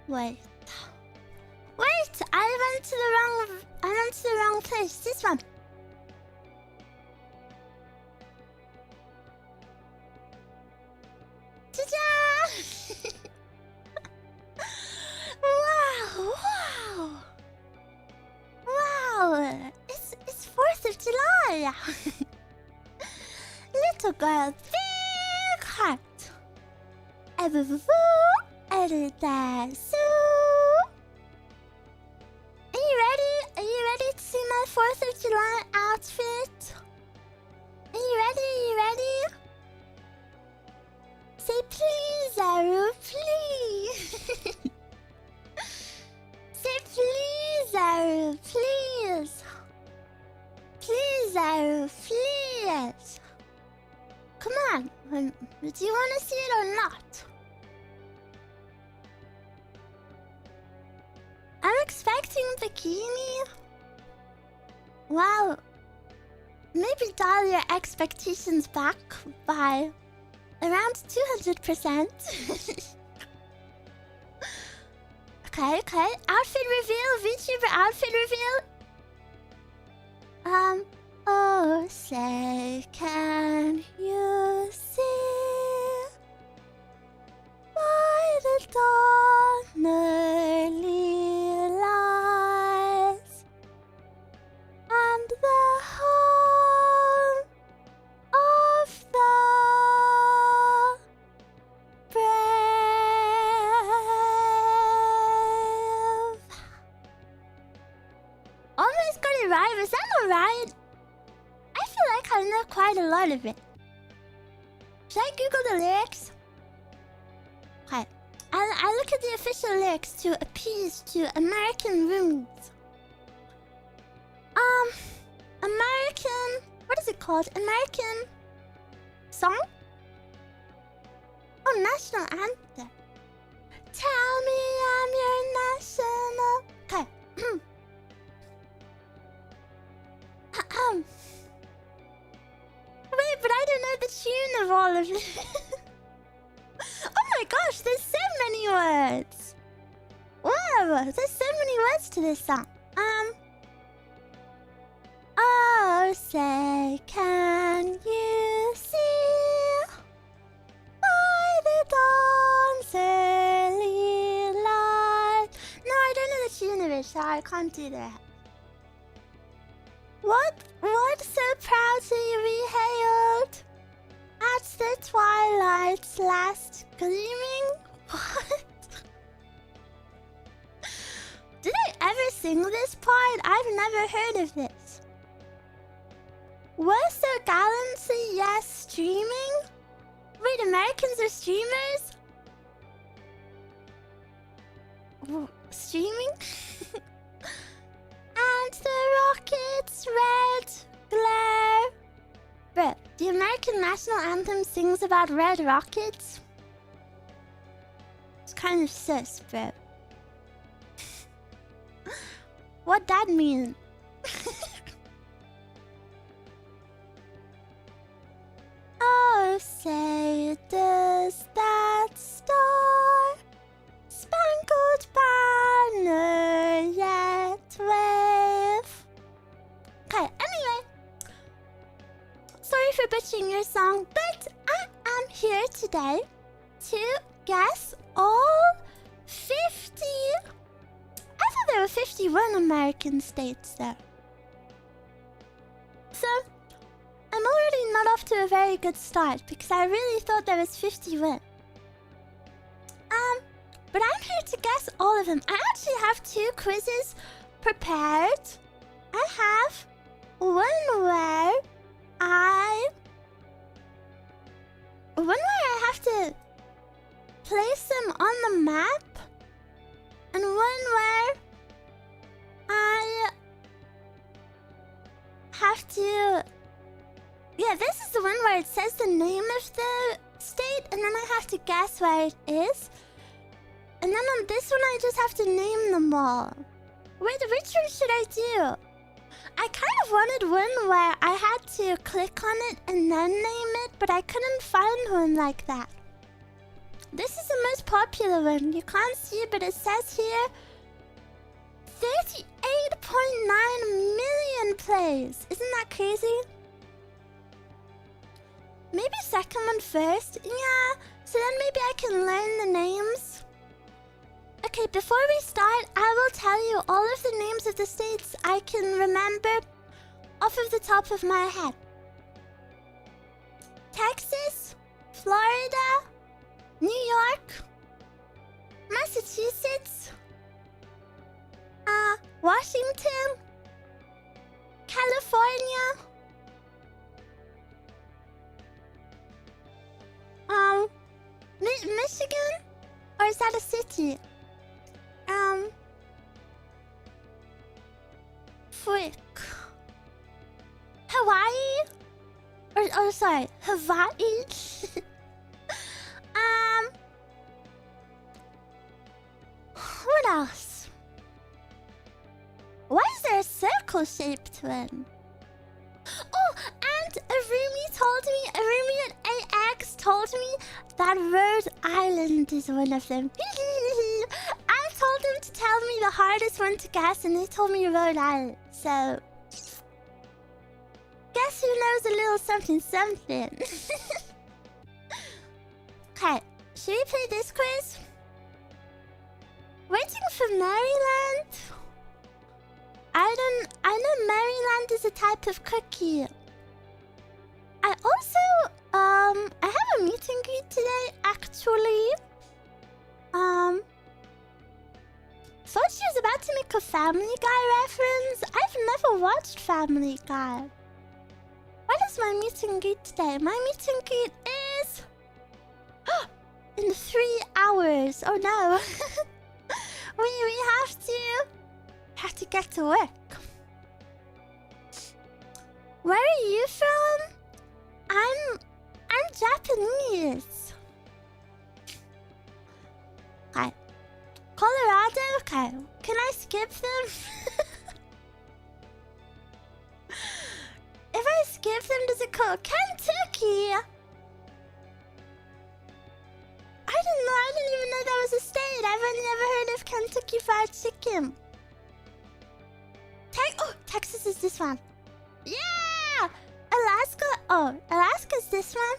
Wait. Wait! I went to the wrong place. This one. Ta-da! Wow! Wow! It's 4th of July! Little girl, big heart. Eruu, Eruu. Are you ready? Are you ready to see my 4th of July outfit? Are you ready? Are you ready? Say please, Eruu, please. Say please, Eruu, please. Please, Eruu, please. Come on, do you want to see it or not? I'm expecting bikini. Wow. Maybe dial your expectations back by around 200%. Okay. Outfit reveal, VTuber outfit reveal. Oh, say, can you see by the dawn early lights and the home of the brave? Almost got it right. Was that alright? I feel like I know quite a lot of it. Should I Google the lyrics? Okay. I look at the official lyrics to appease to American rooms. American... What is it called? American... song? Oh, national anthem. Tell me I'm your national... Okay. Wait, but I don't know the tune of all of it. Oh my gosh, there's so many words. Wow, there's so many words to this song. Oh, say, can you see by the dawn's early light? No, I don't know the tune of it, so I can't do that. What so proudly we hailed at the twilight's last gleaming? What? Did I ever sing this part? I've never heard of this. We're so gallantly, yes, streaming? Wait, Americans are streamers? Streaming? And the rocket's red glare. Bro, the American national anthem sings about red rockets? It's kind of sus, bro. What that mean? Oh, say, does that star spangled banner yet wave? Okay, anyway. Sorry for butchering your song, but I am here today to guess all 50... I thought there were 51 American states there. So, I'm already not off to a very good start because I really thought there was 51. But I'm here to guess all of them. I actually have 2 quizzes prepared. I have one where I have to place them on the map, and one where I have to... Yeah, this is the one where it says the name of the state, and then I have to guess where it is. And then on this one, I just have to name them all. Wait, which one should I do? I kind of wanted one where I had to click on it and then name it, but I couldn't find one like that. This is the most popular one. You can't see, but it says here 38.9 million plays. Isn't that crazy? Maybe second one first. Yeah, so then maybe I can learn the names. Okay, before we start, I will tell you all of the names of the states I can remember off of the top of my head. Texas, Florida, New York, Massachusetts, Washington, California, Michigan, or is that a city? Frick. Hawaii? Or sorry, Hawaii? What else? Why is there a circle-shaped one? Oh, and Eruu and AX told me that Rhode Island is one of them. I told them to tell me the hardest one to guess, and they told me Rhode Island. So, guess who knows a little something something? Okay, should we play this quiz? Waiting for Maryland? I know Maryland is a type of cookie. I also, I have a meet and greet today, actually. Thought she was about to make a Family Guy reference. I've never watched Family Guy. What is my meet and greet today? My meet and greet is... in 3 hours. Oh no. we have to get to work. Where are you from? I'm Japanese. Okay. Colorado? Okay. Can I skip them? If I skip them, does it call Kentucky? I didn't even know that was a state. I've never heard of Kentucky Fried Chicken. Texas is this one. Yeah! Alaska. Oh, Alaska's this one.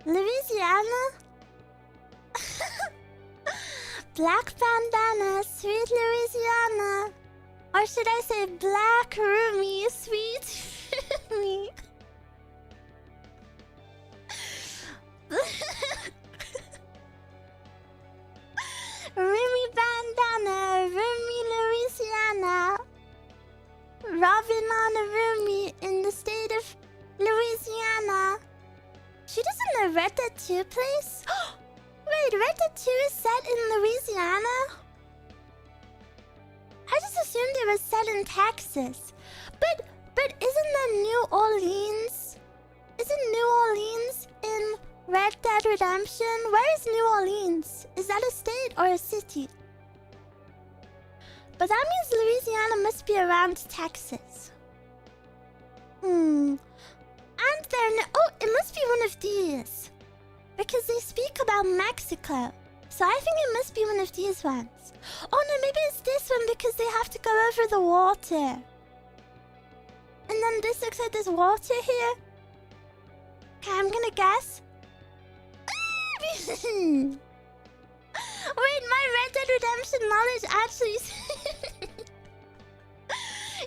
Louisiana. Black bandana, sweet Louisiana. Or should I say black roomy, sweet roomy? Roomy bandana, roomy Louisiana. Robin on a roomie in the state of Louisiana. She doesn't know Red Dead 2 place? Wait, Red Dead 2 is set in Louisiana? I just assumed it was set in Texas. But isn't that New Orleans? Isn't New Orleans in Red Dead Redemption? Where is New Orleans? Is that a state or a city? But that means Louisiana must be around Texas. And it must be one of these. Because they speak about Mexico. So I think it must be one of these ones. Oh no, maybe it's this one because they have to go over the water. And then this looks like there's water here. Okay, I'm gonna guess. Wait, my Red Dead Redemption knowledge actually...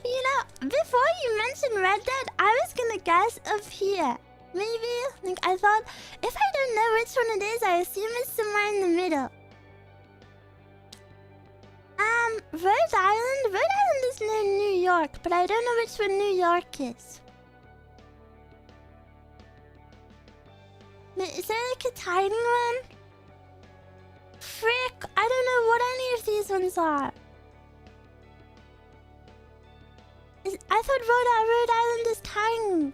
You know, before you mentioned Red Dead, I was gonna guess up here. Maybe, like, I thought, if I don't know which one it is, I assume it's somewhere in the middle. Rhode Island? Rhode Island is near New York, but I don't know which one New York is. Is there like a tiny one? Frick, I don't know what any of these ones are. I thought Rhode Island is tiny.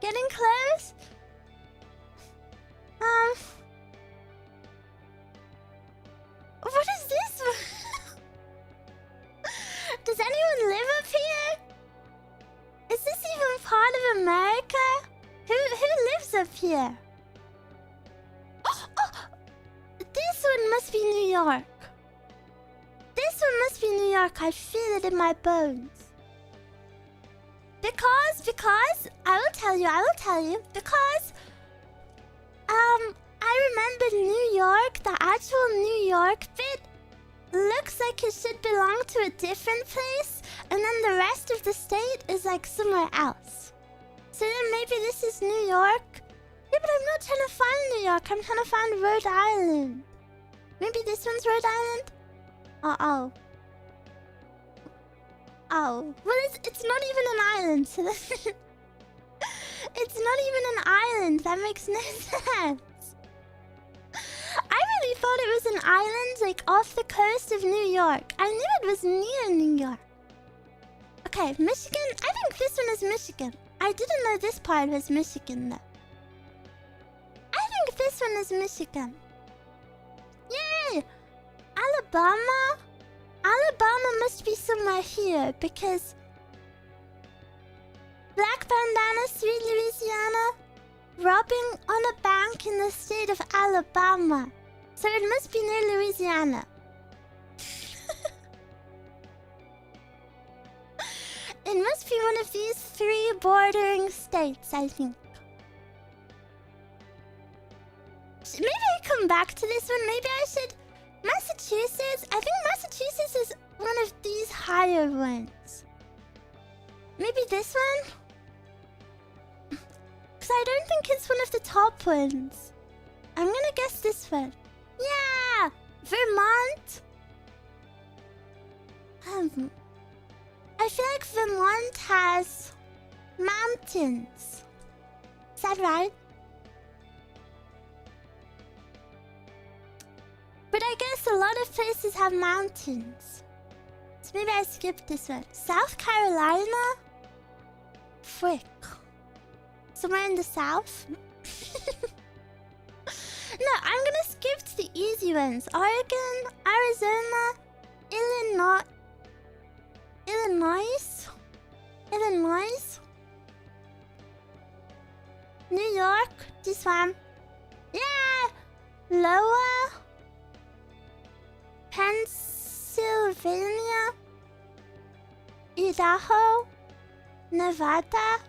Getting close? What is this one? Does anyone live up here? up here? Oh, this one must be New York. This one must be New York. I feel it in my bones. Because I will tell you. Because I remember New York, the actual New York bit looks like it should belong to a different place, and then the rest of the state is like somewhere else. So then maybe this is New York. Yeah, but I'm not trying to find New York. I'm trying to find Rhode Island. Maybe this one's Rhode Island? Oh. Well, it's not even an island, so it's not even an island. That makes no sense. I really thought it was an island, like, off the coast of New York. I knew it was near New York. Okay, Michigan. I think this one is Michigan. I didn't know this part was Michigan, though. I think this one is Michigan. Yay! Alabama? Alabama must be somewhere here, because... Black bandana, sweet Louisiana, robbing on a bank in the state of Alabama. So it must be near Louisiana. It must be one of these 3 bordering states, I think. Maybe I come back to this one. Maybe I should... Massachusetts? I think Massachusetts is one of these higher ones. Maybe this one? Because I don't think it's one of the top ones. I'm gonna guess this one. Yeah! Vermont? I feel like Vermont has mountains. Is that right? But I guess a lot of places have mountains. So maybe I skipped this one. South Carolina? Frick. Somewhere in the south? No, I'm gonna skip to the easy ones. Oregon, Arizona, Illinois, New York, this one. Yeah! Iowa, Pennsylvania, Idaho, Nevada,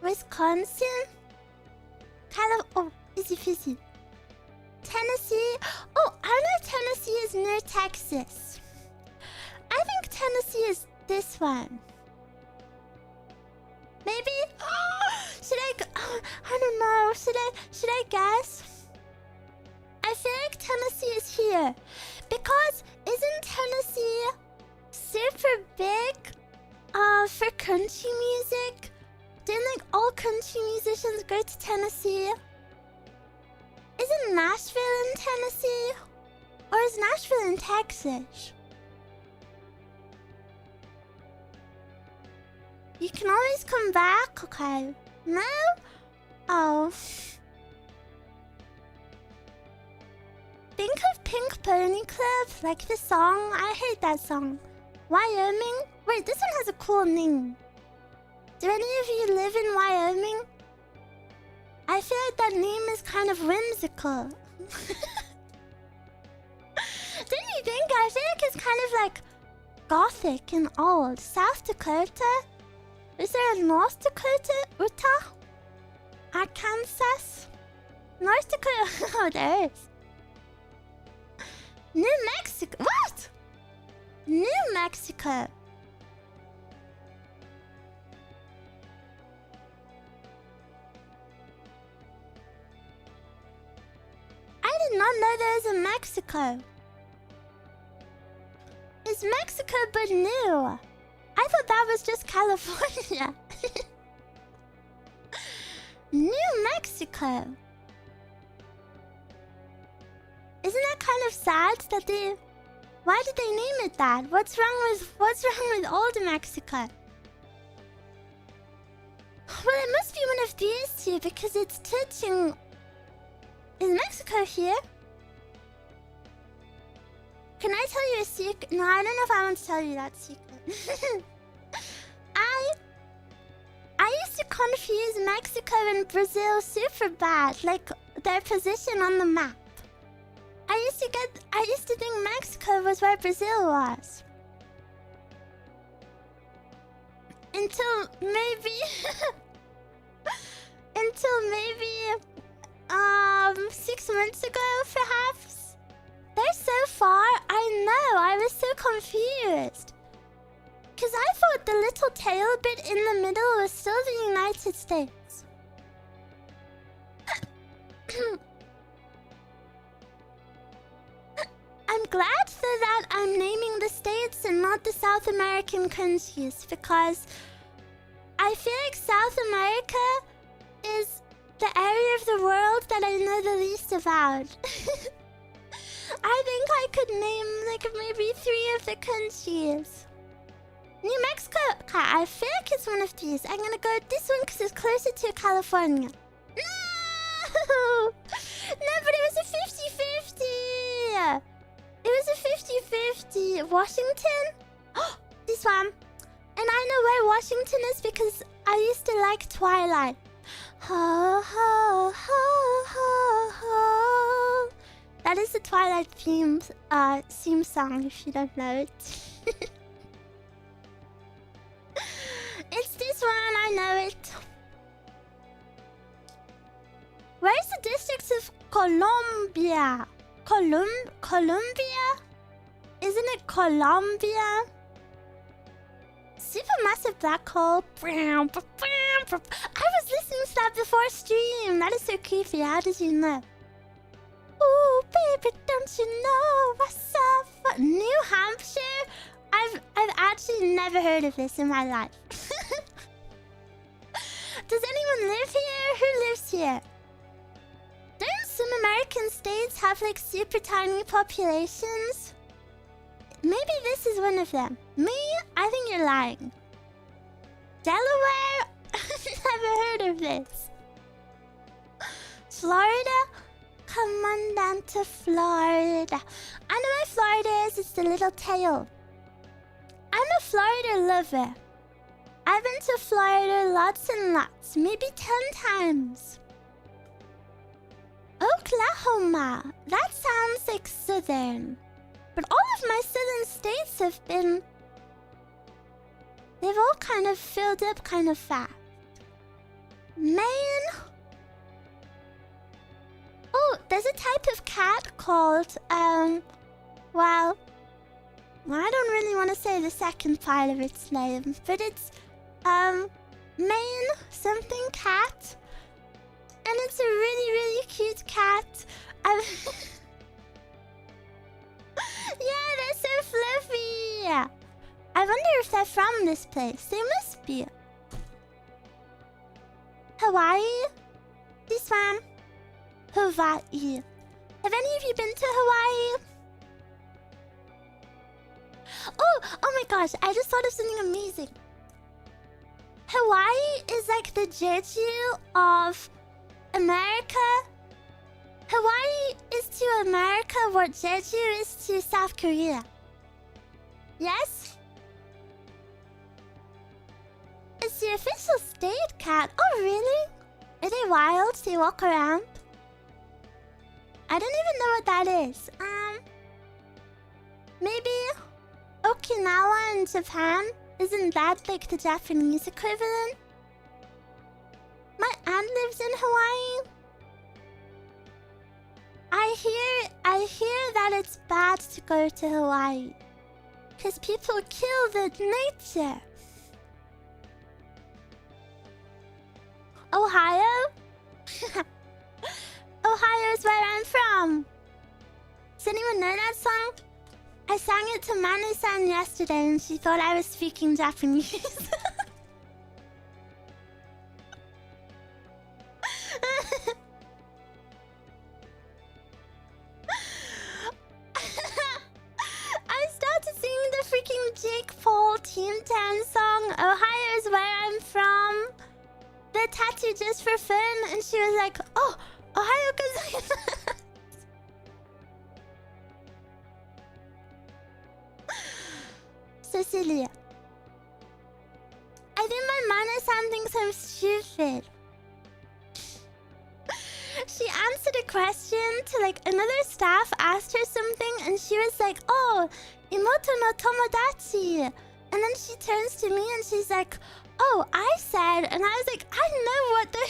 Wisconsin, oh, easy peasy. Tennessee. Oh, I know Tennessee is near Texas. I think Tennessee is this one. Maybe? Should I go? I don't know. Should I guess? I feel like Tennessee is here. Because isn't Tennessee super big for country music? Didn't like all country musicians go to Tennessee? Isn't Nashville in Tennessee? Or is Nashville in Texas? You can always come back? Okay. No? Oh. Think of Pink Pony Club, like the song. I hate that song. Wyoming? Wait, this one has a cool name. Do any of you live in Wyoming? I feel like that name is kind of whimsical. Don't you think? I feel like it's kind of like gothic and old. South Dakota? Is there a North Dakota? Utah? Arkansas? North Dakota? Oh, there is. New Mexico? What? New Mexico. I did not know there was a Mexico. Is Mexico but new? I thought that was just California. New Mexico. Isn't that kind of sad that they... Why did they name it that? What's wrong with old Mexico? Well, it must be one of these two because it's touching... Is Mexico here? Can I tell you a secret? No, I don't know if I want to tell you that secret. I used to to confuse Mexico and Brazil super bad, like their position on the map. I used to think Mexico was where Brazil was. Until maybe 6 months ago, perhaps. They're so far. I know. I was so confused. Because I thought the little tail bit in the middle was still the United States. I'm glad though that I'm naming the states and not the South American countries, because I feel like South America is the area of the world that I know the least about. I think I could name like maybe 3 of the countries. New Mexico, okay, I feel like it's one of these. I'm gonna go with this one because it's closer to California. No! No, but it was a 50-50! It was a 50-50. Washington? Oh, this one. And I know where Washington is because I used to like Twilight. Ho, ho, ho, ho, ho. That is the Twilight theme song, if you don't know it. It's this one, I know it. Where's the districts of Colombia? Colombia? Isn't it Colombia? Supermassive black hole. I was listening to that before stream. That is so creepy. How did you know? Ooh, baby, don't you know what's up? New Hampshire? I've actually never heard of this in my life. Does anyone live here? Who lives here? Don't some American states have like super tiny populations? Maybe this is one of them. Me? I think you're lying. Delaware? Never heard of this. Florida? Come on down to Florida. I know where Florida is. It's the little tail. I'm a Florida lover. I've been to Florida lots and lots. Maybe 10 times. Oklahoma. That sounds like southern. But all of my southern states have been... They've all kind of filled up kind of fast. Maine? Oh, there's a type of cat called, well, I don't really want to say the second part of its name, but it's, Maine something cat. And it's a really, really cute cat. Yeah, they're so fluffy. I wonder if they're from this place. They must be. Hawaii? This one. Hawaii. Have any of you been to Hawaii? Oh my gosh, I just thought of something amazing. Hawaii is like the Jeju of America. Hawaii is to America what Jeju is to South Korea. Yes? It's the official state cat. Oh, really? Are they wild? They walk around? I don't even know what that is. Maybe Okinawa in Japan? Isn't that like the Japanese equivalent? My aunt lives in Hawaii. I hear that it's bad to go to Hawaii. Because people kill the nature. Ohio? Ohio is where I'm from. Does anyone know that song? I sang it to Manu-san yesterday and she thought I was speaking Japanese. I started singing the freaking Jake Paul Team 10 song, Ohio is where I'm from. The tattoo just for fun, and she was like, oh, Ohio gozaimasu. So silly. I think my Juliana-san thinks I'm stupid. She answered a question to like another staff asked her something and she was like, oh, imoto no tomodachi. And then she turns to me and she's like, oh, I said, and I was like, I know what the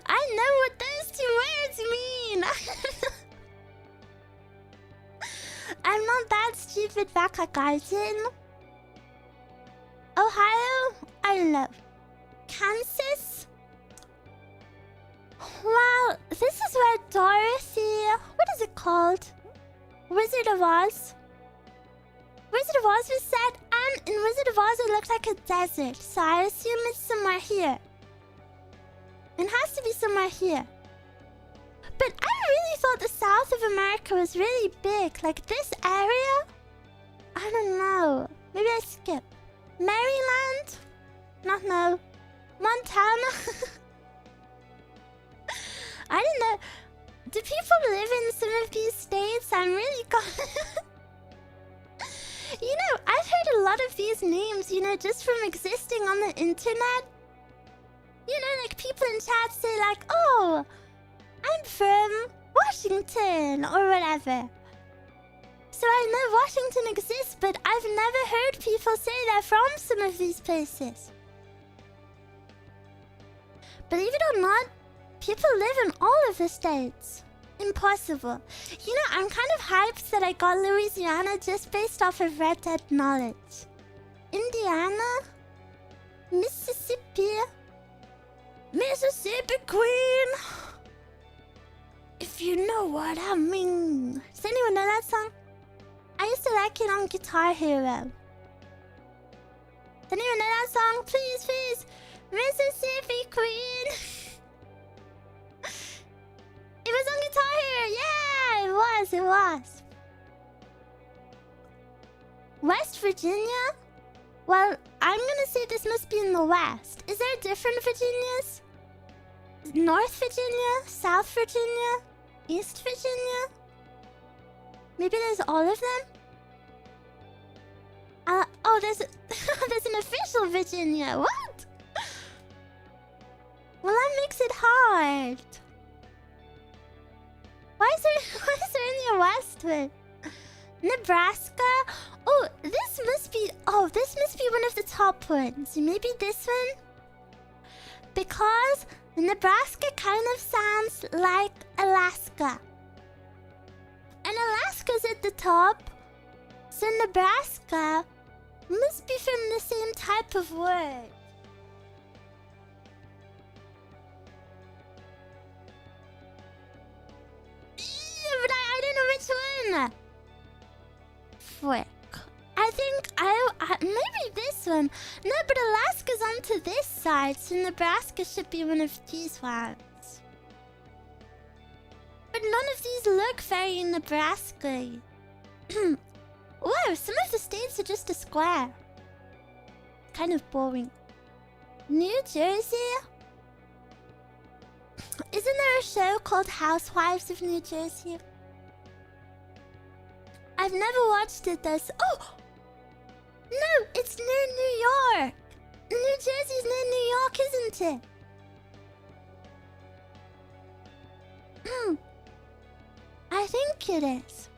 I know what those 2 words mean. I'm not that stupid, Bakagaijin. Ohio? I don't know. Kansas? Well, this is where Dorothy... What is it called? Wizard of Oz? Wizard of Oz was set, and in Wizard of Oz it looked like a desert, so I assume it's somewhere here. It has to be somewhere here. But I really thought the south of America was really big. Like this area? I don't know. Maybe I skip. Maryland? Not no. Montana? I don't know. Do people live in some of these states? I'm really You know, I've heard a lot of these names, you know, just from existing on the internet. You know, like people in chat say like, oh, I'm from Washington or whatever. So I know Washington exists, but I've never heard people say they're from some of these places. Believe it or not, people live in all of the states. Impossible. You know, I'm kind of hyped that I got Louisiana just based off of Red Dead knowledge. Indiana? Mississippi? Mississippi Queen! If you know what I mean. Does anyone know that song? I used to like it on Guitar Hero. Does anyone know that song? Please, please! Mississippi Queen! It was on Guitar Hero! Yeah! It was. West Virginia? Well, I'm gonna say this must be in the West. Is there different Virginias? North Virginia? South Virginia? East Virginia? Maybe there's all of them? Oh, there's an official Virginia. What? Well, that makes it hard. Why is there any Westwood? Nebraska? Oh, this must be one of the top ones. Maybe this one? Because Nebraska kind of sounds like Alaska. And Alaska's at the top. So Nebraska must be from the same type of word. Yeah, but I don't know which one. Frick. I think maybe this one. No, but Alaska's onto this side, so Nebraska should be one of these ones. But none of these look very Nebraska. Whoa, some of the states are just a square. Kind of boring. New Jersey? Isn't there a show called Housewives of New Jersey? I've never watched it though. Oh! No, it's near New York. New Jersey's near New York, isn't it? I think it is.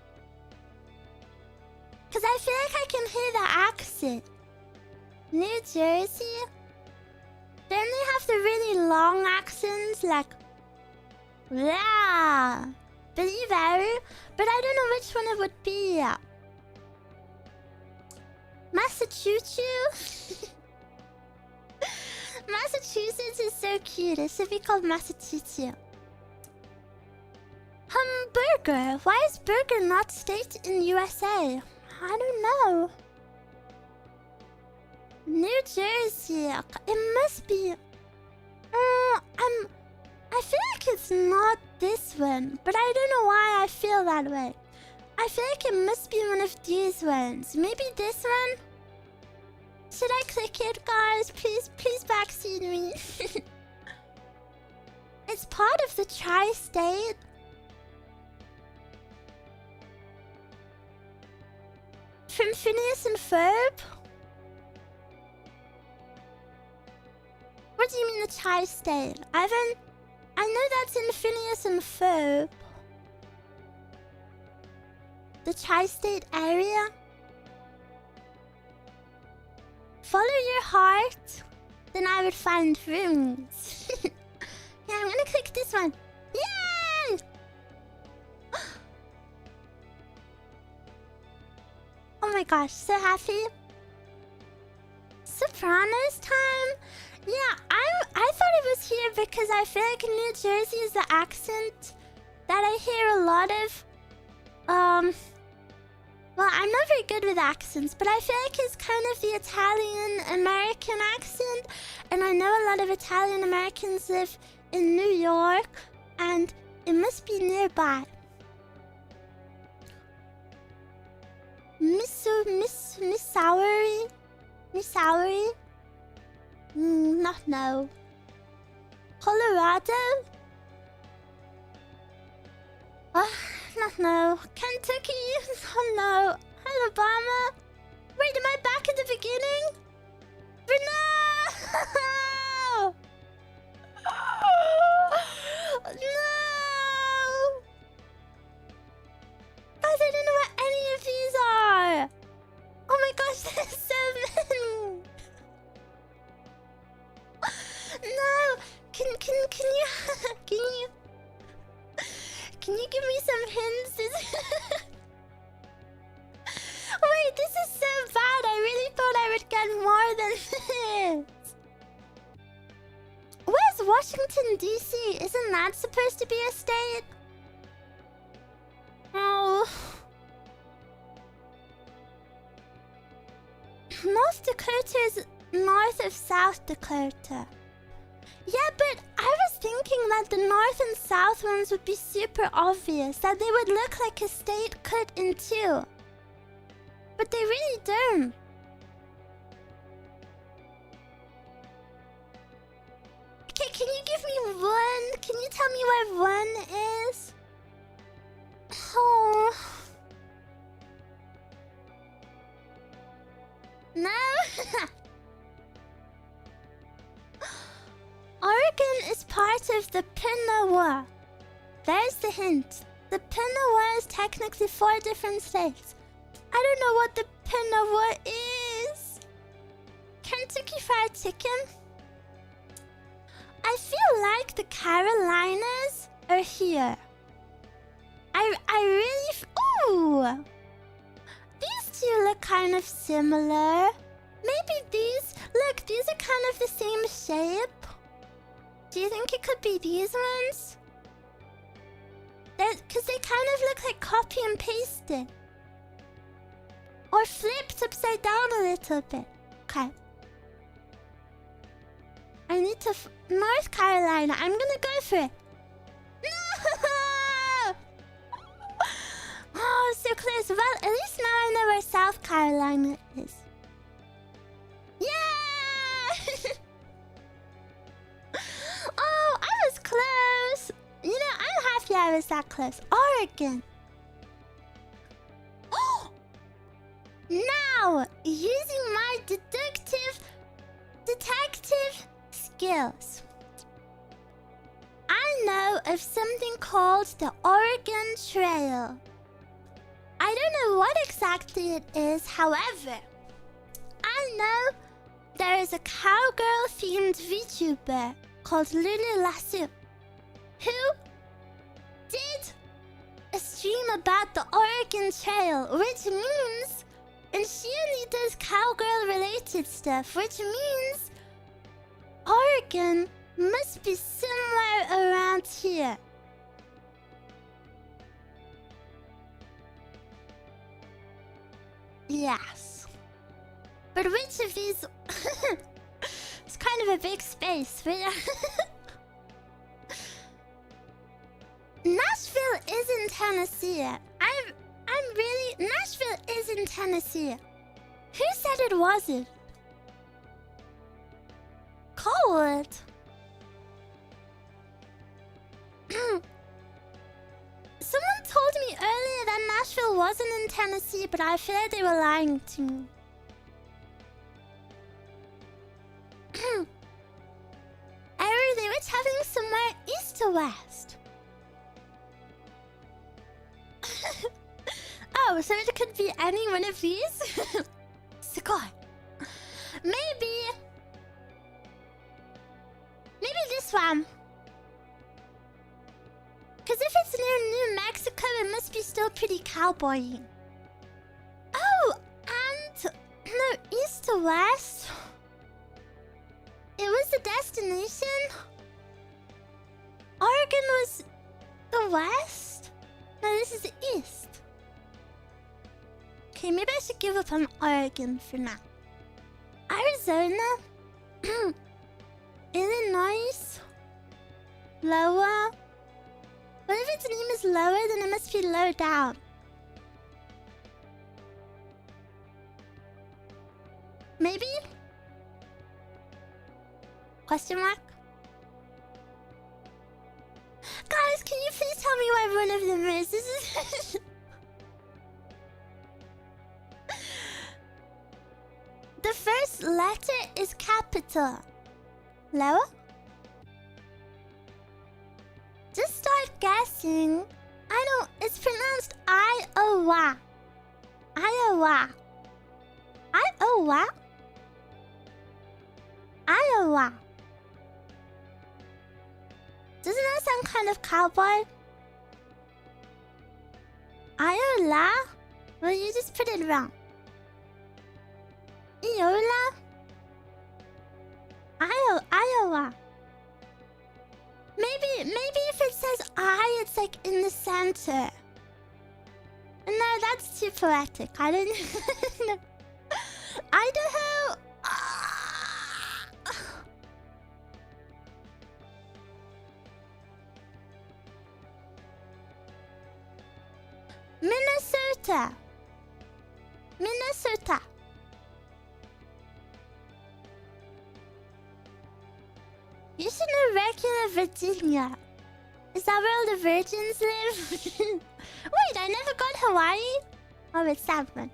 Because I feel like I can hear the accent. New Jersey? Don't they have the really long accents? Like... Yeah. Believe Eruu? But I don't know which one it would be. Massachusetts? Massachusetts is so cute. It should be called Massachusetts. Burger. Why is burger not state in USA? I don't know. New Jersey. It must be... I feel like it's not this one, but I don't know why I feel that way. I feel like it must be one of these ones. Maybe this one? Should I click it, guys? Please backseat me. It's part of the tri-state. From Phineas and Ferb? do you mean the tri-state? I know that's in Phineas and Ferb. The tri-state area? Follow your heart, then I would find rooms. Yeah, I'm gonna click this one. Yay! Oh my gosh, so happy. Sopranos time? Yeah, I thought it was here because I feel like New Jersey is the accent that I hear a lot of. Well, I'm not very good with accents, but I feel like it's kind of the Italian-American accent. And I know a lot of Italian-Americans live in New York, and it must be nearby. Missouri? Not know. Colorado? Not know. Kentucky? Oh no. Alabama? Wait, am I back at the beginning? No! No! Guys, I don't know what any of these are. Oh my gosh, there's so many. No! Can you can you give me some hints? Wait, this is so bad. I really thought I would get more than this. Where's Washington, D.C.? Isn't that supposed to be a state? Oh. North Dakota is north of South Dakota. Yeah, but I was thinking that the north and south ones would be super obvious, that they would look like a state cut in two. But they really don't. Okay, can you give me one? Can you tell me where one is? Oh. No? Oregon is part of the Pinawa. There's the hint. The Pinawa is technically 4 different states. I don't know what the Pinawa is. Kentucky Fried Chicken? I feel like the Carolinas are here. I really... Ooh! These two look kind of similar. Maybe these... Look, these are kind of the same shape. Do you think it could be these ones? Because they kind of look like copy and pasted. Or flipped upside down a little bit. Okay. I need to... North Carolina. I'm gonna go for it. No! Oh, so close. Well, at least now I know where South Carolina is. Yeah! Oh, I was close. You know, I'm happy I was that close. Oregon. Oh! Now, using my detective skills, I know of something called the Oregon Trail. I don't know what exactly it is, however, I know there is a cowgirl-themed VTuber called Lulu Lasso, who did a stream about the Oregon Trail, which means... And she only does cowgirl-related stuff, which means... Oregon must be somewhere around here. Yes. But which of these... It's kind of a big space, but... Nashville is in Tennessee. I'm really... Nashville is in Tennessee. Who said it wasn't? Cold. Someone told me earlier that Nashville wasn't in Tennessee, but I feel like they were lying to me. or west? Oh, so it could be any one of these? Sugoi. Maybe this one. Because if it's near New Mexico, it must be still pretty cowboy-y. Oh, and no, east to west. It was the destination. Oregon was the west. No, this is the east. Okay, maybe I should give up on Oregon for now. Arizona. Illinois. Lower. What if its name is lower, then it must be low down. Maybe? Question mark? Guys, can you please tell me what one of them is? This is... The first letter is capital. Lower? Just start guessing. I don't... It's pronounced Iowa. Iowa. Iowa? Iowa. Doesn't that sound kind of cowboy? Iola? Well, you just put it wrong. Iola? Iowa. Maybe if it says I, it's like in the center. No, that's too poetic. I don't know. Idaho? Minnesota. Minnesota. You should know regular Virginia. Is that where all the virgins live? Wait, I never got Hawaii? Oh, it's that one.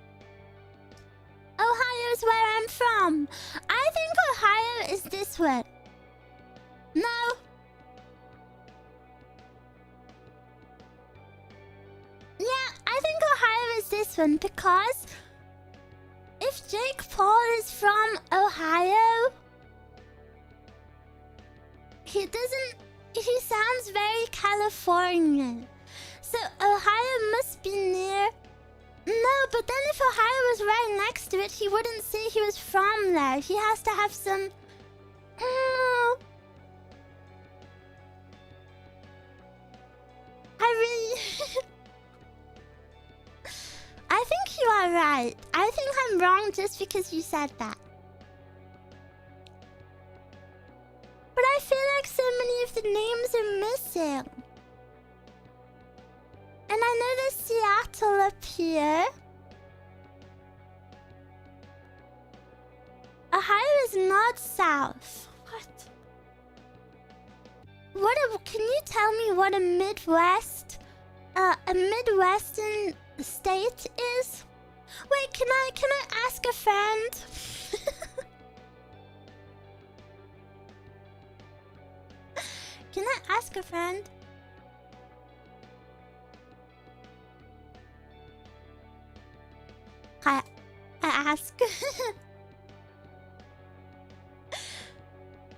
Ohio's where I'm from. I think Ohio is this one. No. Yeah, I think Ohio is this one because if Jake Paul is from Ohio, he sounds very Californian. So Ohio must be near. No, but then if Ohio was right next to it, he wouldn't say he was from there. He has to have some... I think you are right. I think I'm wrong just because you said that. But I feel like so many of the names are missing. And I know there's Seattle up here. Ohio is not south. Can you tell me what a Midwestern state is? Wait, can I ask a friend? Can I ask a friend? I ask.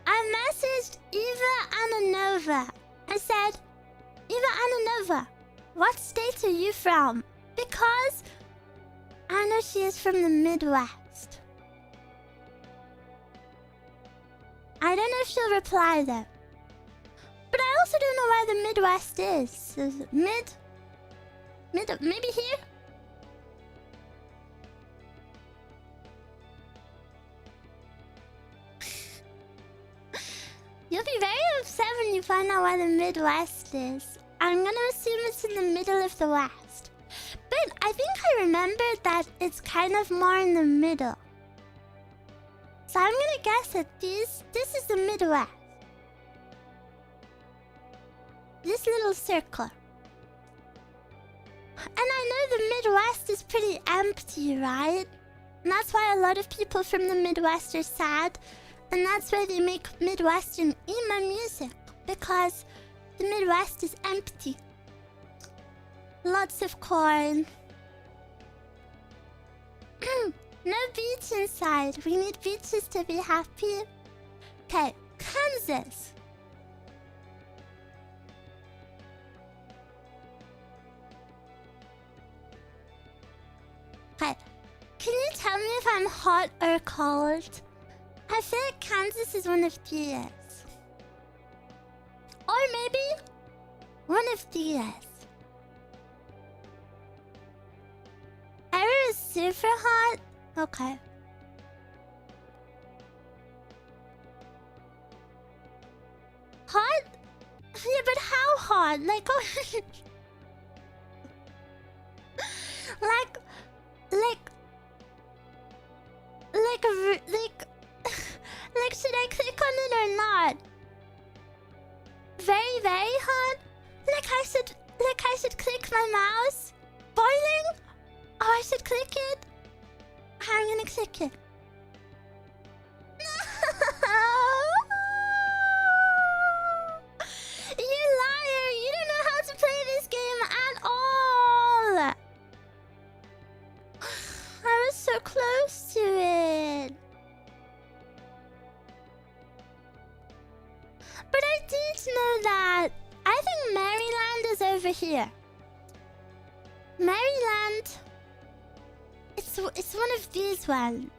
I messaged Eva Ananova. I said, Eva Ananova, what state are you from? Because I know she is from the Midwest. I don't know if she'll reply though. But I also don't know where the Midwest is. Is it maybe here? You'll be very upset when you find out where the Midwest is. I'm gonna assume it's in the middle of the West. But I think I remembered that it's kind of more in the middle. So I'm gonna guess that this is the Midwest. This little circle. And I know the Midwest is pretty empty, right? And that's why a lot of people from the Midwest are sad. And that's why they make Midwestern emo music. Because The Midwest is empty. Lots of corn. No beach inside. We need beaches to be happy. Okay, Kansas. Okay, can you tell me if I'm hot or cold? I feel like Kansas is one of these. Or maybe one of these. Eruu is super hot? Okay. Hot? Yeah, but how hot? Like, oh, like, like, should I click on it or not? Very, very hot? Like I should click my mouse? Boiling? Oh, I should click it? I'm gonna click it. You liar! You don't know how to play this game at all! I was so close to it. But I did know that. I think Maryland is over here. Maryland. It's one of these ones.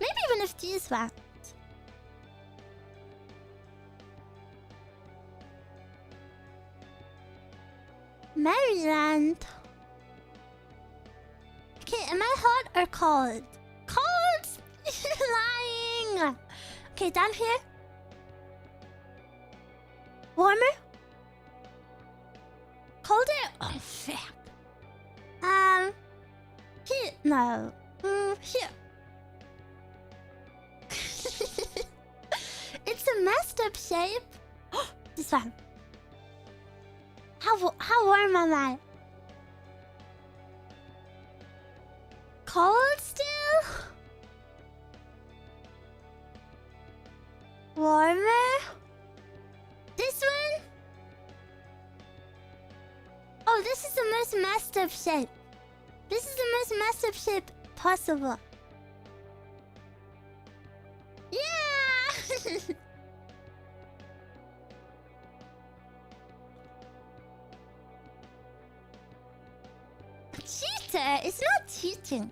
Maybe one of these ones. Maryland. Okay, am I hot or cold? Cold! You're lying! Okay, down here. Warmer? Colder? Oh, fuck. Here. No. Here. It's a messed up shape. This one. How warm am I? Cold still? Warmer? This one? Oh, this is the most messed up shape. This is the most messed up shape possible. Yeah! Cheater! It's not cheating.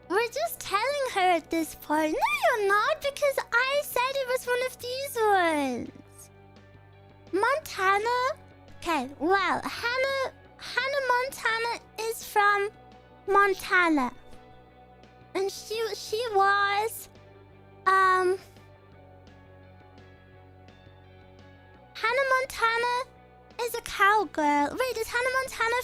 We're just telling her at this point. No, you're not, because I said it was one of these ones. Montana? Okay, well, Hannah Montana is from Montana. And she was Hannah Montana is a cowgirl. Wait, is Hannah Montana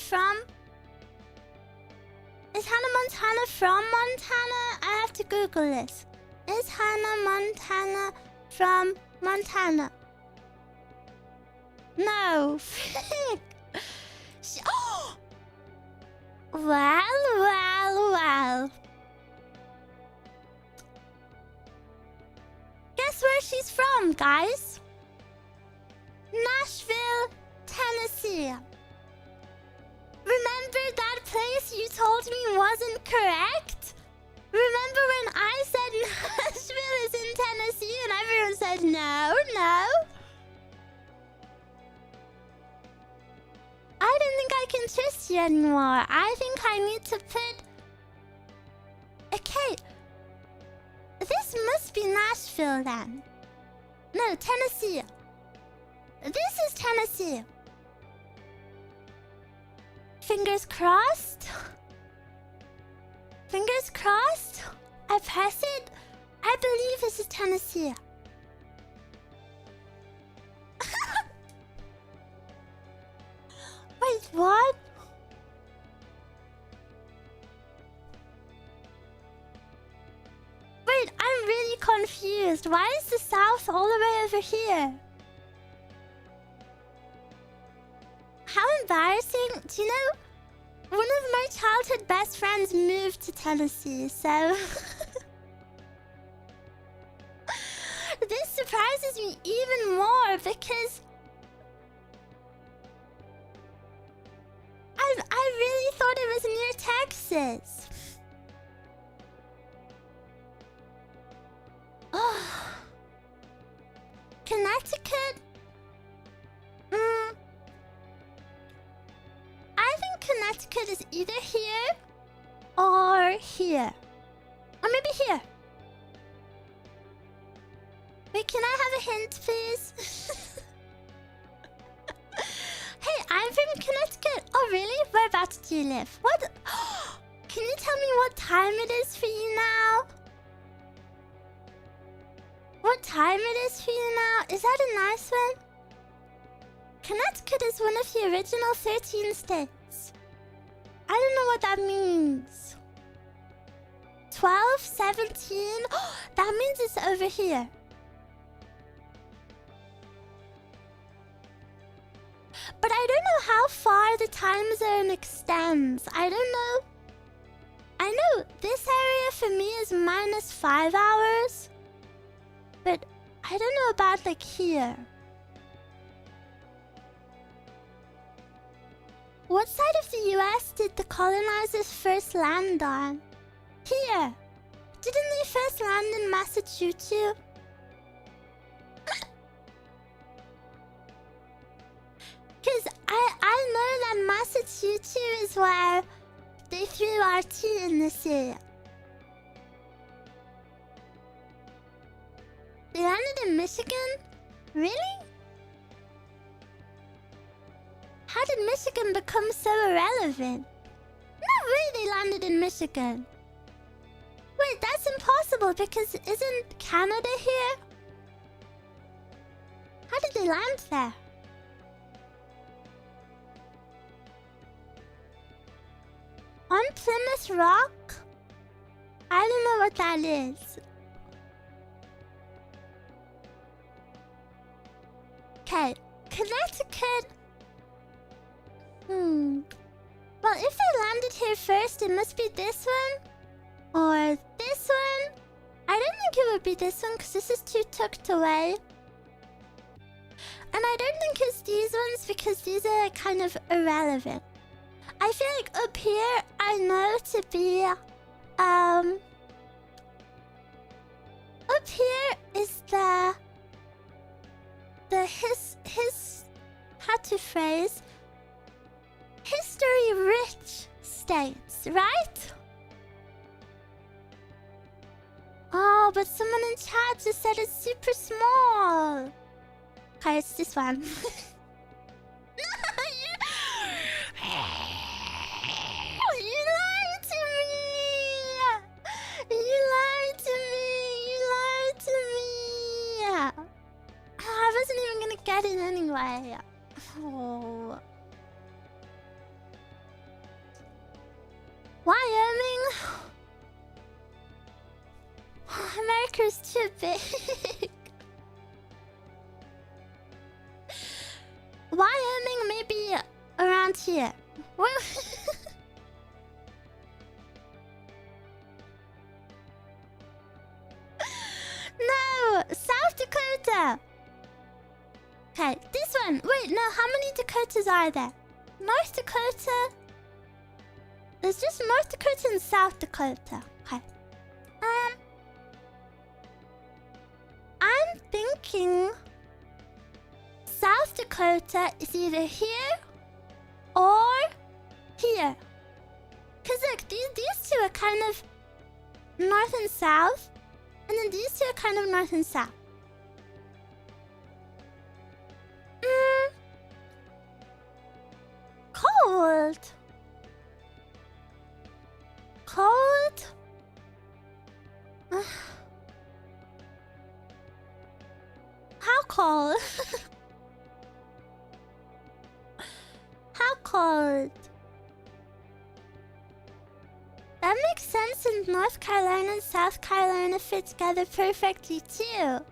from Montana? I have to Google this. Is Hannah Montana from Montana? No. Frick. Oh! Well. Guess where she's from, guys? Nashville, Tennessee. Remember that place you told me wasn't correct? Remember when I said Nashville is in Tennessee and everyone said no? I don't think I can trust you anymore. I think I need to put... Okay. This must be Nashville then. No, Tennessee. This is Tennessee. Fingers crossed. Fingers crossed. I press it. I believe this is Tennessee. Wait, what? Wait, I'm really confused. Why is the South all the way over here? How embarrassing. Do you know, one of my childhood best friends moved to Tennessee, so... This surprises confuses me even more because I really thought it was near Texas. Oh. Connecticut? I think Connecticut is either here or here. Or maybe here. Wait, can I have a hint, please? Hey, I'm from Connecticut. Oh, really? Whereabouts do you live? What? Can you tell me what time it is for you now? What time it is for you now? Is that a nice one? Connecticut is one of the original 13 states. I don't know what that means. 12, 17? That means it's over here. But I don't know how far the time zone extends. I don't know. I know this area for me is -5 hours. But I don't know about like here. What side of the US did the colonizers first land on? Here. Didn't they first land in Massachusetts? Because I know that Massachusetts is where they threw our tea in the sea. They landed in Michigan? Really? How did Michigan become so irrelevant? No way they landed in Michigan. Wait, that's impossible because isn't Canada here? How did they land there? On Plymouth Rock? I don't know what that is. Okay, Connecticut. Well, if they landed here first, it must be this one. Or this one. I don't think it would be this one because this is too tucked away. And I don't think it's these ones because these are kind of irrelevant. I feel like up here, I know to be, up here is how to phrase, history-rich states, right? Oh, but someone in chat just said it's super small. Okay, it's this one. You lied to me! You lied to me! You lied to me! I wasn't even gonna get it anyway. Oh. Wyoming? America's too big. Wyoming may be around here. No! South Dakota! Okay, this one. Wait, no, how many Dakotas are there? North Dakota? There's just North Dakota and South Dakota. Okay. I'm thinking South Dakota is either here or here. Cause look, these two are kind of north and south, and then these two are kind of north and south. Cold. Cold. How cold? How cold? That makes sense, and North Carolina and South Carolina fit together perfectly too.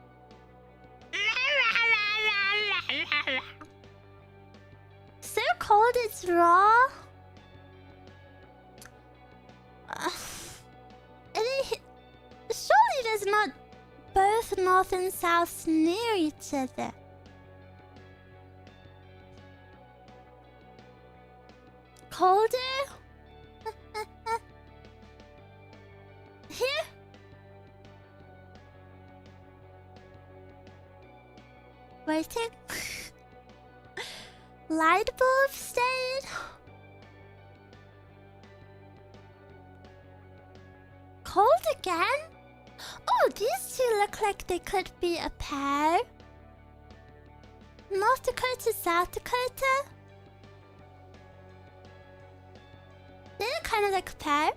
So cold it's raw. Surely there's not both North north and south near each other. Colder? Here? Waiting? Light bulb state? Cold again? Oh, these two look like they could be a pair. North Dakota, South Dakota? They look kind of like a pair.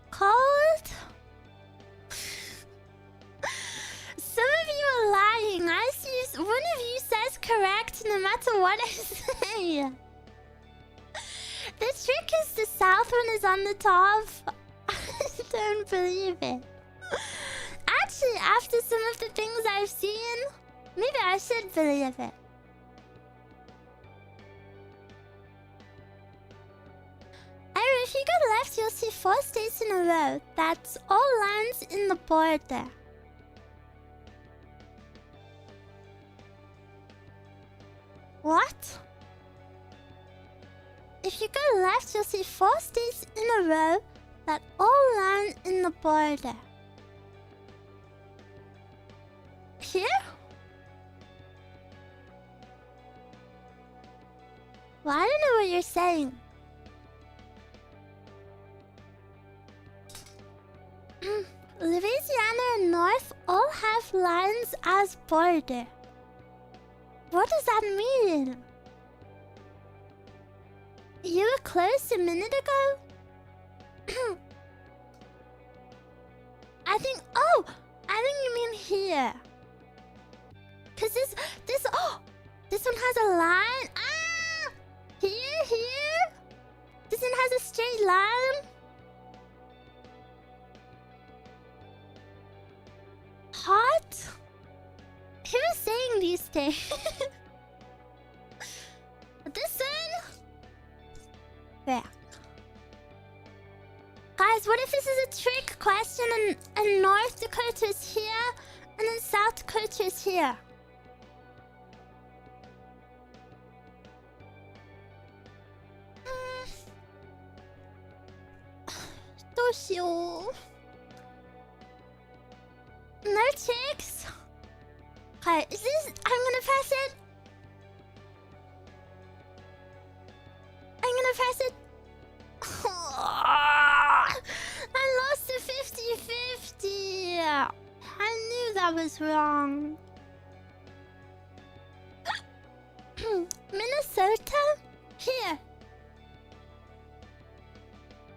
Cold? Some of you are lying. I see one of you says correct no matter what I say. The trick is the south one is on the top. I don't believe it. Actually, after some of the things I've seen, maybe I should believe it. Eruu, if you go left, you'll see 4 states in a row. That's all lands in the border. What? If you go left, you'll see 4 states in a row that all land in the border. Here? Well, I don't know what you're saying. Louisiana and North all have lines as border. What does that mean? You were close a minute ago? I think you mean here. Cause this one has a line. Ah! Here? This one has a straight line. Hot? Who is saying these things? This one? There. Guys, what if this is a trick question and North Dakota is here and then South Dakota is here? No tricks? Okay, is this... I'm gonna press it. I lost to 50-50. I knew that was wrong. Minnesota? Here.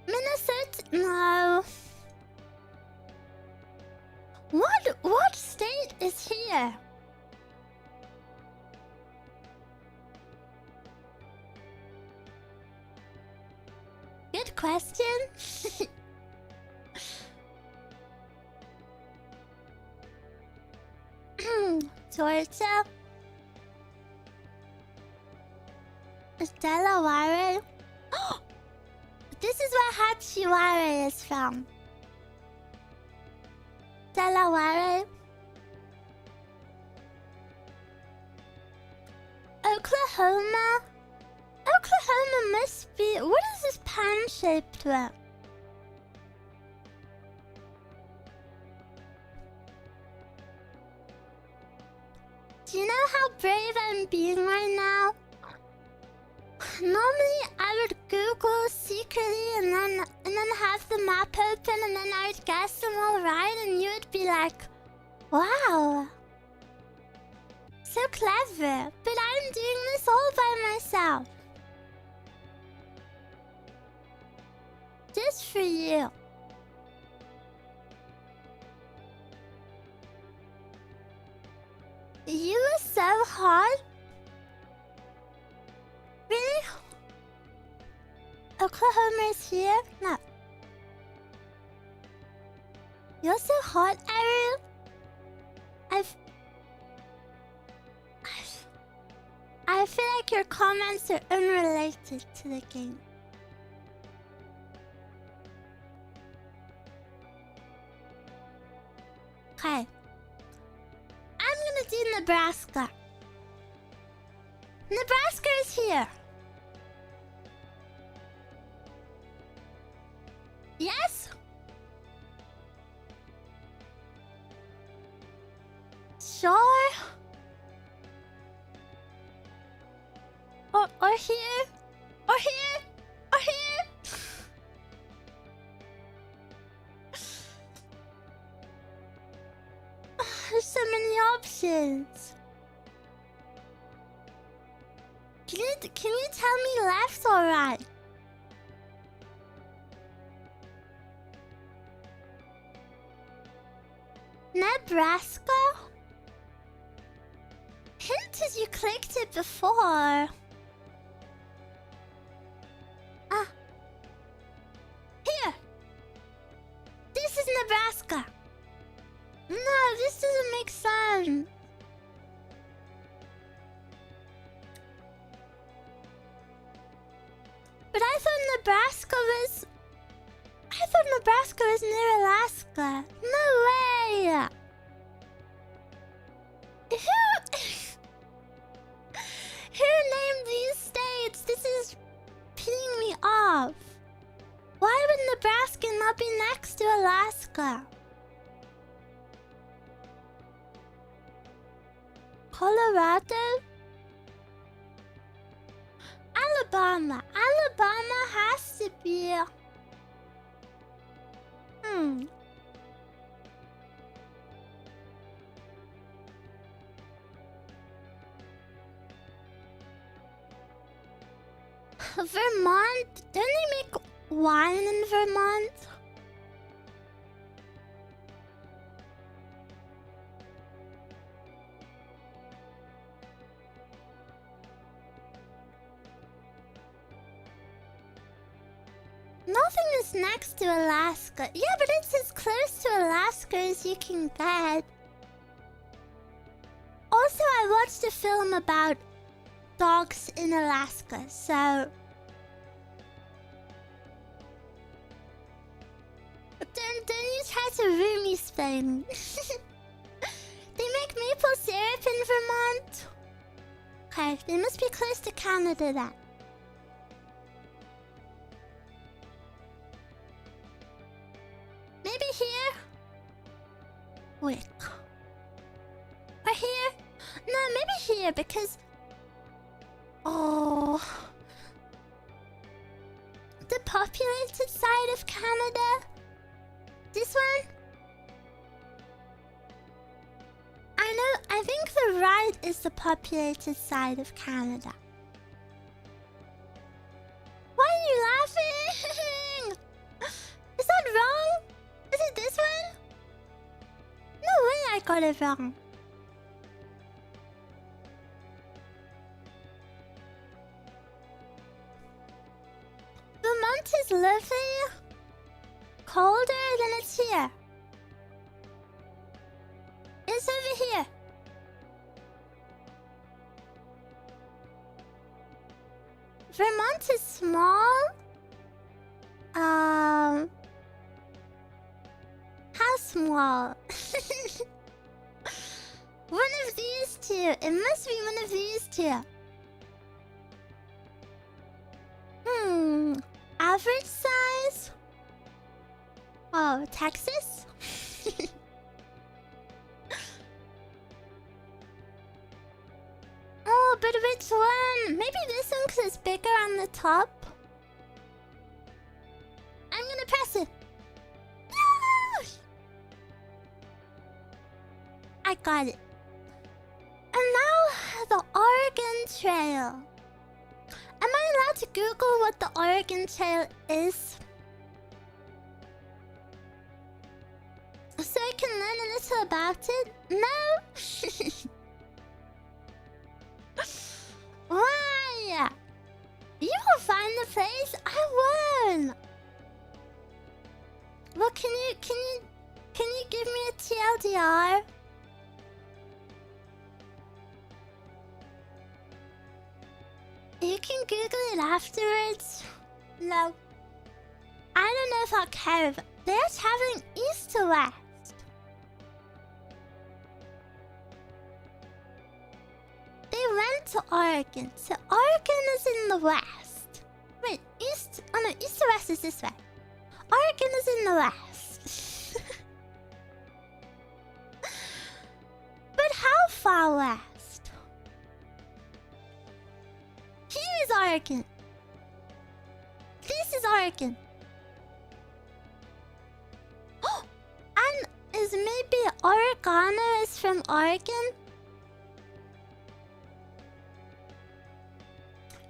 Minnesota? No. What state is here? Good question. Georgia. Delaware. This is where Hachiwara is from. Delaware. Oklahoma. Oklahoma must be... What is this pan-shaped one? Do you know how brave I'm being right now? Normally I would Google secretly and then have the map open and then I would guess them all right and you would be like, wow, so clever. But I'm doing this all by myself. Just for you. You were so hot. Really? Oklahoma is here? No. You're so hot, Eruu. I feel like your comments are unrelated to the game. Okay. I'm gonna do Nebraska. Nebraska is here. Yes? Sure. Or here. Or here. Or here. There's so many options. Can you tell me left or right? Nebraska? Hint is you clicked it before. Ah. Here. This is Nebraska. No, this doesn't make sense. But I thought Nebraska was near Alaska. No way. Who named these states? This is peeing me off. Why would Nebraska not be next to Alaska? Colorado? Alabama. Alabama has to be... Vermont? Don't they make wine in Vermont? Nothing is next to Alaska. Yeah, but it's as close to Alaska as you can get. Also, I watched a film about dogs in Alaska, so... Don't you try to ruin me, Spain. They make maple syrup in Vermont? Okay, they must be close to Canada then. Maybe here? Wait. Or here? No, maybe here because... Oh... The populated side of Canada? This one? I think the right is the populated side of Canada. Why are you laughing? Is that wrong? Is it this one? No way I got it wrong. Vermont is lovely. Colder than it's here. It's over here. Vermont is small. How small? One of these two. It must be one of these two. Average size? Oh, Texas? Oh, but which one? Maybe this one because it's bigger on the top. I'm gonna press it. No! I got it. And now, the Oregon Trail. Am I allowed to Google what the Oregon Trail is? So I can learn a little about it? No? Why? You will find the place. I won. Well, can you give me a TLDR? You can Google it afterwards. No. I don't know if I'll care. They're traveling east to west. to Oregon. So Oregon is in the west. Wait, east? Oh no, east to west is this way. Oregon is in the west. But how far west? Here is Oregon. This is Oregon. And is maybe oregano is from Oregon?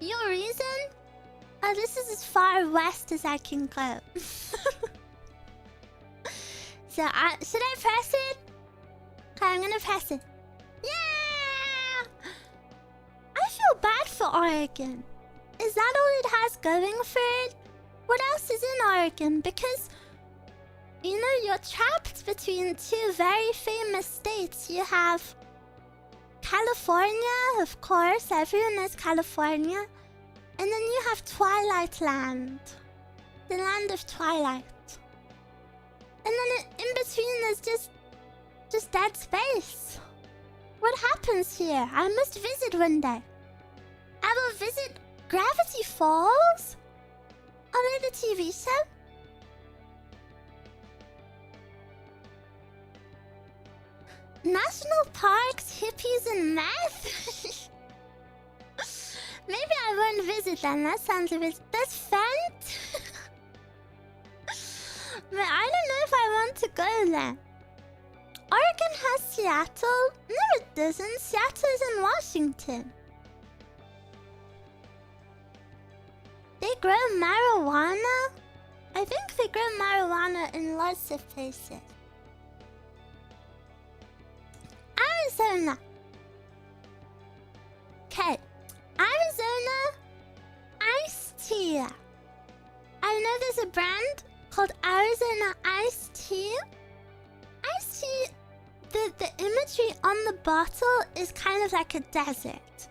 Your reason? Oh, this is as far west as I can go. So, should I press it? Okay, I'm gonna press it. Yeah! I feel bad for Oregon. Is that all it has going for it? What else is in Oregon? Because, you know, you're trapped between two very famous states. You have California, of course. Everyone knows California. And then you have Twilight Land. The land of Twilight. And then in between there's just dead space. What happens here? I must visit one day. I will visit Gravity Falls? Are they the TV show? National parks, hippies, and meth? Maybe I won't visit them. That sounds a bit... That's Fent? But I don't know if I want to go there. Oregon has Seattle? No, it doesn't. Seattle is in Washington. They grow marijuana? I think they grow marijuana in lots of places. Arizona. Okay. Arizona iced tea. I know there's a brand called Arizona iced tea. Iced tea, the imagery on the bottle is kind of like a desert.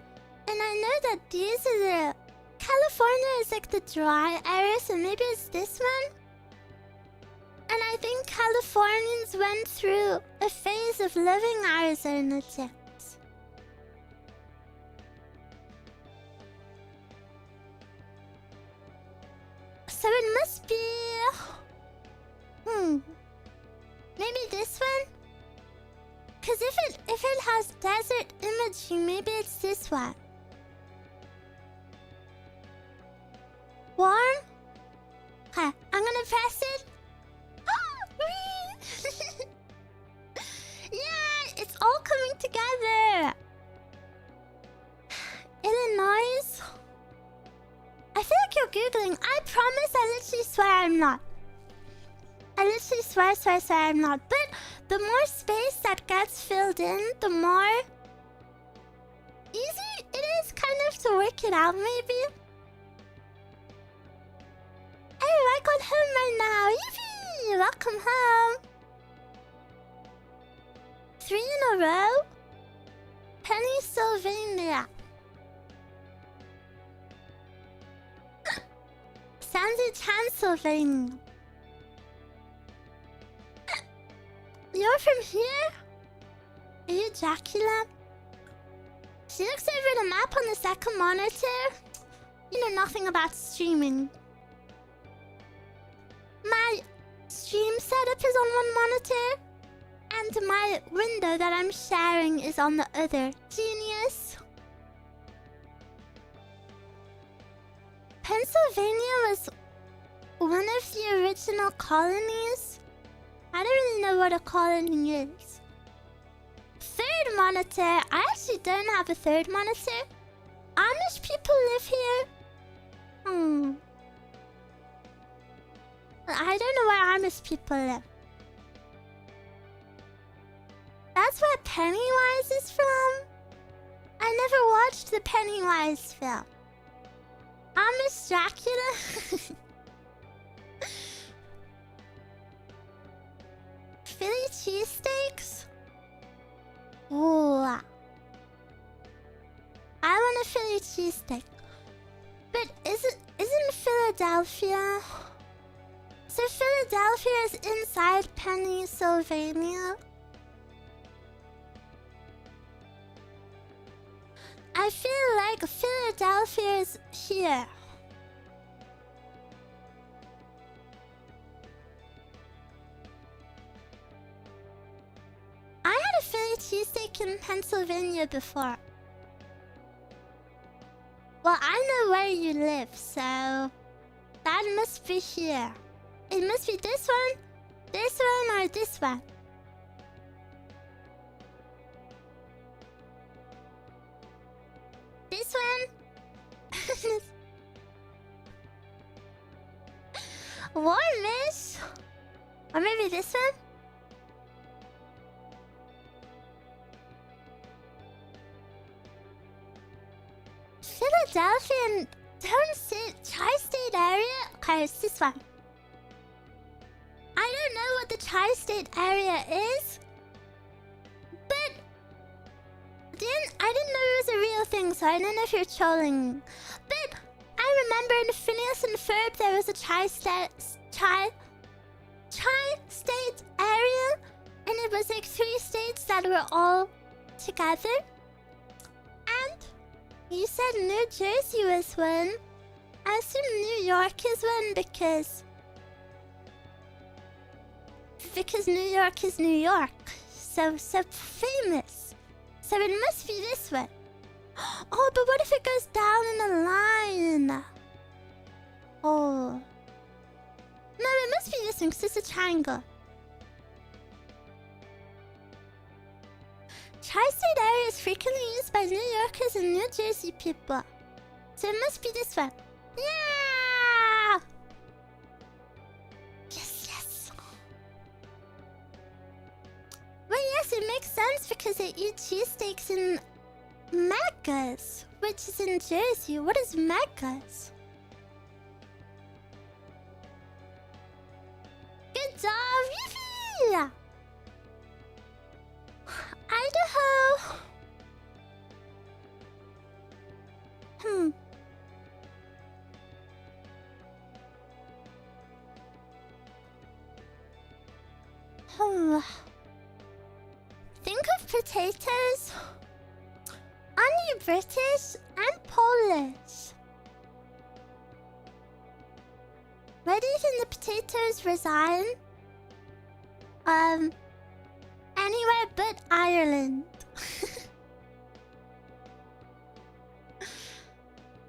And I know that these are the... California is like the dry area, so maybe it's this one. And I think Californians went through a phase of loving Arizona gems. So it must be... Maybe this one? Because if it has desert imagery, maybe it's this one. Warm? Okay, I'm gonna press it. Yeah, it's all coming together. Illinois? I feel like you're Googling. I promise I literally swear I'm not. I literally swear I'm not. But the more space that gets filled in, the more easy it is kind of to work it out, maybe. Oh, I got home right now. Yippee! Welcome home. 3 in a row? Pennsylvania. Sounds like Transylvania. You're from here? Are you Dracula? She looks over the map on the second monitor. You know nothing about streaming. My stream setup is on one monitor, and my window that I'm sharing is on the other. Genius. Pennsylvania was one of the original colonies. I don't really know what a colony is. Third monitor. I actually don't have a third monitor. Amish people live here. I don't know where Amish people live. That's where Pennywise is from? I never watched the Pennywise film. Amish Dracula? Philly cheesesteaks? Ooh. I want a Philly cheesesteak. But isn't Philadelphia? So Philadelphia is inside Pennsylvania? I feel like Philadelphia is here. I had a Philly cheesesteak in Pennsylvania before. Well, I know where you live, so that must be here. It must be this one, or this one. This one? Warmish? Or maybe this one? Philadelphia and tri-state area? Okay, it's this one. I don't know what the tri-state area is, but I didn't know it was a real thing, so I don't know if you're trolling. But I remember in Phineas and Ferb there was a tri-state area, and it was like 3 states that were all together. And you said New Jersey was one. I assume New York is one because New York is New York. So famous. So it must be this one. Oh, but what if it goes down in a line? Oh. No, it must be this one because it's a triangle. Tri-state area is frequently used by New Yorkers and New Jersey people. So it must be this one. Yeah! Yes. Well, yes, it makes sense because they eat cheesesteaks in Mecca's, which is in Jersey. What is Mecca's? Good job, yippee! Idaho. Think of potatoes. Are you British and Polish? Where do you think the potatoes reside? Anywhere but Ireland.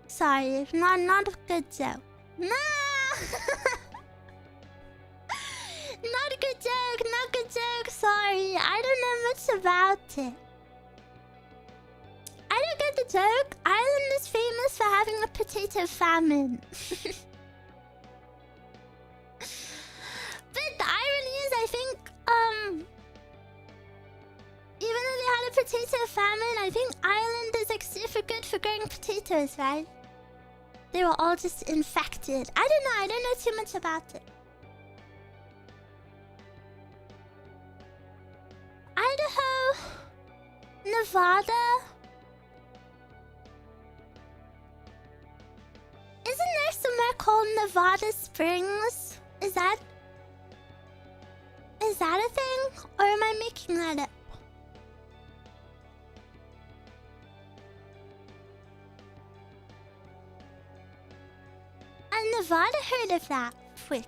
Sorry, not a good joke. No! Not a good joke, sorry. I don't know much about it. I don't get the joke. Ireland is famous for having a potato famine. But the irony is, I think, even though they had a potato famine, I think Ireland is like super good for growing potatoes, right? They were all just infected. I don't know too much about it. Idaho, Nevada. Isn't there somewhere called Nevada Springs? Is that a thing? Or am I making that up? I Nevada heard of that. Quick.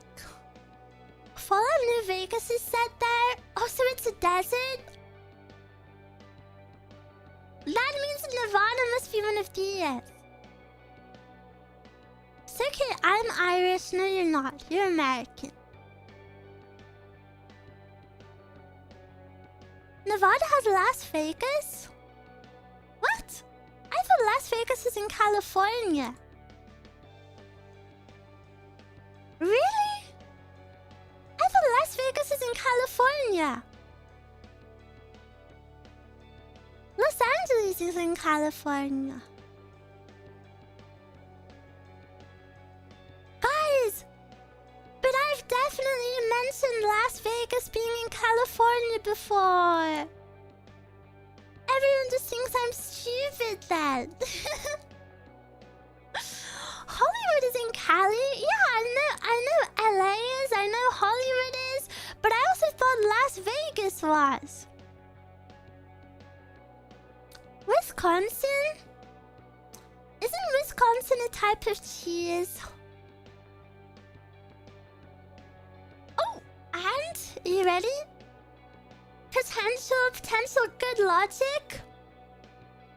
Fallout New Vegas is set there. Oh, so it's a desert? That means Nevada must be one of these. It's okay, I'm Irish. No, you're not. You're American. Nevada has Las Vegas? What? I thought Las Vegas is in California. Really? I thought Las Vegas is in California. Los Angeles is in California. Guys, but I've definitely mentioned Las Vegas being in California before. Everyone just thinks I'm stupid then. Hollywood is in Cali? Yeah, I know LA is, I know Hollywood is, but I also thought Las Vegas was. Wisconsin? Wisconsin a type of cheese? Oh, and you ready? Potential good logic.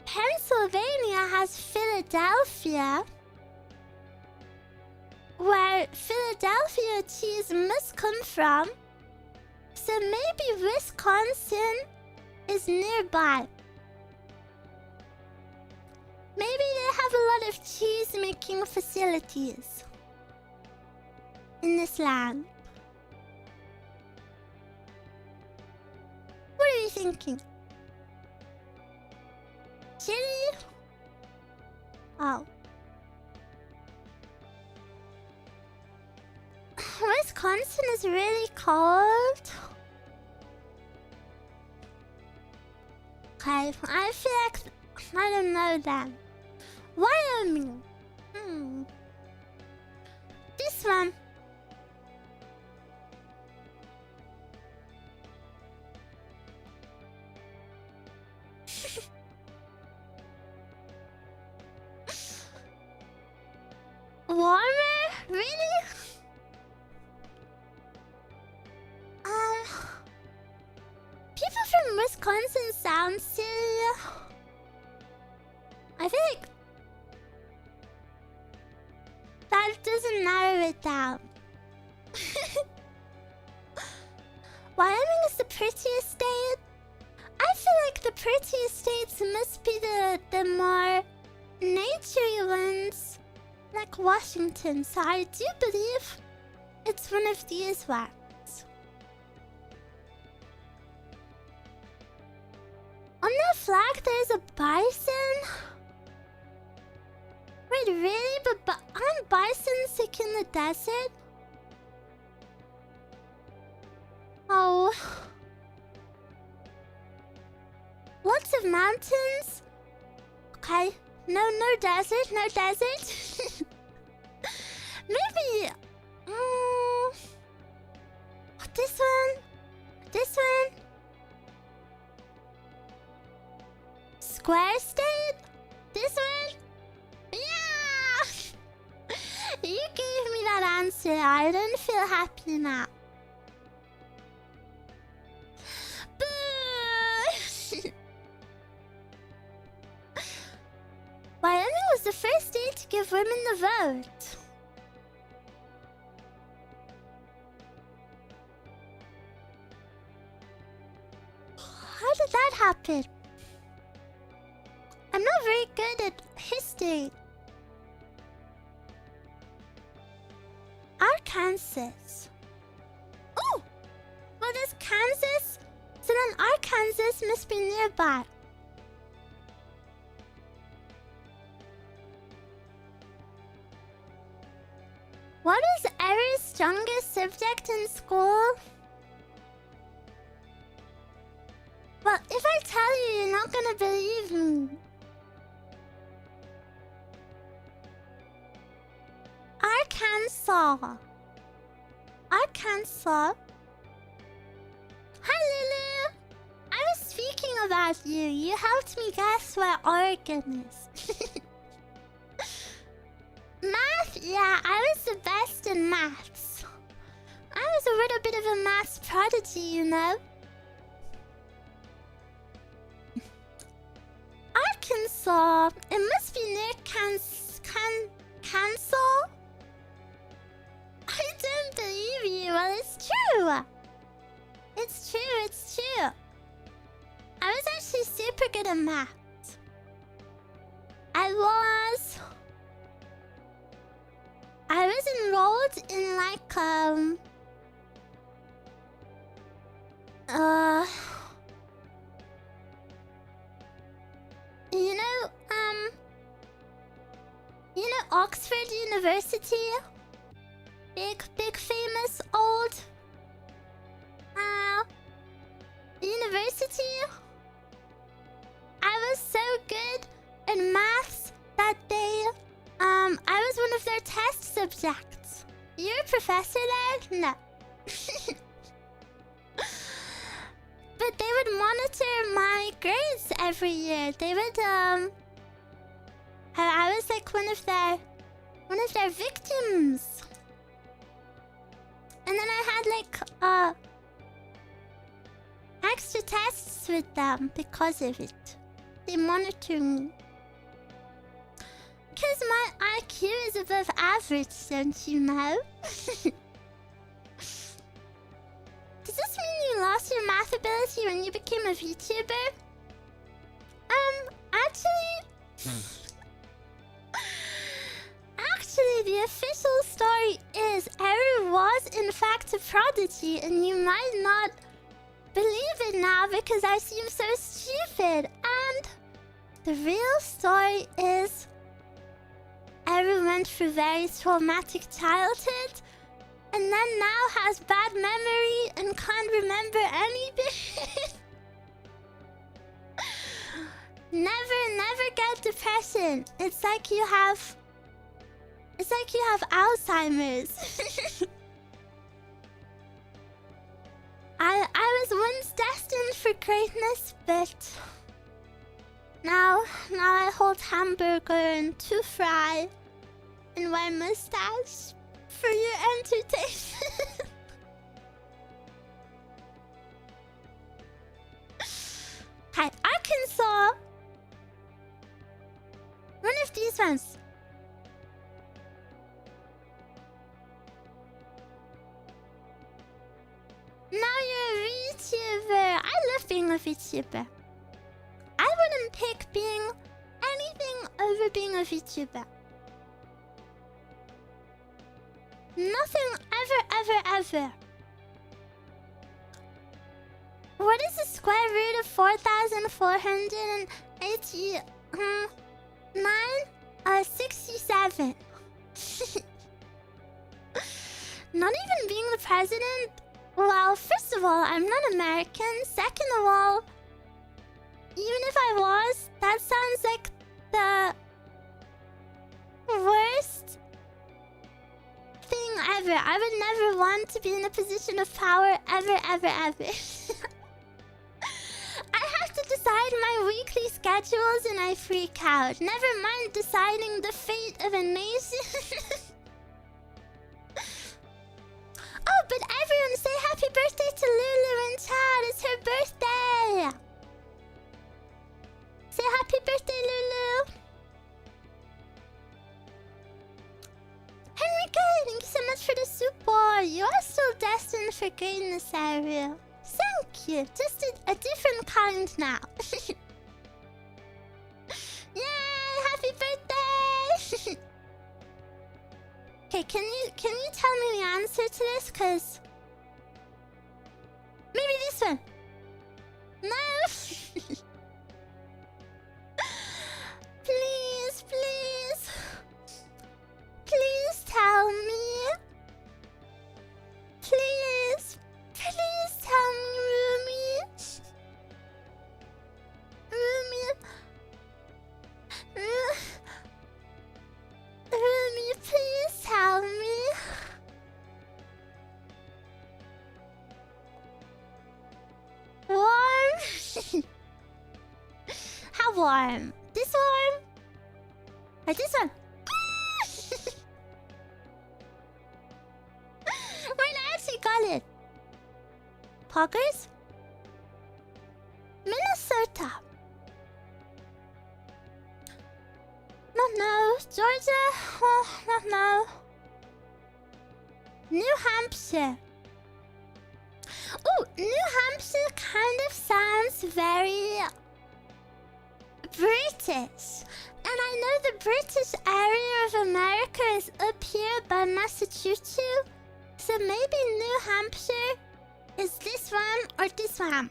Pennsylvania has Philadelphia, where Philadelphia cheese must come from. So maybe Wisconsin is nearby. Maybe they have a lot of cheese making facilities in this land. What are you thinking? Chili? Oh. Wisconsin is really cold. Okay, I feel like I don't know then. Wyoming. This one. Warmer? Really? People from Wisconsin sound silly. I feel like that doesn't narrow it down. Wyoming is the prettiest state. I feel like the prettiest states must be the more naturey ones, like Washington. So I do believe it's one of these ones. On the flag, there's a bison. Wait, really? But aren't bisons sick in the desert? Oh. Lots of mountains? Okay. No desert, no desert. Maybe... this one? This one? Square state? This one? Yeah! You gave me that answer. I don't feel happy now. Boo! Wyoming was the first state to give women the vote. How did that happen? I'm not very good at history. Arkansas. Oh! Well, there's Kansas. So then Arkansas must be nearby. What is Eru's strongest subject in school? Well, if I tell you, you're not gonna believe me. Arkansas. Arkansas. Hi, Lulu. I was speaking about you. You helped me guess where Oregon is. Math? Yeah, I was the best in maths. I was a little bit of a maths prodigy, you know. Arkansas. It must be near Kansas. I don't believe you. Well, it's true. It's true, it's true. I was actually super good at math. I was enrolled in like you know Oxford University? Big famous old university. I was so good in maths that I was one of their test subjects. You're a professor there? No. But they would monitor my grades every year. They would I was like one of their victims. And then I had like extra tests with them because of it. They monitor me. Because my IQ is above average, don't you know? Does this mean you lost your math ability when you became a VTuber? Actually... Actually, the official story is Eruu was in fact a prodigy, and you might not believe it now because I seem so stupid. And the real story is Eruu went through very traumatic childhood, and then now has bad memory and can't remember anything. Never get depression. It's like you have Alzheimer's. I was once destined for greatness, but now I hold hamburger and 2 fry and wear mustache for your entertainment. Hi, Arkansas. One of these ones. Now you're a VTuber. I love being a VTuber. I wouldn't pick being anything over being a VTuber. Nothing ever. What is the square root of 4,489? 67. Not even being the president? Well, first of all, I'm not American. Second of all, even if I was, that sounds like the worst thing ever. I would never want to be in a position of power ever. I have to decide my weekly schedules and I freak out. Never mind deciding the fate of a nation. Oh, but everyone say happy birthday to Lulu in chat. It's her birthday. Say happy birthday, Lulu. Henrika, thank you so much for the support. You are still destined for greatness, Eruu. Thank you. Just a different kind now. Yay! Happy birthday! Okay, can you tell me the answer to this? Cause maybe this one. No. Please tell me. Please tell me, Rumi, please tell me. Warm? How warm? This warm? Or this one? Wait, I actually got it. Poggers? Minnesota. No. Georgia? Oh, no. New Hampshire. Oh, New Hampshire kind of sounds very British. And I know the British area of America is up here by Massachusetts. So maybe New Hampshire is this one or this one.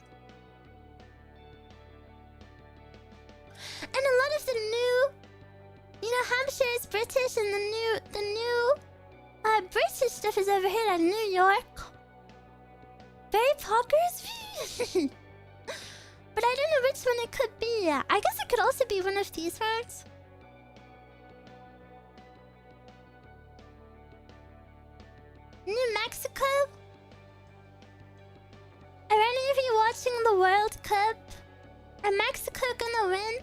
And a lot of the new... Hampshire is British and the new British stuff is over here in New York. Barry Poggers? But I don't know which one it could be. I guess it could also be one of these ones. New Mexico? Are any of you watching the World Cup? Are Mexico gonna win?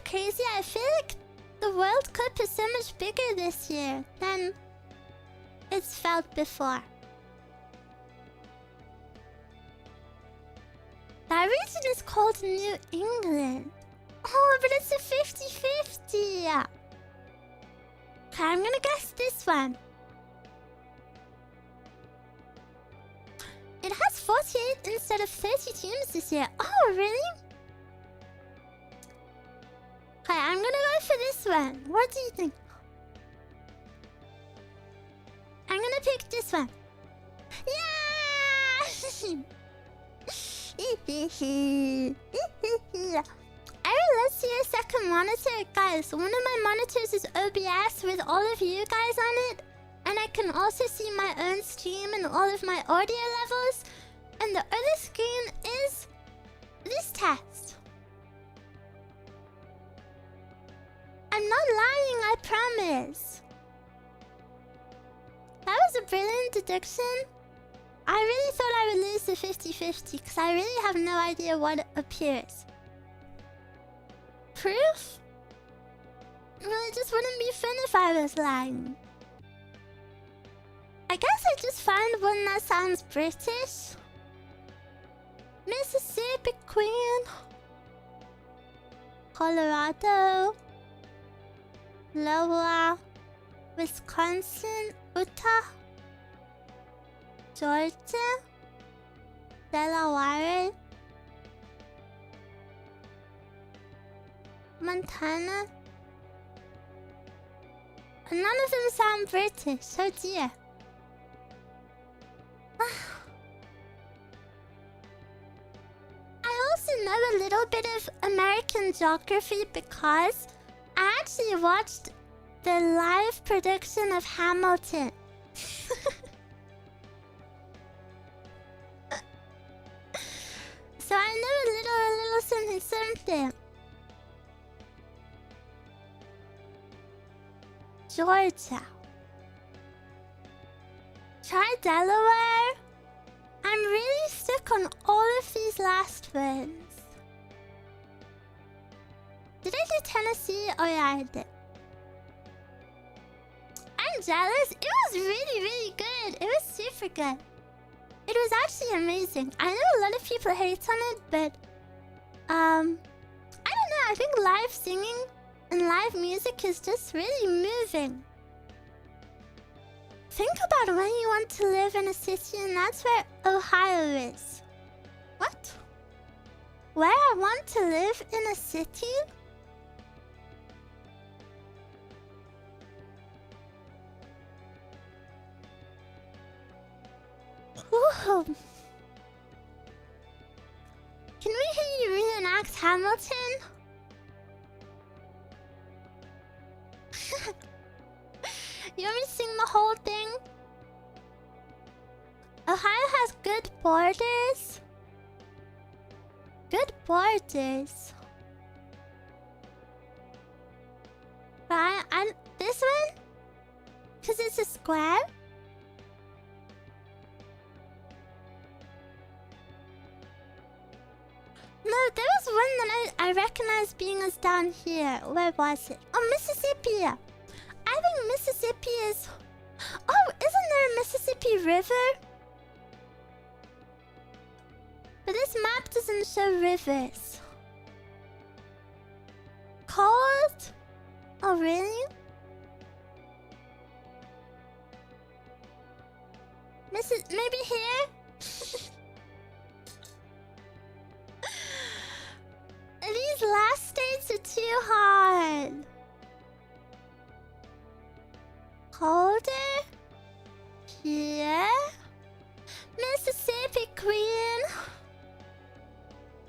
crazy? I feel like the World Cup is so much bigger this year than it's felt before. That region is called New England. Oh, but it's a 50-50. Okay, I'm gonna guess this one. It has 48 instead of 30 teams this year. Oh, really? Okay, I'm gonna go for this one. What do you think? I'm gonna pick this one. Yeah! Eruu, let's see your second monitor. Guys, one of my monitors is OBS with all of you guys on it. And I can also see my own stream and all of my audio levels. And the other screen is this test. I'm not lying, I promise. That was a brilliant deduction. I really thought I would lose the 50-50 because I really have no idea what appears. Proof? Well, it just wouldn't be fun if I was lying. I guess I just found one that sounds British. Mississippi Queen. Colorado. Iowa. Wisconsin. Utah. Georgia. Delaware. Montana. None of them sound British, oh dear. I also know a little bit of American geography because I actually watched the live production of Hamilton. So I know a little something something. Georgia. Try Delaware. I'm really stuck on all of these last ones. Did I do Tennessee? Oh yeah, I did. I'm jealous. It was really good. It was super good. It was actually amazing. I know a lot of people hate on it, but I don't know. I think live singing and live music is just really moving. Think about when you want to live in a city, and that's where Ohio is. What? Where I want to live in a city? Ooh. Can we hear you reenact Hamilton? You want me to sing the whole thing? Ohio has good borders. Good borders. Right, and this one? Because it's a square? No, there was one that I recognized being as down here. Where was it? Oh, Mississippi. I think Mississippi is... Oh, isn't there a Mississippi River? But this map doesn't show rivers. Cold? Oh, really? Maybe here? These last states are too hard. Colder? Here? Mississippi Queen?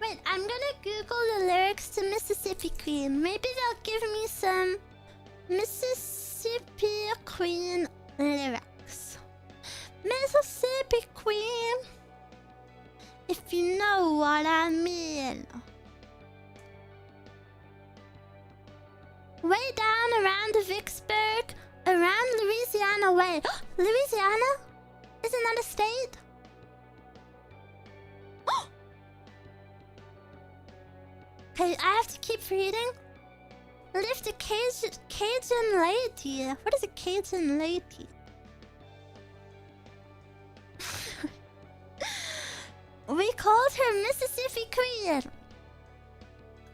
Wait, I'm gonna Google the lyrics to Mississippi Queen. Maybe they'll give me some Mississippi Queen lyrics. Mississippi Queen, if you know what I mean. Way down around Vicksburg, around Louisiana way. Louisiana? Isn't that a state? Okay, I have to keep reading. lived a Cajun lady. What is a Cajun lady? We called her Mississippi Queen.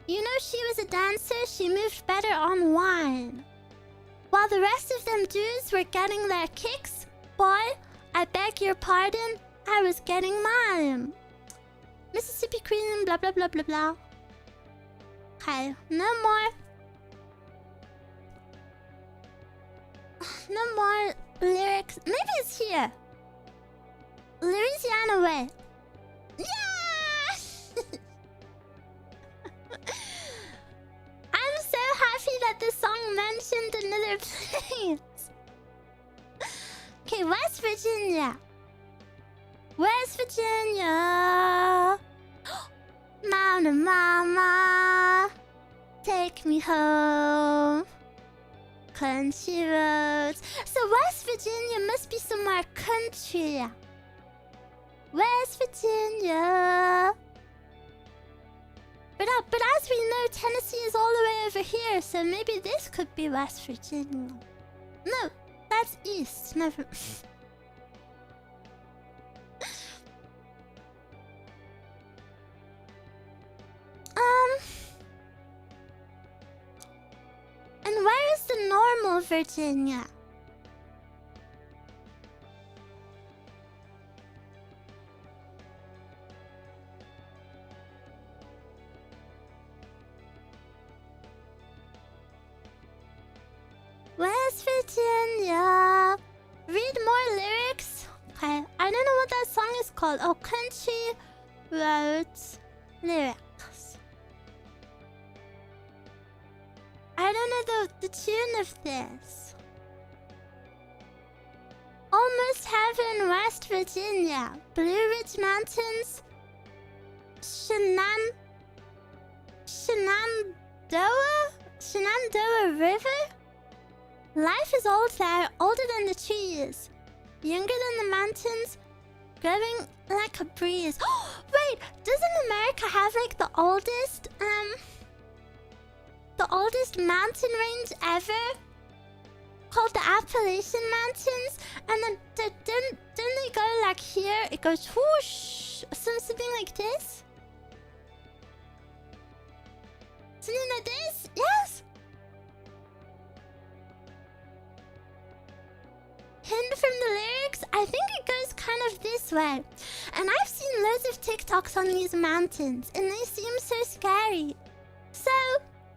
You know, she was a dancer. She moved better on wine. While the rest of them dudes were getting their kicks, boy, I beg your pardon, I was getting mine. Mississippi Queen, blah blah blah blah blah. Okay, no more. No more lyrics. Maybe it's here. Louisiana way. Yeah! I'm so happy that this song mentioned another place. Okay, West Virginia. West Virginia. Mountain Mama, take me home. Country roads. So West Virginia must be somewhere country. West Virginia. But as we know, Tennessee is all the way over here, so maybe this could be West Virginia. No, that's east. Never. And where is the normal Virginia? West Virginia. Read more lyrics. Okay, I don't know what that song is called. Oh, Country Roads lyrics. I don't know the tune of this. Almost Heaven, West Virginia. Blue Ridge Mountains. Shenandoah River? Life is old there, older than the trees. Younger than the mountains, growing like a breeze. Wait, doesn't America have like the oldest mountain range ever? Called the Appalachian Mountains? And then don't they go like here? It goes whoosh, something like this? Something like this? Yes? Hint from the lyrics? I think it goes kind of this way. And I've seen loads of TikToks on these mountains, and they seem so scary. So,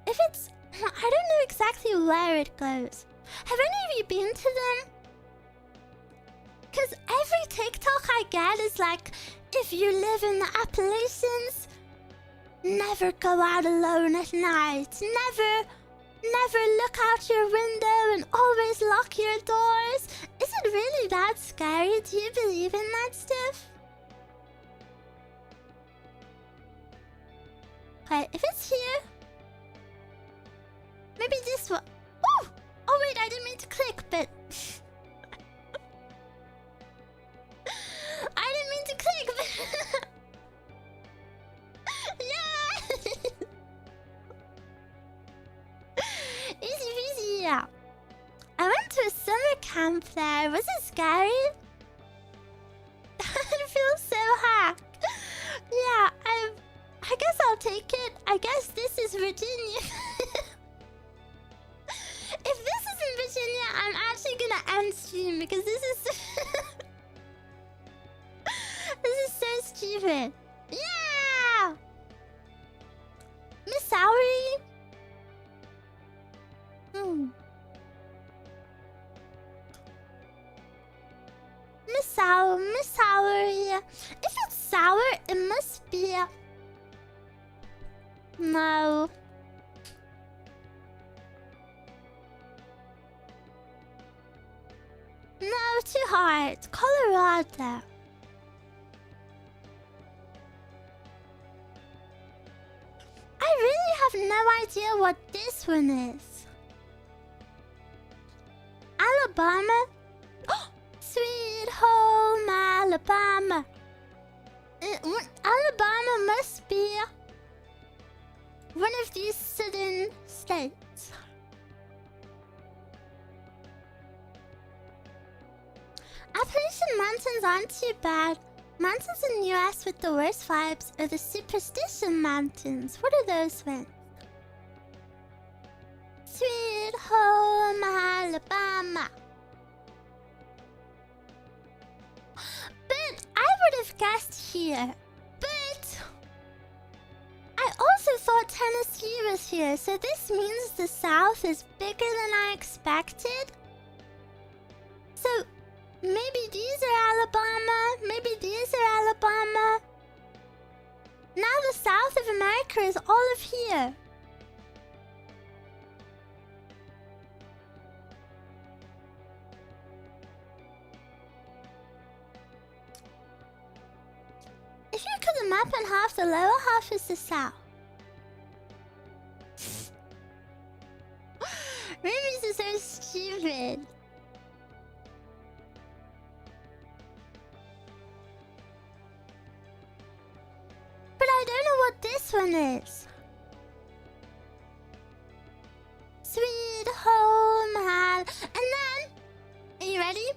if it's... I don't know exactly where it goes. Have any of you been to them? Because every TikTok I get is like, if you live in the Appalachians, never go out alone at night. Never look out your window and always lock your doors. Is it really that scary? Do you believe in that stuff? Okay, if it's here... Maybe this one... Oh! Oh wait, I didn't mean to click, but... I didn't mean to click, but... Yeah! Easy peasy, yeah. I went to a summer camp there. Was it scary? I feel so hacked. Yeah, I guess I'll take it. I guess this is Virginia. If this isn't Virginia, I'm actually gonna end stream because this is... This is so stupid. Yeah! Missouri? Missouri. If it's sour, it must be... No. No, too hard. Colorado. I really have no idea what this one is. Alabama? Sweet home Alabama. Alabama must be one of these southern states. Appalachian Mountains aren't too bad. Mountains in the US with the worst vibes are the Superstition Mountains. What are those ones? Sweet home Alabama. But I would have guessed here. But I also thought Tennessee was here, so this means the South is bigger than I expected. So maybe these are Alabama, maybe these are Alabama. Now the South of America is all of here. If you cut the map in half, the lower half is the South. Rubies is so stupid. But I don't know what this one is. Sweet home and then, are you ready?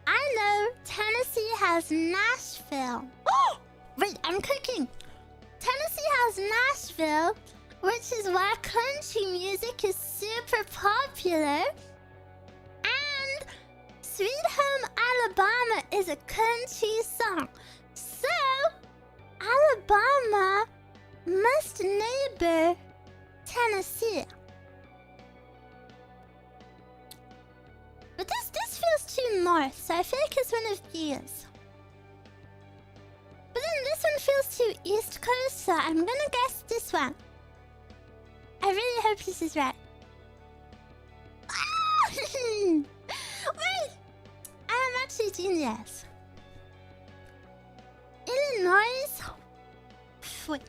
I know Tennessee has Nashville. Oh! Wait, I'm cooking. Tennessee has Nashville, which is where country music is super popular. And Sweet Home Alabama is a country song. So, Alabama must neighbor Tennessee. But this feels too north, so I feel like it's one of these. But then this one feels too east coast, so I'm gonna guess this one. I really hope this is right. Ah! Wait! I'm actually genius. Illinois? Wait.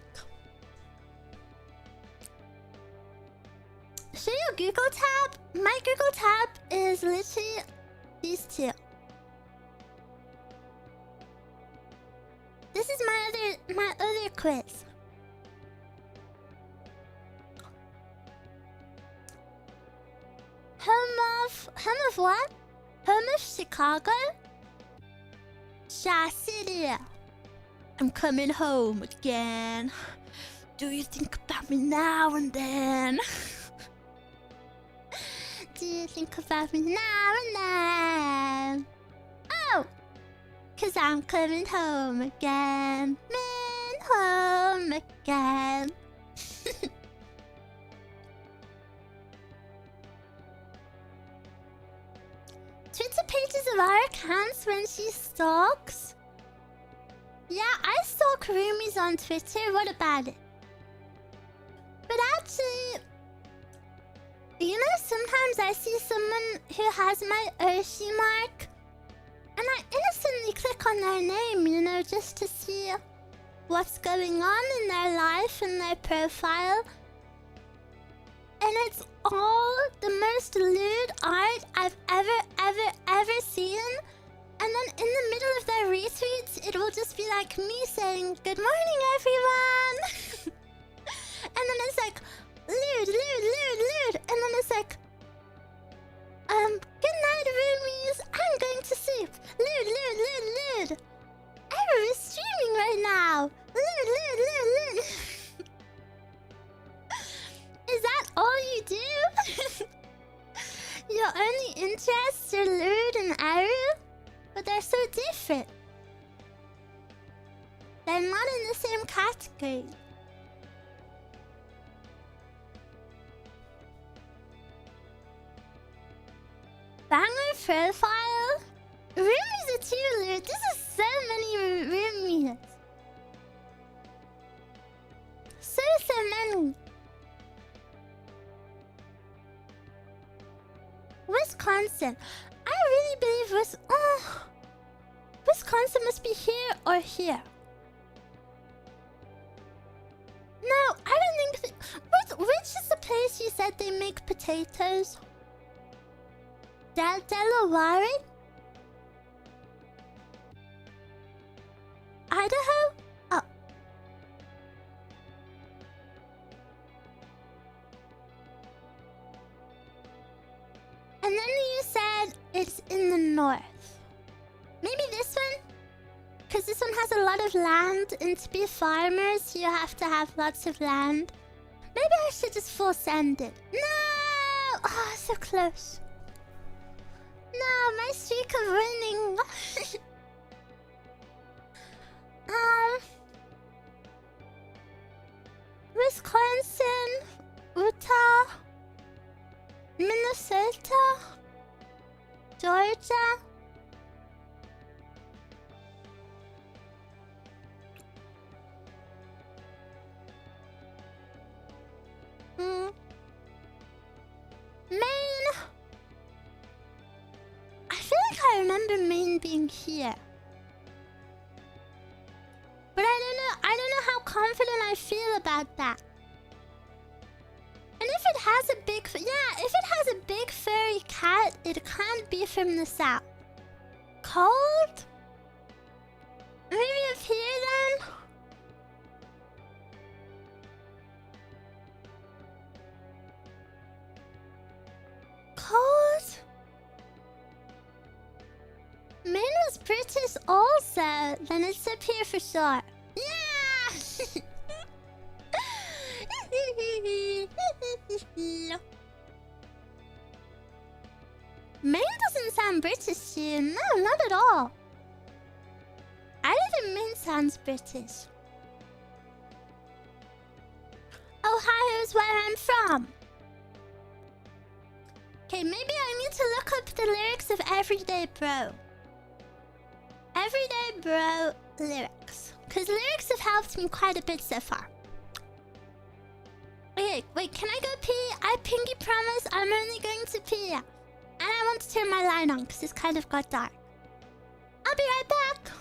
Show you a Google tab? My Google tab is literally these two. This is my other quiz. Home of what? Home of Chicago? Shaw City. I'm coming home again. Do you think about me now and then? Do you think about me now and then? Oh! 'Cause I'm coming home again. Man, home again. Twitter pages of our accounts when she stalks? Yeah, I stalk roomies on Twitter. What about it? But actually, you know, sometimes I see someone who has my Oshi mark, and I innocently click on their name, you know, just to see what's going on in their life and their profile. And it's all the most lewd art I've ever seen. And then in the middle of their retweets, it will just be like me saying, "Good morning, everyone." And then it's like, lewd. And then it's like, good night, roomies. I'm going to sleep. Lewd. Eruu is streaming right now. Lewd. Is that all you do? Your only interests are lewd and Eruu? But they're so different. They're not in the same category. Banger profile? Roomies are too lewd. This is so many roomies. So many. Wisconsin. I really believe Wisconsin must be here or here. No, I don't think... Which is the place you said they make potatoes? Delaware? Idaho? Oh. And then you said It's in the north. Maybe this one? Because this one has a lot of land, and to be farmers, you have to have lots of land. Maybe I should just full send it. No! Oh, so close. No, my streak of winning. Wisconsin, Utah, Minnesota, Georgia. Maine. I feel like I remember Maine being here. But I don't know how confident I feel about that. And if it has a big... Yeah, if it has a big furry cat, it can't be from the south. Cold? Maybe up here then? Cold? Maine was British also. Then it's up here for sure. Yeah! Maine doesn't sound British to you. No, not at all. I don't think Maine sounds British. Ohio's where I'm from. Okay, maybe I need to look up the lyrics of Everyday Bro. Everyday Bro lyrics. Because lyrics have helped me quite a bit so far. Wait, can I go pee? I pinky promise I'm only going to pee. And I want to turn my light on because it's kind of got dark. I'll be right back.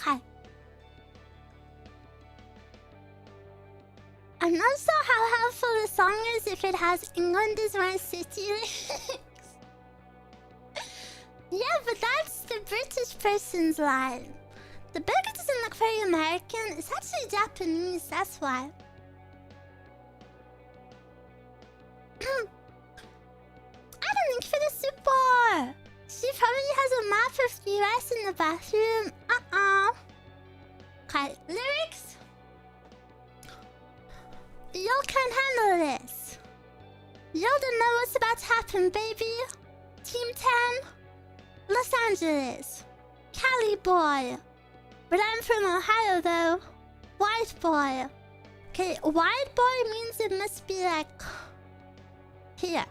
Hi. I'm not sure how helpful the song is if it has England is my city lyrics. Yeah, but that's the British person's line. The burger doesn't look very American. It's actually Japanese, that's why. I don't think for the super. She probably has a map of the US in the bathroom. Okay, lyrics? Y'all can't handle this. Y'all don't know what's about to happen, baby. Team 10, Los Angeles, Cali boy. But I'm from Ohio though. White boy. Okay, white boy means it must be like here.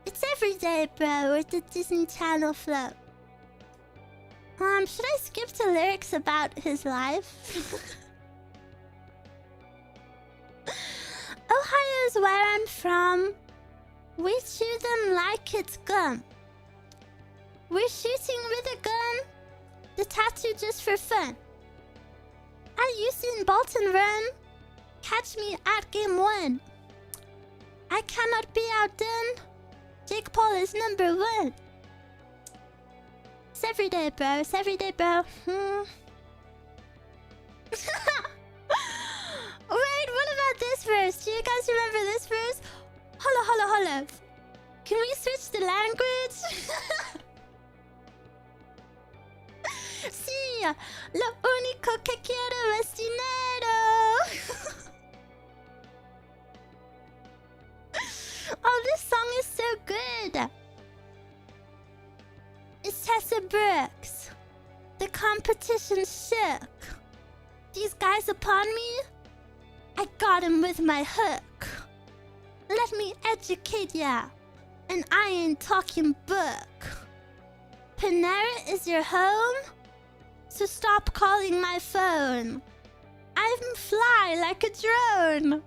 It's everyday, bro, with the Disney Channel flow. Should I skip the lyrics about his life? is where I'm from. We chew them like it's gum. We're shooting with a gun. The tattoo just for fun. I Usain Bolt and run. Catch me at game 1. I cannot be outdone. Jake Paul is #1. It's every day, bro. It's every day, bro. Wait, what about this verse? Do you guys remember this verse? Holla, holla, holla. Can we switch the language? Sí, lo único que quiero es dinero. Oh, this song is so good. It's Tessa Brooks. The competition shook. These guys upon me, I got him with my hook. Let me educate ya, and I ain't talking book. Panera is your home, so stop calling my phone. I'm fly like a drone.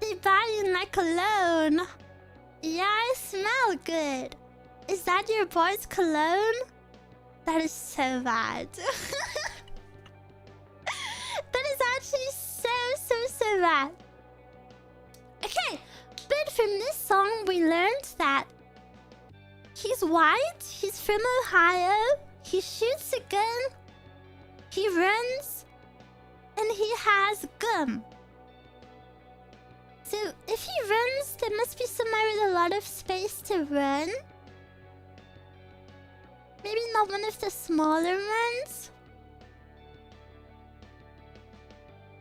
They buying like cologne. Yeah, I smell good. Is that your boy's cologne? That is so bad. That is actually so bad. Okay, but from this song we learned that he's white, he's from Ohio, he shoots a gun, he runs, and he has gum. So if he runs, there must be somewhere with a lot of space to run. Maybe not one of the smaller ones.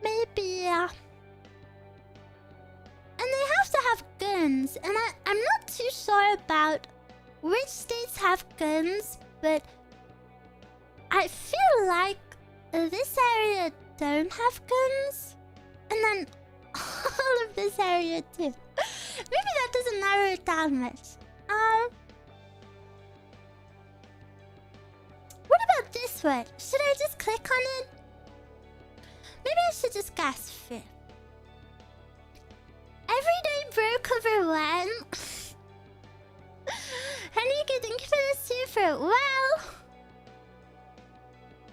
Maybe. And they have to have guns. And I'm not too sure about which states have guns, but I feel like this area don't have guns. And then all of this area too. Maybe that doesn't narrow it down much. What about this one? Should I just click on it? Maybe I should just guess fit. Everyday bro cover 1. Henry, thank you for the super. Well,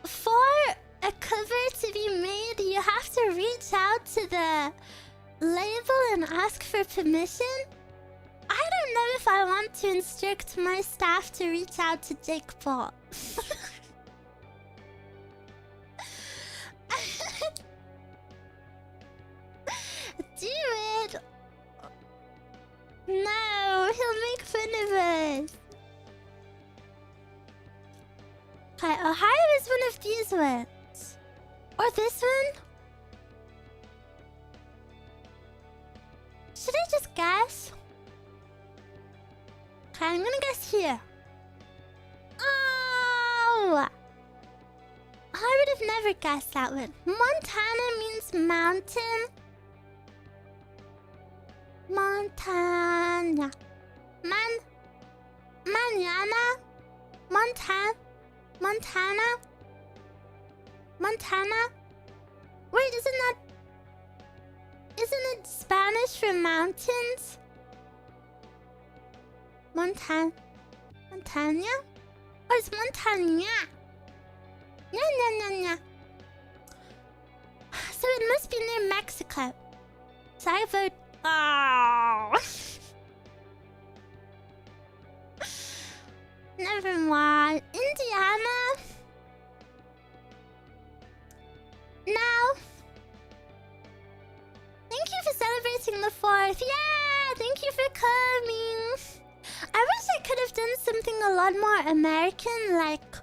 for a cover to be made, you have to reach out to the label and ask for permission. I don't know if I want to instruct my staff to reach out to Jake Paul. Do it! No, he'll make fun of us. Okay, Ohio is one of these ones. Or this one? Should I just guess? Okay, I'm gonna guess here. Oh! I would have never guessed that one. Montana means mountain. Montana. Manana. Montana. Wait, isn't it Spanish for mountains? Montana? Or it's Montana? Yeah. So it must be near Mexico. So I vote. Oh. Never mind. Indiana. Now. Thank you for celebrating the 4th. Yeah, thank you for coming. I wish I could have done something a lot more American, like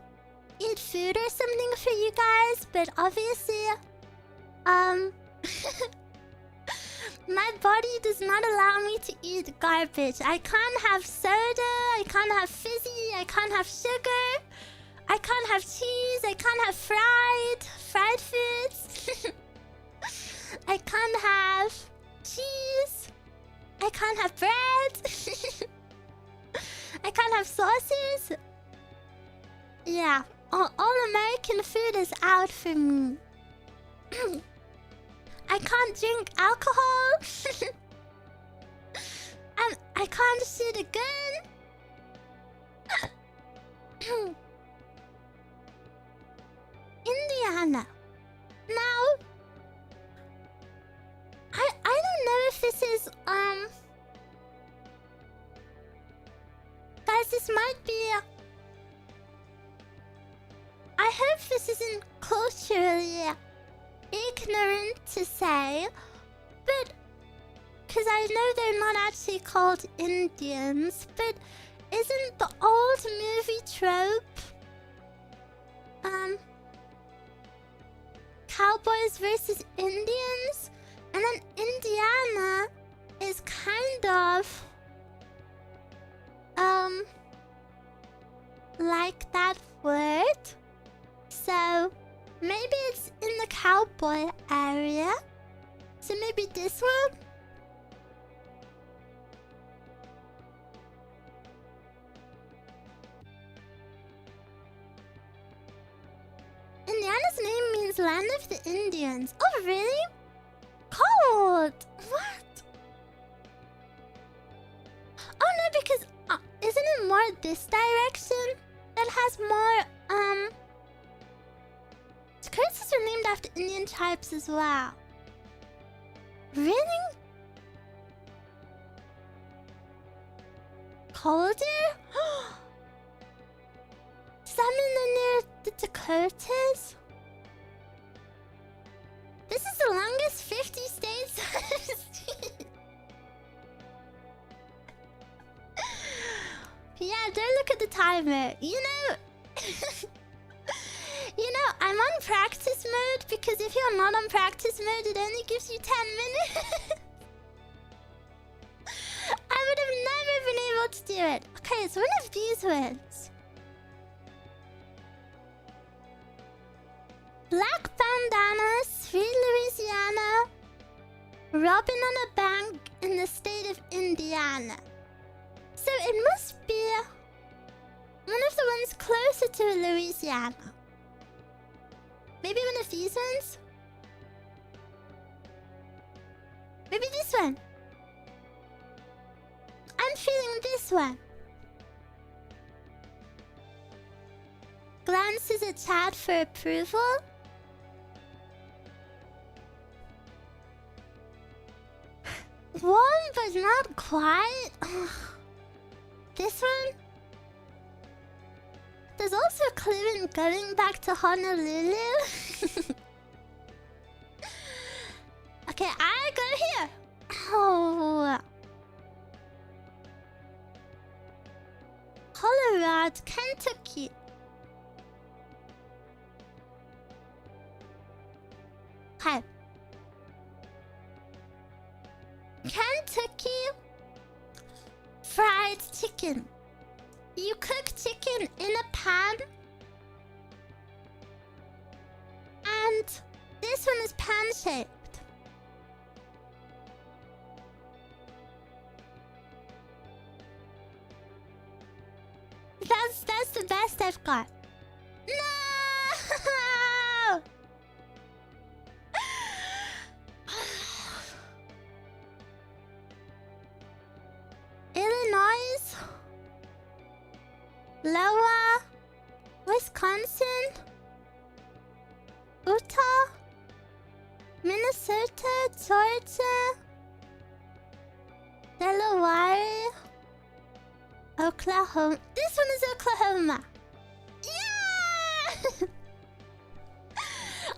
eat food or something for you guys, but obviously, my body does not allow me to eat garbage. I can't have soda, I can't have fizzy, I can't have sugar, I can't have cheese, I can't have fried foods. I can't have cheese, I can't have bread, I can't have sauces. Yeah, all American food is out for me. I can't drink alcohol. can't shoot a gun. Indiana. Now, I don't know if this is guys, this might be. I hope this isn't culturally ignorant to say, but because I know they're not actually called Indians, but isn't the old movie trope cowboys versus Indians? And then Indiana is kind of like that word. So maybe it's in the cowboy area. So maybe this one? Indiana's name means land of the Indians. Oh, really? Cold! What? Oh no, because isn't it more this direction that has more curses are named after Indian tribes as well. Really? Colder? Does that mean they're near the Dakotas? This is the longest 50 states I've seen. Yeah, don't look at the timer. You know... You know, I'm on practice mode because if you're not on practice mode, it only gives you 10 minutes. I would have never been able to do it. Okay, it's one of these words. Black bandana, sweet Louisiana, robbing on a bank in the state of Indiana. So it must be one of the ones closer to Louisiana. Maybe one of these ones? Maybe this one. I'm feeling this one. Glances at chat for approval. Warm but not quite. This one? There's also a clue in going back to Honolulu. Okay, I go here. Oh. Colorado, Kentucky. Okay. Kentucky fried chicken. You cook chicken in a pan. And this one is pan-shaped. That's the best I've got. No! Illinois, Iowa, Wisconsin, Utah, Minnesota, Georgia, Delaware, Oklahoma. This one is Oklahoma. Yeah!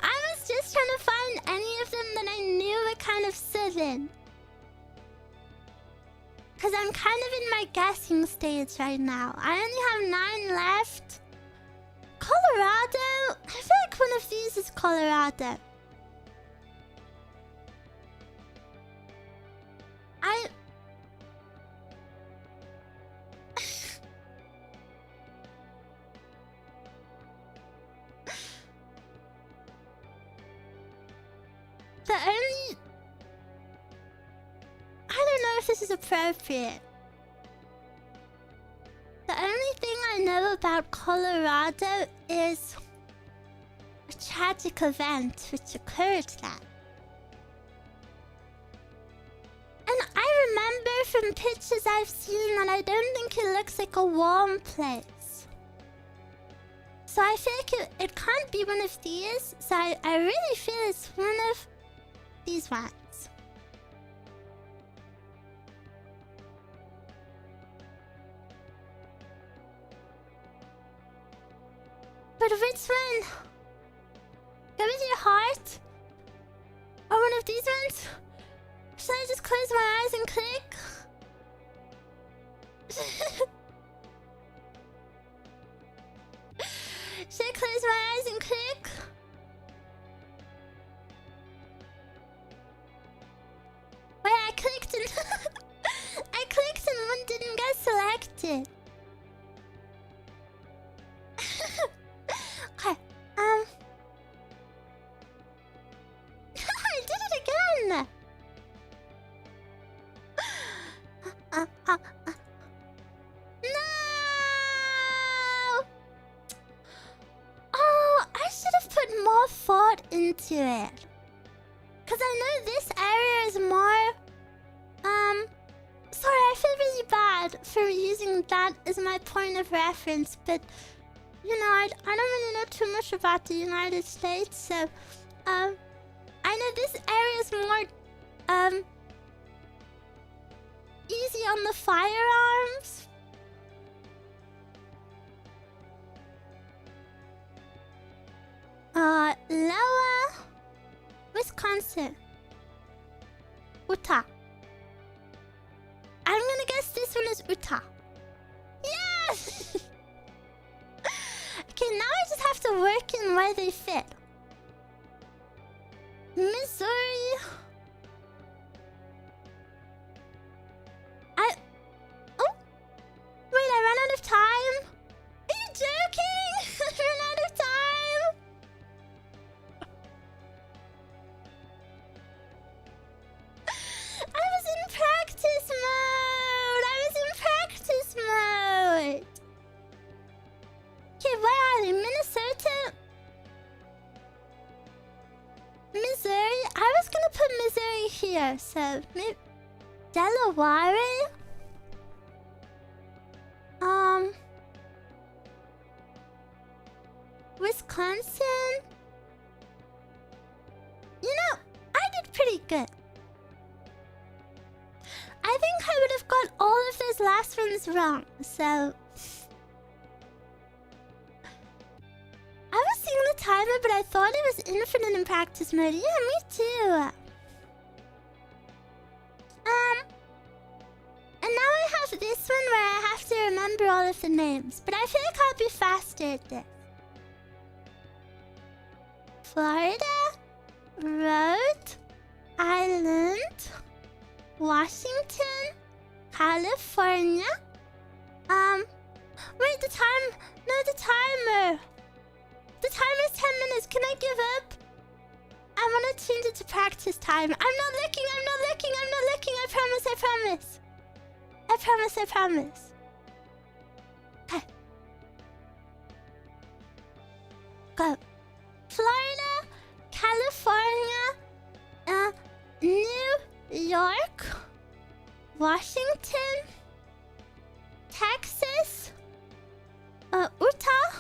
I was just trying to find any of them that I knew were kind of southern. Because I'm kind of in my guessing stage right now. I only have 9 left. Colorado? I feel like one of these is Colorado. The only... I don't know if this is appropriate. The only thing I know about Colorado is a tragic event which occurred there. And I remember from pictures I've seen that I don't think it looks like a warm place. So I feel like it can't be one of these. So I really feel it's one of these ones. But which one? Go with your heart? Or one of these ones? Should I just close my eyes and click? Should I close my eyes and click? Wait, I clicked and I clicked and one didn't get selected. Okay, I did it again. No! Oh, I should have put more thought into it. Cause I know this area is more. Sorry, I feel really bad for using that as my point of reference, but you know, I don't really know too much about the United States, so I know this area is more easy on the firearms. Lower Wisconsin. Utah. I'm gonna guess this one is Utah. Yes! Okay, now I just have to work in where they fit. Missouri. Oh! Wait, I ran out of time? Are you joking? I ran out of time? I was in practice mode! Okay, where are they? Minnesota? Missouri? I was gonna put Missouri here, so maybe Delaware? Wisconsin? You know, I did pretty good. I think I would have got all of those last ones wrong, so I was seeing the timer, but I thought it was infinite in practice mode. Yeah, me too. And now I have this one where I have to remember all of the names, but I feel like I'll be faster at this. Florida, Rhode Island, Washington, California. Wait, the time. No, the timer. The timer is 10 minutes. Can I give up? I want to change it to practice time. I'm not looking. I promise. Okay. Go. Florida, California, New York, Washington, Texas, Utah,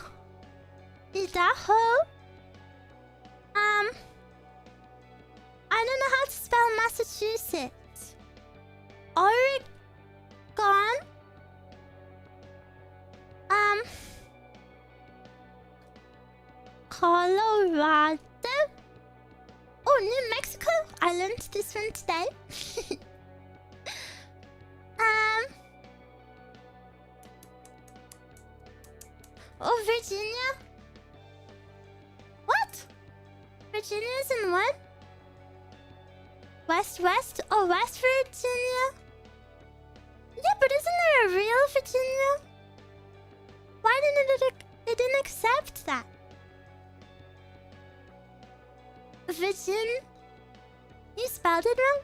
Idaho. I don't know how to spell Massachusetts. Oregon. Colorado. Oh, New Mexico. I learned this one today. Oh, Virginia. What? Virginia's in what? West? Oh, West Virginia? Yeah, but isn't there a real Virginia? Why didn't it didn't accept that? Virgin? You spelled it wrong?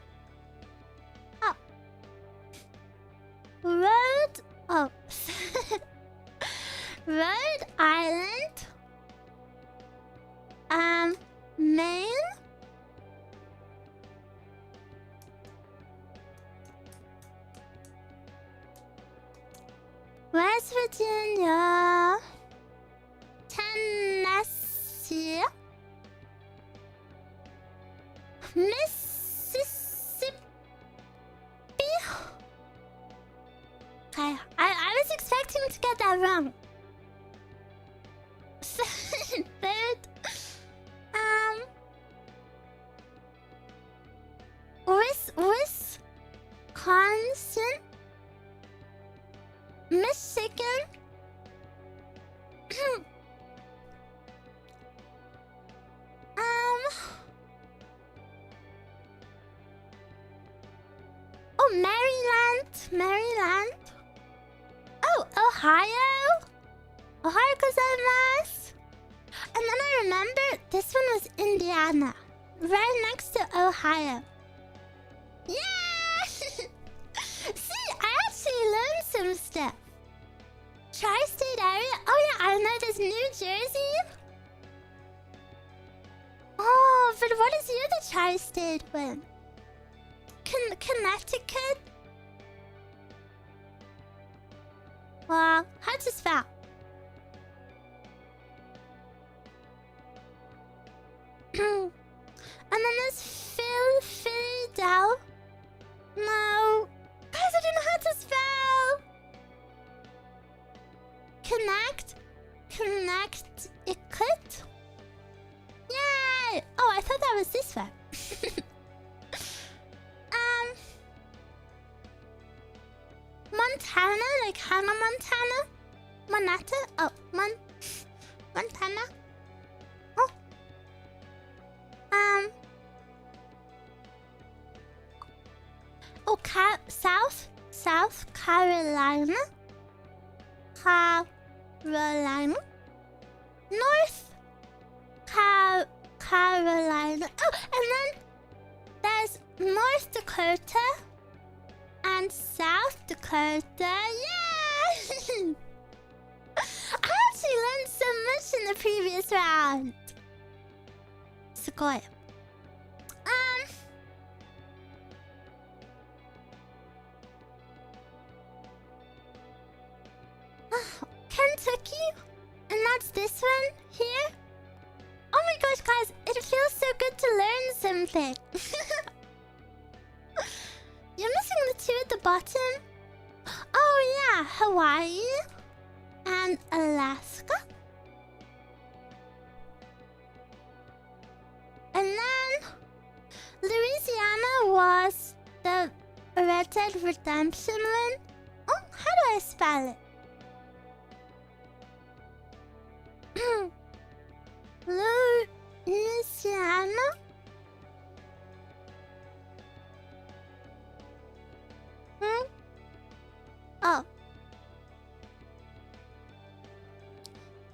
Oh. Rhode... Oh. Rhode Island. Maine. West Virginia, Tennessee, Mississippi. Okay, I was expecting to get that wrong. Third, Wisconsin, Michigan, oh, Maryland. Oh, Ohio. Ohio gozaimasu. And then I remember this one was Indiana, right next to Ohio. Yeah! See, I actually learned some stuff. Tri-state area? Oh yeah, I know there's New Jersey. Oh, but what is the other tri-state one? Connecticut? Well, how'd you spell? And then there's Philadelphia. No. Guys, I don't know how to spell. Connecticut? Yay! Oh, I thought that was this one. Montana, like Hannah Montana? Monata? Oh, Montana? Oh. Oh, South Carolina? North Carolina. Oh, and then there's North Dakota and South Dakota. Yeah! I actually learned so much in the previous round. Sugoi. Kentucky? And that's this one here? Oh my gosh, guys, it feels so good to learn something. You're missing the two at the bottom? Oh yeah, Hawaii and Alaska. And then Louisiana was the Red Dead Redemption one. Oh, how do I spell it? Louisiana. Oh.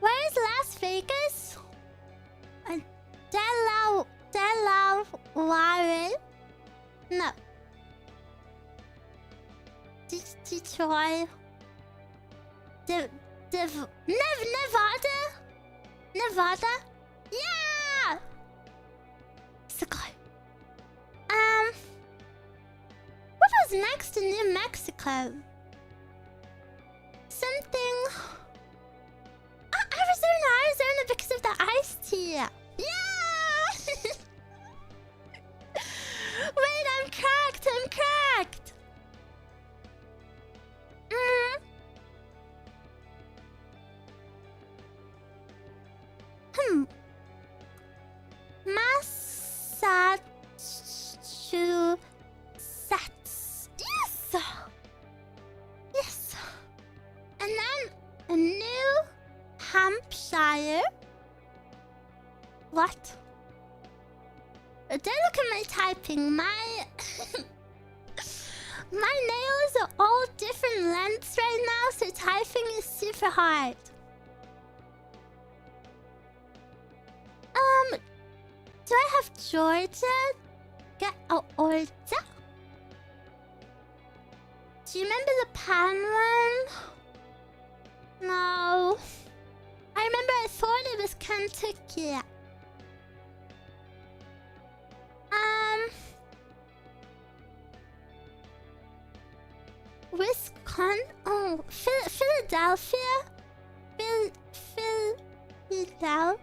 Where is Las Vegas? Delaware? No. Detroit. Nevada? Yeah! Sugoi. What was next in New Mexico? Something... Arizona, because of the iced tea. Yeah! Wait, I'm cracked! Massachusetts. Yes! And then a New Hampshire. What? Don't look at my typing. My nails are all different lengths right now, so typing is super hard. Do I have Georgia? Georgia? Do you remember the pan one? No. I remember I thought it was Kentucky. Wisconsin? Oh, Philadelphia? Philadelphia. Philadelphia.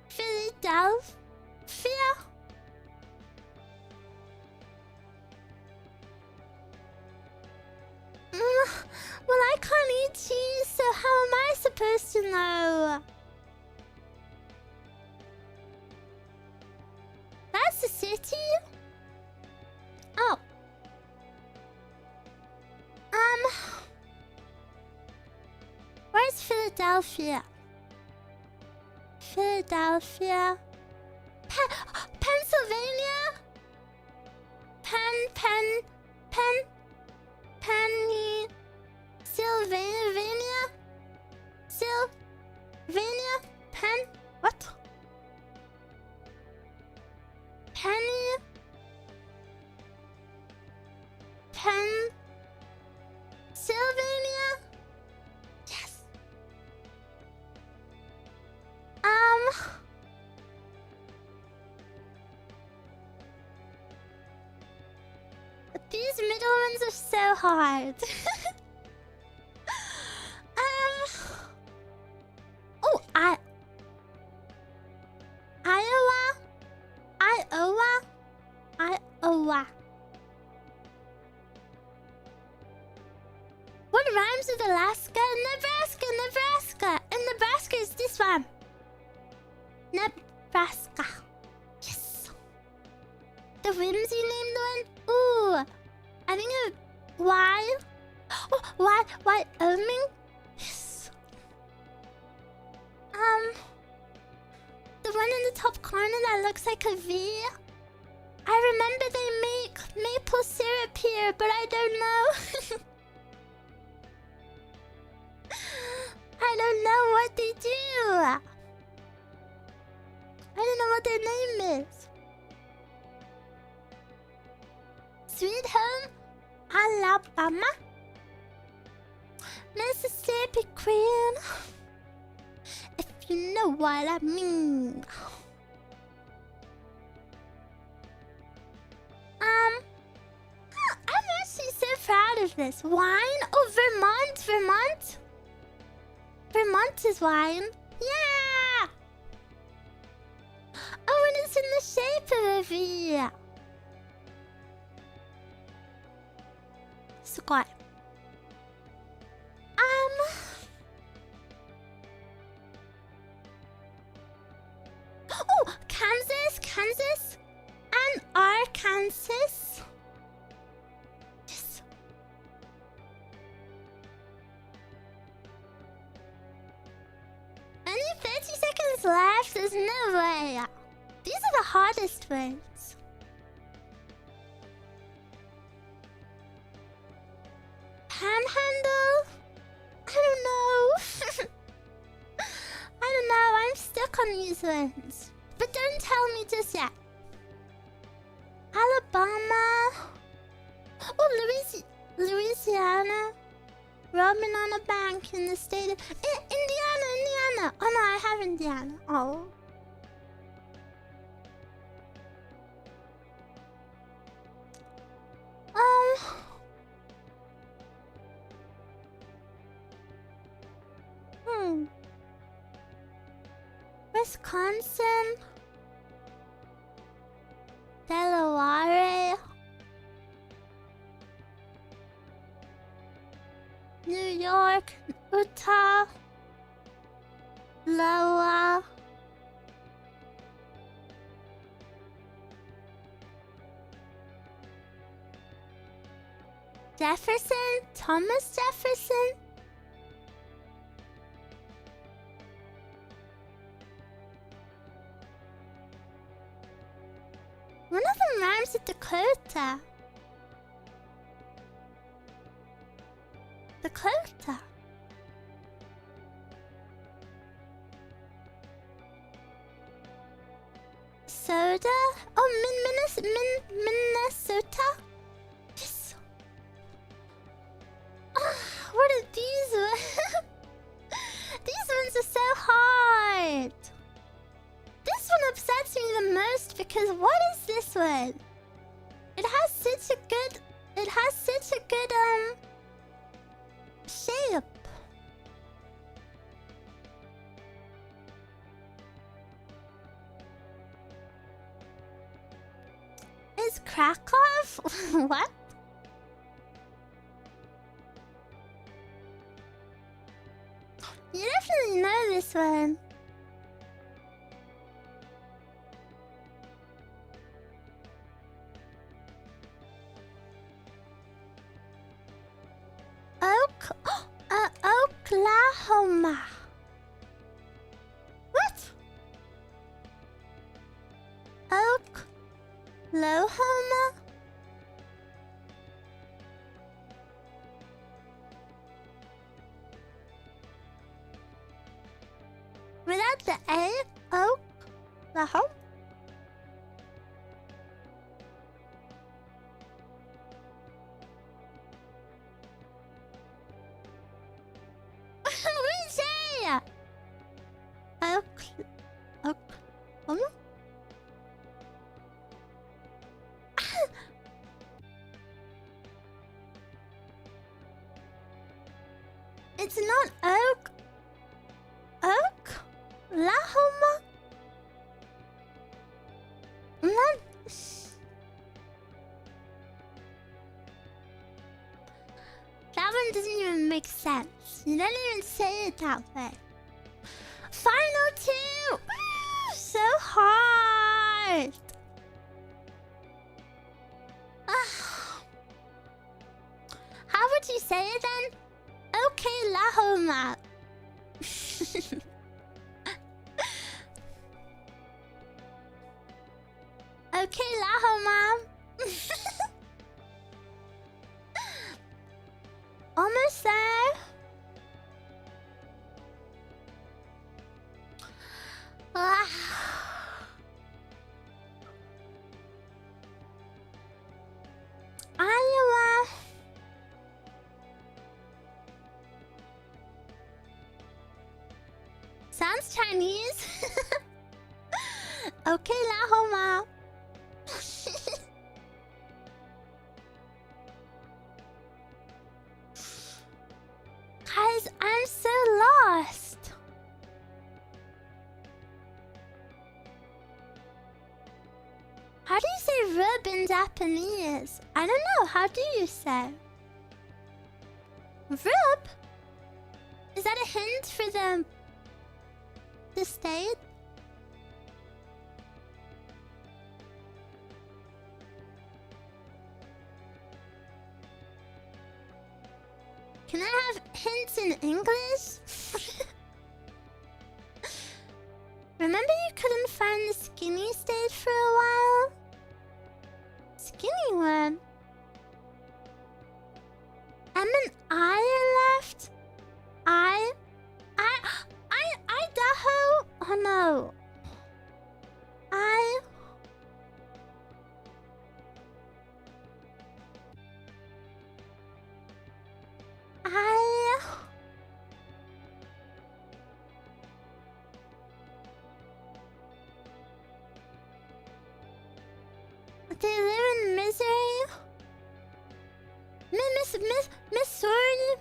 Philadelphia. Well, I can't eat cheese, so how am I supposed to know? That's the city? Oh. Where's Philadelphia? Philadelphia. Pennsylvania? Sylvania? What? Sylvania? Yes. These middle ones are so hard. Oh, Iowa. What rhymes with Alaska? Nebraska. And Nebraska is this one. Nebraska. Yes. The whimsy named one? Ooh. I think it... Why? Oh, Wyoming? Yes. The one in the top corner that looks like a V? I remember they make maple syrup here, but I don't know. I don't know what they do. I don't know what their name is. Sweet Home, Alabama. Mississippi Queen. If you know what I mean. I'm actually so proud of this. Wine? Oh, Vermont? Vermont is wine. Yeah! Oh, and it's in the shape of a V. Squat. Oh, Kansas, and Arkansas. Yes. Only 30 seconds left. There's no way. These are the hardest ones. Panhandle? I don't know. I don't know. I'm stuck on these ones. But don't tell me just yet. Alabama. Oh, Louisiana. Roaming on a bank in the state of... Indiana. Oh, no, I have Indiana. Oh. Wisconsin. Delaware. New York. Utah. Iowa. Jefferson? Thomas Jefferson? One of them rhymes with Dakota. Dakota. Soda? Oh, Minnesota? Yes. What are these ones? These ones are so hard. because what is this one? It has such a good... It has such a good, shape. Is Krakow? What? You definitely know this one. Oklahoma. What? Oklahoma? Without the A? Oklahoma? Oklahoma? It's not Oklahoma? I'm not... That one doesn't even make sense. You don't even say it that way. Final 2! Woo! So hard! How would you say it then? Oklahoma. Oklahoma. Almost there. Iowa. Sounds Chinese. Oklahoma. Guys, I'm so lost. How do you say rub in Japanese? I don't know. How do you say? Rub? Is that a hint for the state? Can I have hints in English? Remember you couldn't find the skinny state for a while? Skinny one? M and I are left? Idaho? Oh no. They live in misery?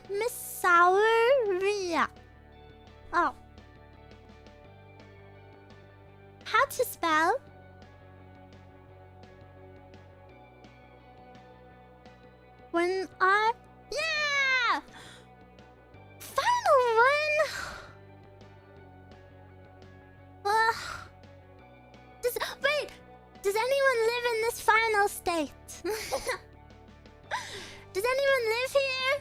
Missouri. Oh. How to spell? Yeah! Final one! Wait! Does anyone live in this final state? Does anyone live here?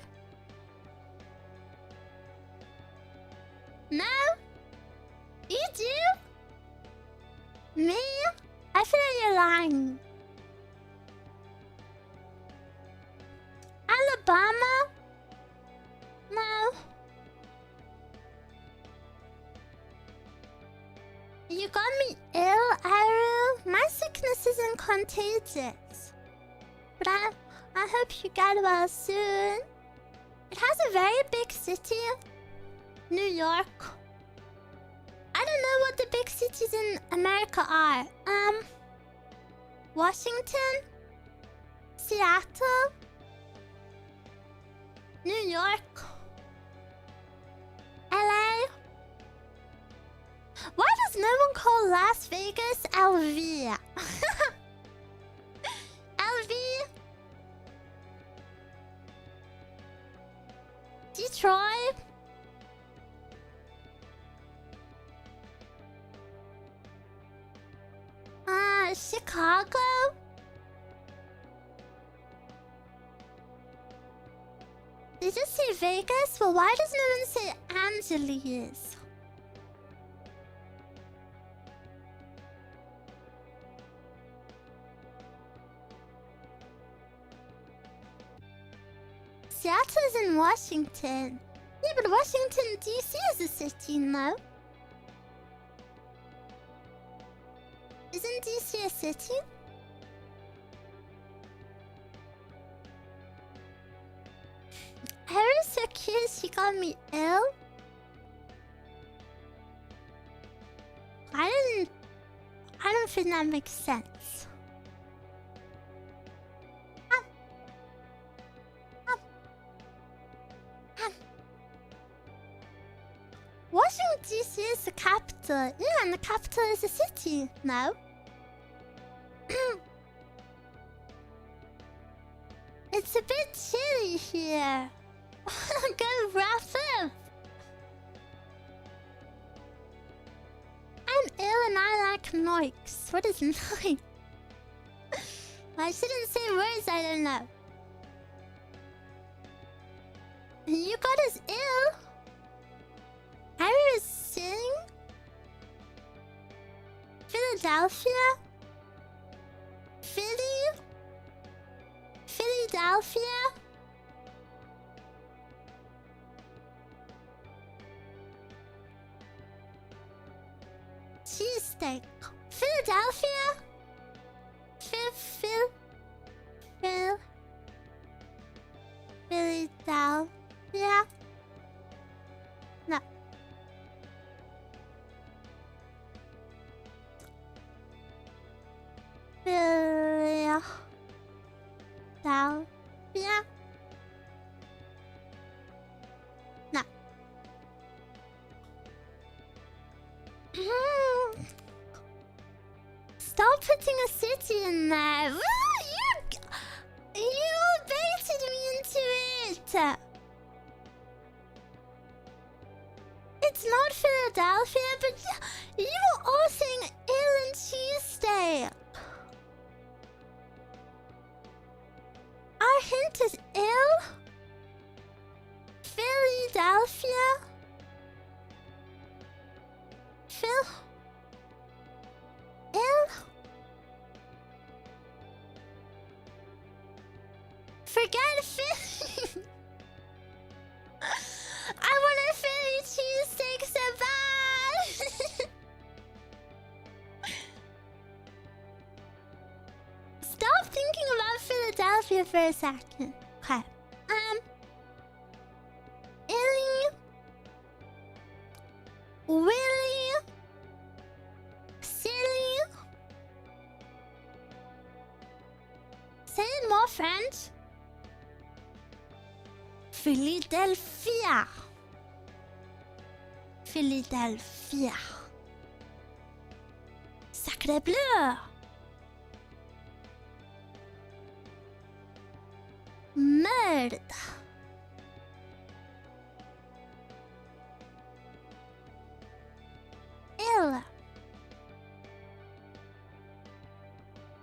No? You do? Me? I feel like you're lying. Alabama? No. You got me ill, Eruu. My sickness isn't contagious. But I hope you get well soon. It has a very big city. New York. I don't know what the big cities in America are. Washington, Seattle, New York, LA. Why does no one call Las Vegas LV? LV? Detroit? Chicago? Did you say Vegas? Well, why does no one say Angeles? Seattle is in Washington. Yeah, but Washington, D.C. is a city, no? Isn't D.C. a city? Eru's so cute, she got me ill. I don't think that makes sense. Washington D.C. is the capital. Yeah, and the capital is a city, no? It's a bit chilly here. Go wrap up. I'm ill and I like noiks. What is noik? I shouldn't say words I don't know. You got us ill? Eruu is sitting? Philadelphia? Philly? Philadelphia? Cheesesteak. Philadelphia? Philadelphia? No. Philadelphia? No. Stop putting a city in there. You baited me into it. It's not Philadelphia, but you were all saying ill and cheesesteak. Our hint is ill? Philadelphia? Ill? Forget Philly. I want a Philly cheesesteak so bad. Stop thinking about Philadelphia for a second. Okay. Illy. Willy. Silly. Say it more French. Philadelphia. Philadelphia. Sacre bleu. Merde. Ill.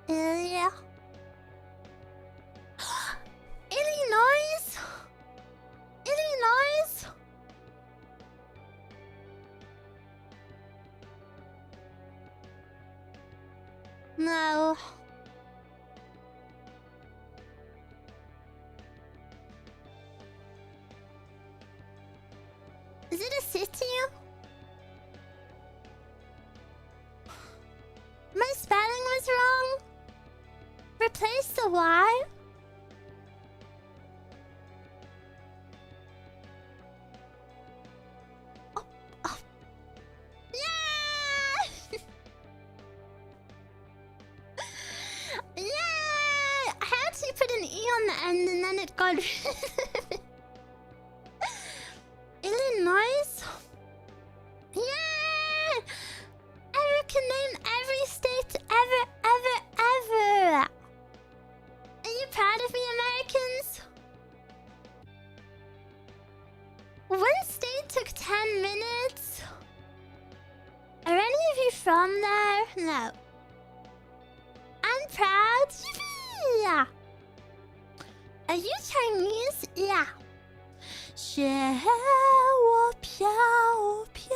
Ilya. Illinois. Illinois. No. Is it a city? My spelling was wrong. Replace the Y. Oh. Yeah! god. Illinois? Yeah! Eruu can name every state ever, ever, ever! Are you proud of me, Americans? One state took 10 minutes. Are any of you from there? No. I'm proud. Yippee! Are you Chinese? Yeah. 雪我飘飘，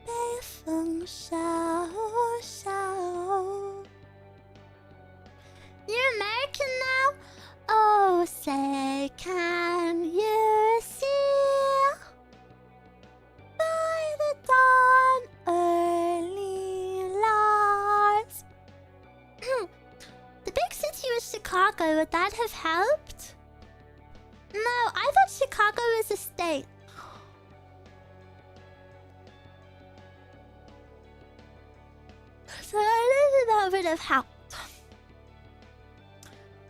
被风扫扫。You're American now? Oh, say, can you see? By the dawn early light. The big city was Chicago. Would that have helped? No, I thought Chicago was a state. So I don't think that would have helped.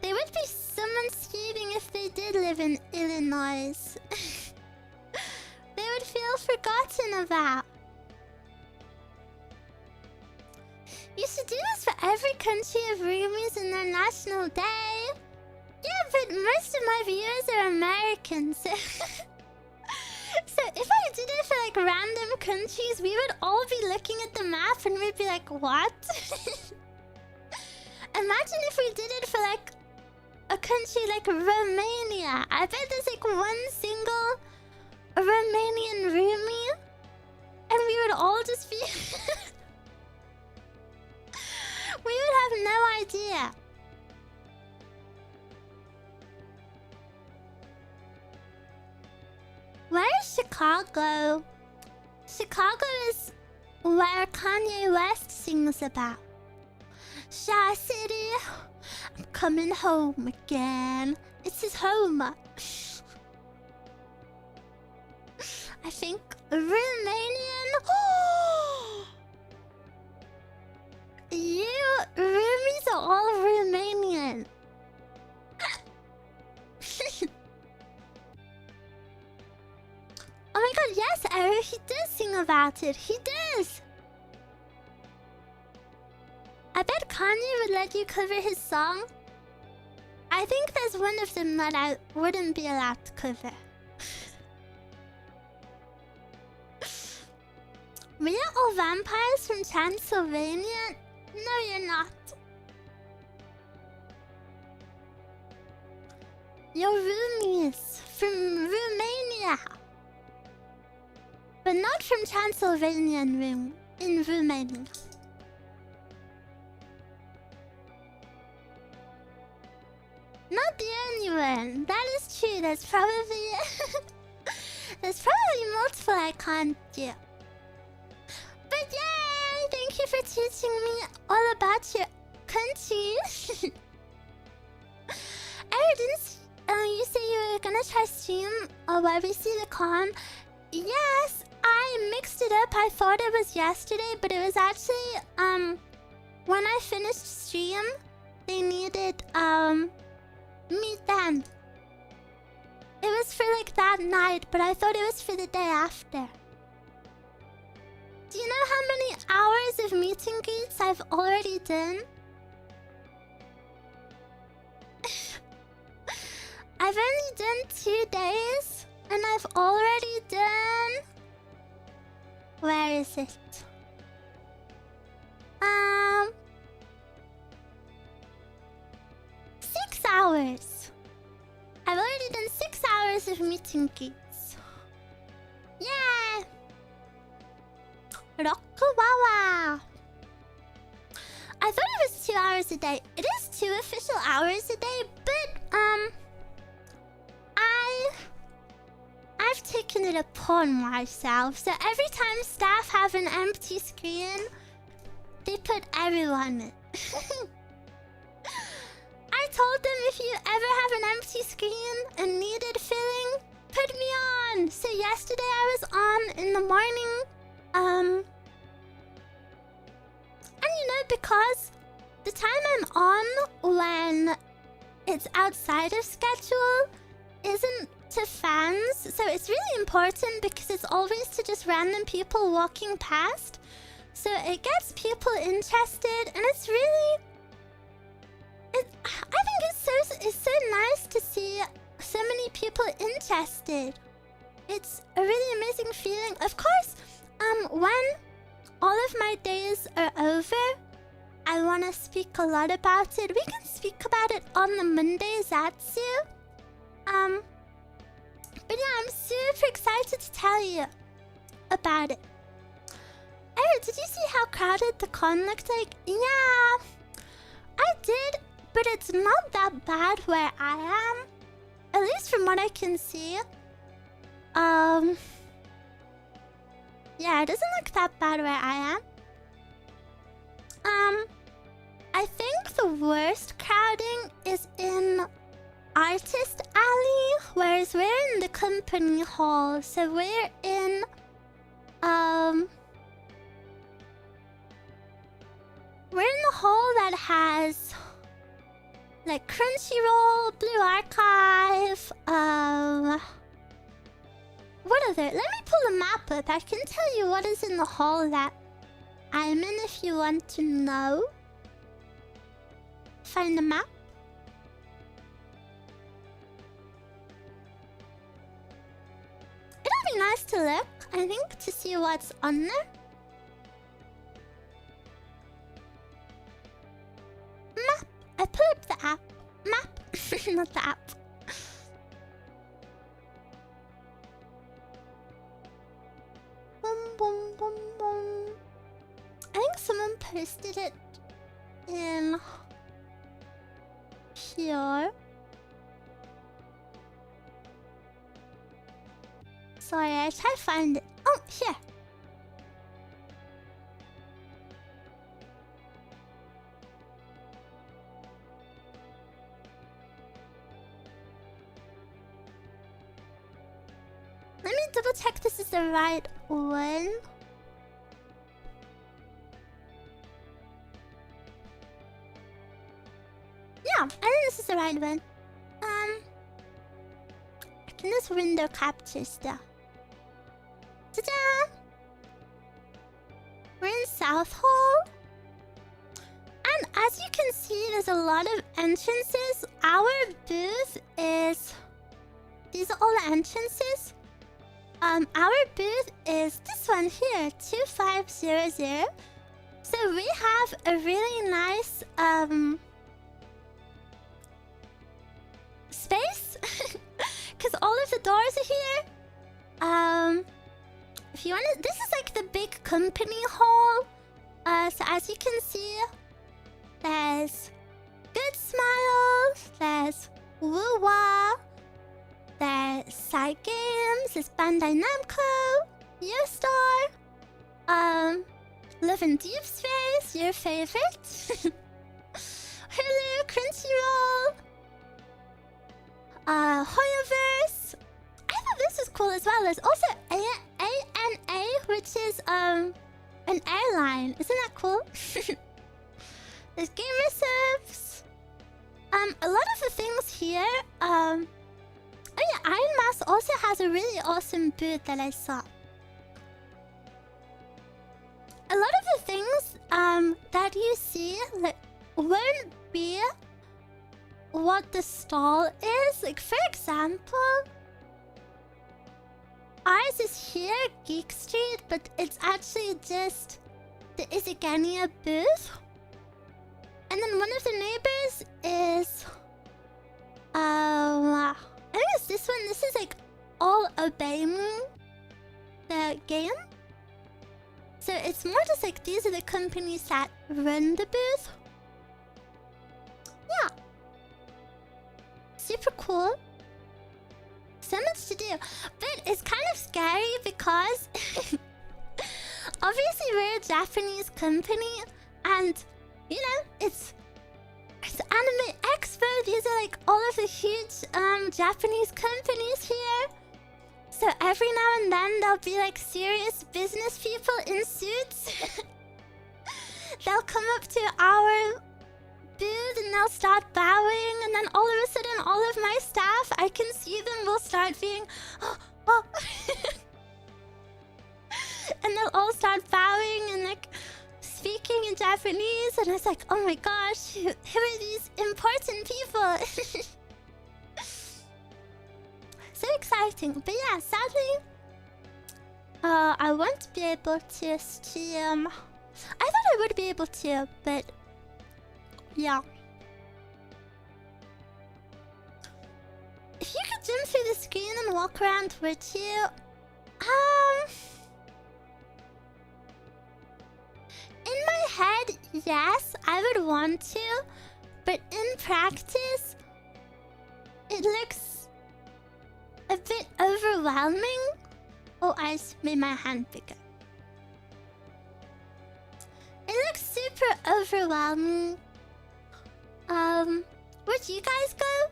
There would be someone skating if they did live in Illinois. They would feel forgotten about. You should do this for every country of roomies in their national day. Yeah, but most of my viewers are Americans. So if I did it for like random countries, we would all be looking at the map and we'd be like, what? Imagine if we did it for like a country like Romania. I bet there's like one single Romanian roomie. And we would all just be... we would have no idea. Where is Chicago? Chicago is where Kanye West sings about. Shy City, I'm coming home again. It's his home. I think Romanian. You roomies are all Romanian. Oh my god, yes, Eruu, he does sing about it. He does. I bet Kanye would let you cover his song. I think there's one of them that I wouldn't be allowed to cover. We are all vampires from Transylvania? No, you're not. You're roomies from Romania. But not from Transylvania in Romania. Not the only one. That is true. There's probably multiple I can't do. But yay! Thank you for teaching me all about your country. Eruu, didn't you say you were gonna try stream while we see the con? Yes, I mixed it up. I thought it was yesterday, but it was actually when I finished stream, they needed me then. It was for like that night, but I thought it was for the day after. Do you know how many hours of meet and greets I've already done? I've only done 2 days, and I've already done... Where is it? 6 hours. I've already done 6 hours of meet and greets. Yeah! Rokuwawa! I thought it was 2 hours a day. It is 2 official hours a day, but I've taken it upon myself. So every time staff have an empty screen, they put Eruu on it. I told them if you ever have an empty screen and needed filling, put me on. So yesterday I was on in the morning. And you know, because the time I'm on when it's outside of schedule isn't to fans, so it's really important because it's always to just random people walking past. So it gets people interested, and it's really... I think it's so nice to see so many people interested. It's a really amazing feeling. Of course, when all of my days are over, I want to speak a lot about it. We can speak about it on the Monday Zatsu. But yeah, I'm super excited to tell you about it. Eruu, did you see how crowded the con looked like? Yeah, I did, but it's not that bad where I am. At least from what I can see. Yeah, it doesn't look that bad where I am. I think the worst crowding is in Artist Alley, whereas we're in the company hall, so we're in the hall that has like Crunchyroll, Blue Archive, what other? Let me pull a map up. I can tell you what is in the hall that I'm in if you want to know. Find the map. It'll be nice to look, I think, to see what's on there. Map. I pull up the app. Map. Not the app. Boom, boom, boom, boom. I think someone posted it in here. Sorry, I tried to find it. Oh, here. Let me double check this is the right one. Yeah, I think this is the right one. I can this window capture stuff. Ta-da! We're in South Hall. And as you can see, there's a lot of entrances. Our booth is... These are all the entrances. Our booth is this one here, 2500. So we have a really nice space, because all of the doors are here. If you want to, this is like the big company hall. So as you can see, there's Good Smiles, there's Woo-Wah, there's Side Games, there's Bandai Namco, Yo-Star, Love and Deep Space, your favorite, Hulu, Crunchyroll, Hoyoverse. I thought this was cool as well. There's also ANA, which is an airline. Isn't that cool? There's gamer subs. A lot of the things here. Oh yeah, Iron Mask also has a really awesome booth that I saw. A lot of the things that you see like won't be what the stall is. Like for example, ours is here, Geek Street, but it's actually just the IZIGENIA booth. And then one of the neighbors is I think it's this one. This is like All Obey Me, the game. So it's more just like these are the companies that run the booth. Yeah. Super cool. So much to do. But it's kind of scary because obviously we're a Japanese company and you know it's Anime Expo. These are like all of the huge Japanese companies here. So every now and then there'll be like serious business people in suits. They'll come up to our booth and they'll start bowing, and then all of a sudden all of my staff, I can see them, will start being oh. And they'll all start bowing and like speaking in Japanese, and it's like, oh my gosh, who are these important people? So exciting. But yeah, sadly, I won't be able to stream. I thought I would be able to, but yeah. If you could jump through the screen and walk around, would you? In my head, yes, I would want to, but in practice, it looks a bit overwhelming. Oh, I just made my hand bigger. It looks super overwhelming. Would you guys go?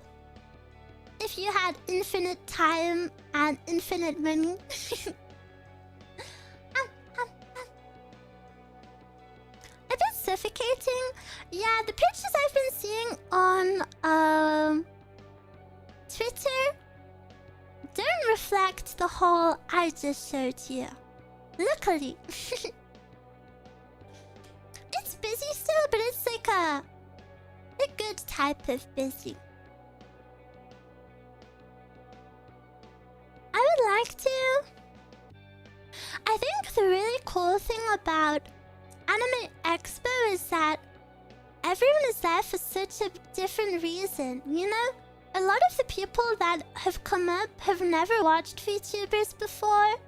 If you had infinite time and infinite money? A bit suffocating. Yeah, the pictures I've been seeing on Twitter don't reflect the whole I just showed you. Luckily. It's busy still, but it's like a good type of busy. I would like to. I think the really cool thing about Anime Expo is that everyone is there for such a different reason, you know? A lot of the people that have come up have never watched VTubers before.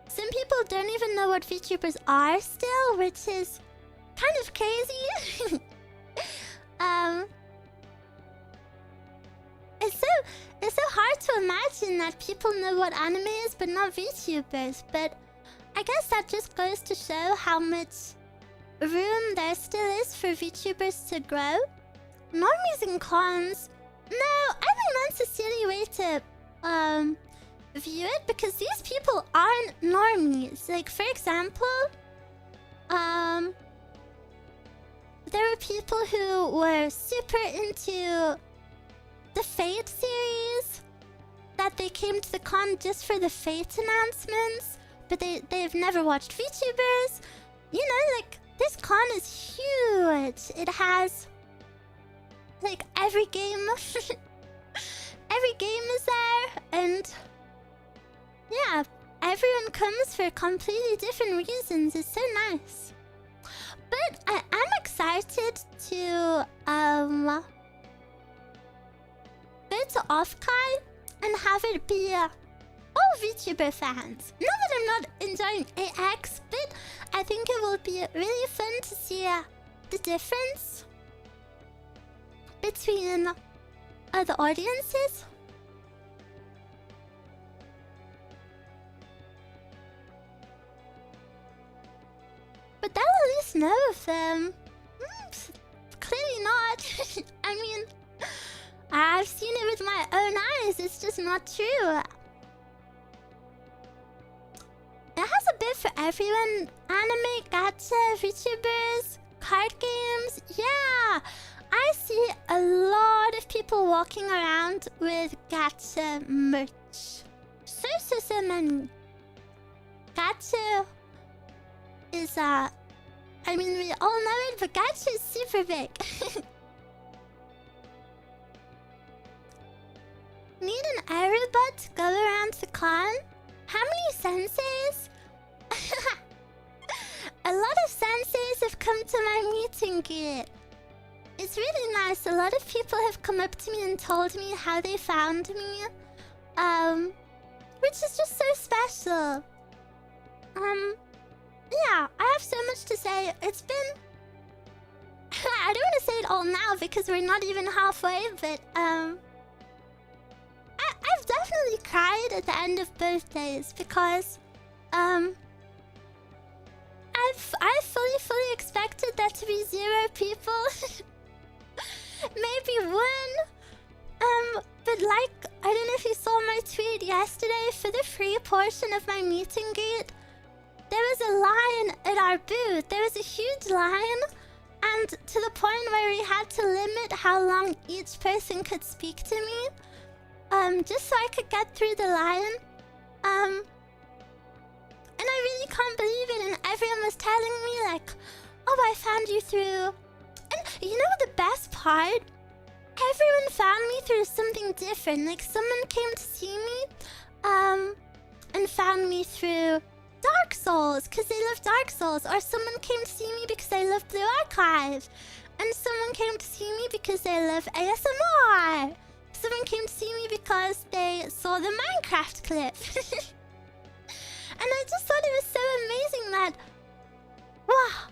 Some people don't even know what VTubers are still, which is kind of crazy. It's so hard to imagine that people know what anime is but not VTubers. But I guess that just goes to show how much room there still is for VTubers to grow. Normies and cons. No, I think that's a silly way to view it, because these people aren't normies. Like, for example, there were people who were super into the Fate series, that they came to the con just for the Fate announcements, but they've never watched VTubers. You know, like, this con is huge. It has like every game. Every game is there, and yeah, everyone comes for completely different reasons. It's so nice. But I am excited to go to Offkai and have it be all VTuber fans. Not that I'm not enjoying AX, but I think it will be really fun to see the difference between the audiences. But they'll at least know of them. Clearly not. I mean, I've seen it with my own eyes. It's just not true. It has a bit for everyone. Anime, gacha, VTubers, card games. Yeah! I see a lot of people walking around with gacha merch. So many. Gacha is, I mean, we all know it, but gacha is super big. Need an Eruu bot to go around the con? How many senseis? A lot of senseis have come to my meeting gate. It's really nice. A lot of people have come up to me and told me how they found me. Which is just so special. Yeah, I have so much to say. It's been... I don't want to say it all now because we're not even halfway, but I've definitely cried at the end of birthdays because I fully expected there to be 0 people. Maybe 1. But like, I don't know if you saw my tweet yesterday, for the free portion of my meeting gate, there was a line at our booth. There was a huge line, to the point where we had to limit how long each person could speak to me. Just so I could get through the line. And I really can't believe it, and everyone was telling me like, oh, I found you through... And you know the best part? Everyone found me through something different. Like, someone came to see me, and found me through Dark Souls, because they love Dark Souls. Or someone came to see me because they love Blue Archive. And someone came to see me because they love ASMR. Someone came to see me because they saw the Minecraft clip. And I just thought it was so amazing that... Wow.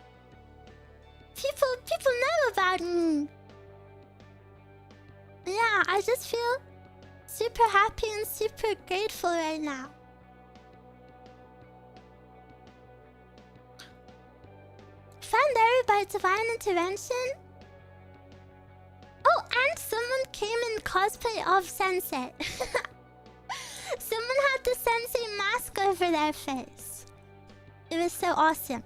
People know about me. Yeah, I just feel super happy and super grateful right now. Found Eruu by divine intervention. Oh, and someone came in cosplay of Sensei. Someone had the Sensei mask over their face. It was so awesome.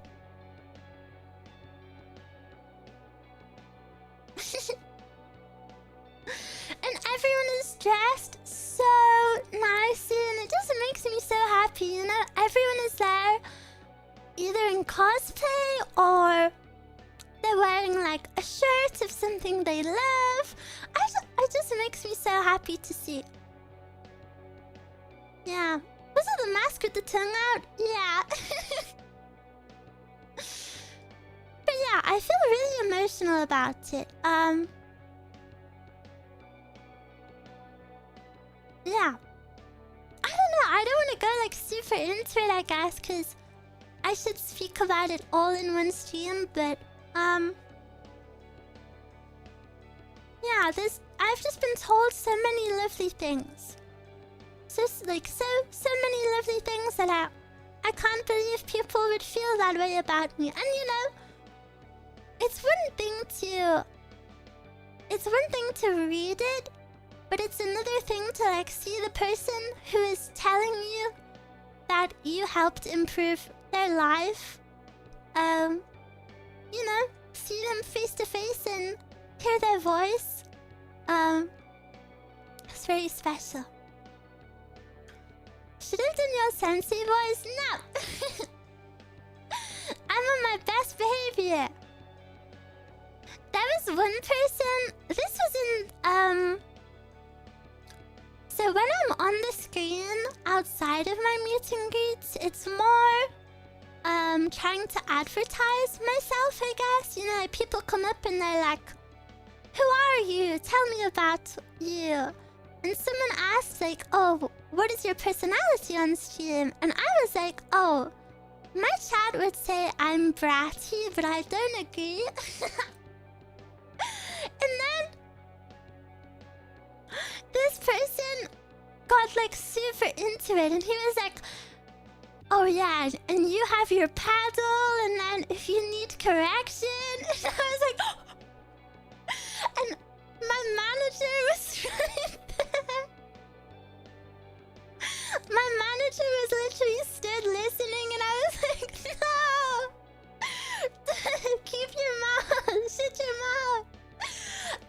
And everyone is dressed so nicely, and it just makes me so happy, you know? Everyone is there either in cosplay or they're wearing like a shirt of something they love. It just makes me so happy to see. Yeah. Was it the mask with the tongue out? Yeah. But yeah, I feel really emotional about it. Yeah. I don't know. I don't want to go like super into it, I guess, because I should speak about it all in one stream, but yeah, I've just been told so many lovely things. So many lovely things that I can't believe people would feel that way about me. And you know, it's one thing to read it, but it's another thing to like see the person who is telling you that you helped improve their life. You know, see them face to face and hear their voice. It's very special. Should have done your sensei voice? No! I'm on my best behavior. There was one person... This was in... So when I'm on the screen outside of my meet and greets, it's more... trying to advertise myself, I guess. You know, like people come up and they're like, who are you? Tell me about you. And someone asked like, oh, what is your personality on stream? And I was like, oh, my chat would say I'm bratty, but I don't agree. And then this person got like super into it, and he was like, oh yeah, and you have your paddle, and then if you need correction. And I was like, and my manager was right there. My manager was literally stood listening, and I was like, no! Keep your mouth! Shut your mouth!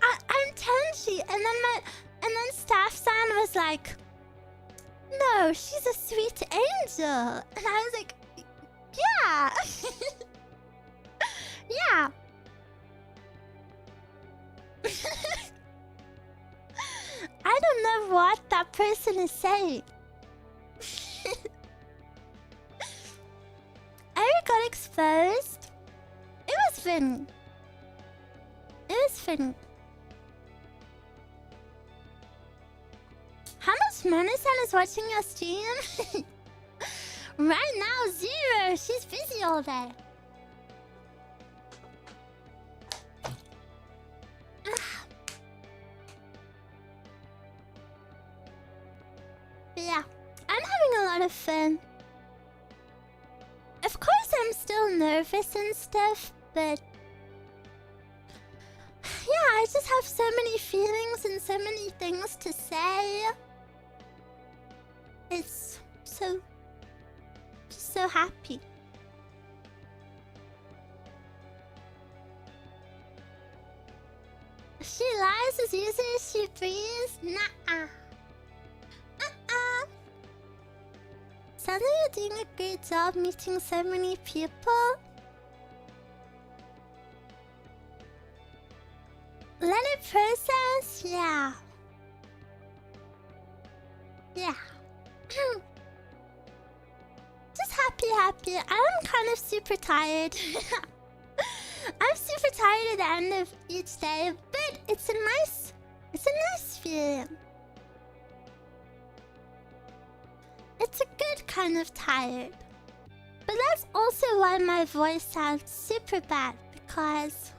I'm Tenchi! And then Staff-san was like, no, she's a sweet angel! And I was like, yeah! Yeah! I don't know what that person is saying. Eruu got exposed. It was fun. It was fun. How much Mona-san is watching your stream? Right now, 0. She's busy all day. But yeah, I'm having a lot of fun. Of course, I'm still nervous and stuff, but yeah, I just have so many feelings and so many things to say. It's just so happy. is as easy as she breathes? Nah. Sounds like you're doing a great job meeting so many people. Let it process? Yeah. Yeah. Just happy. I'm kind of super tired. I'm super tired at the end of each day, but it's a nice feeling. It's a good kind of tired. But that's also why my voice sounds super bad, because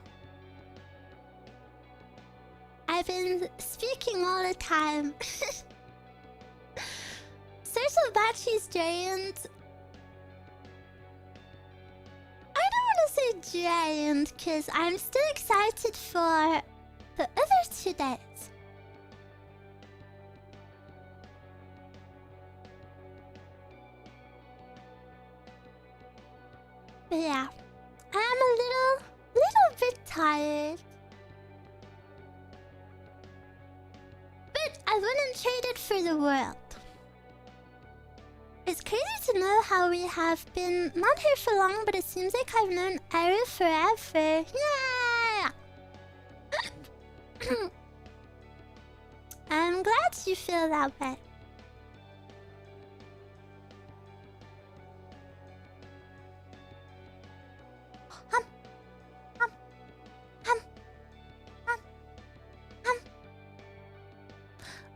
I've been speaking all the time. Social battery's drained. I don't want to say drained, because I'm still excited for the other 2 days. But yeah, I'm a little bit tired. But I wouldn't trade it for the world. It's crazy to know how we have been not here for long, but it seems like I've known Eruu forever. Yeah! I'm glad you feel that way.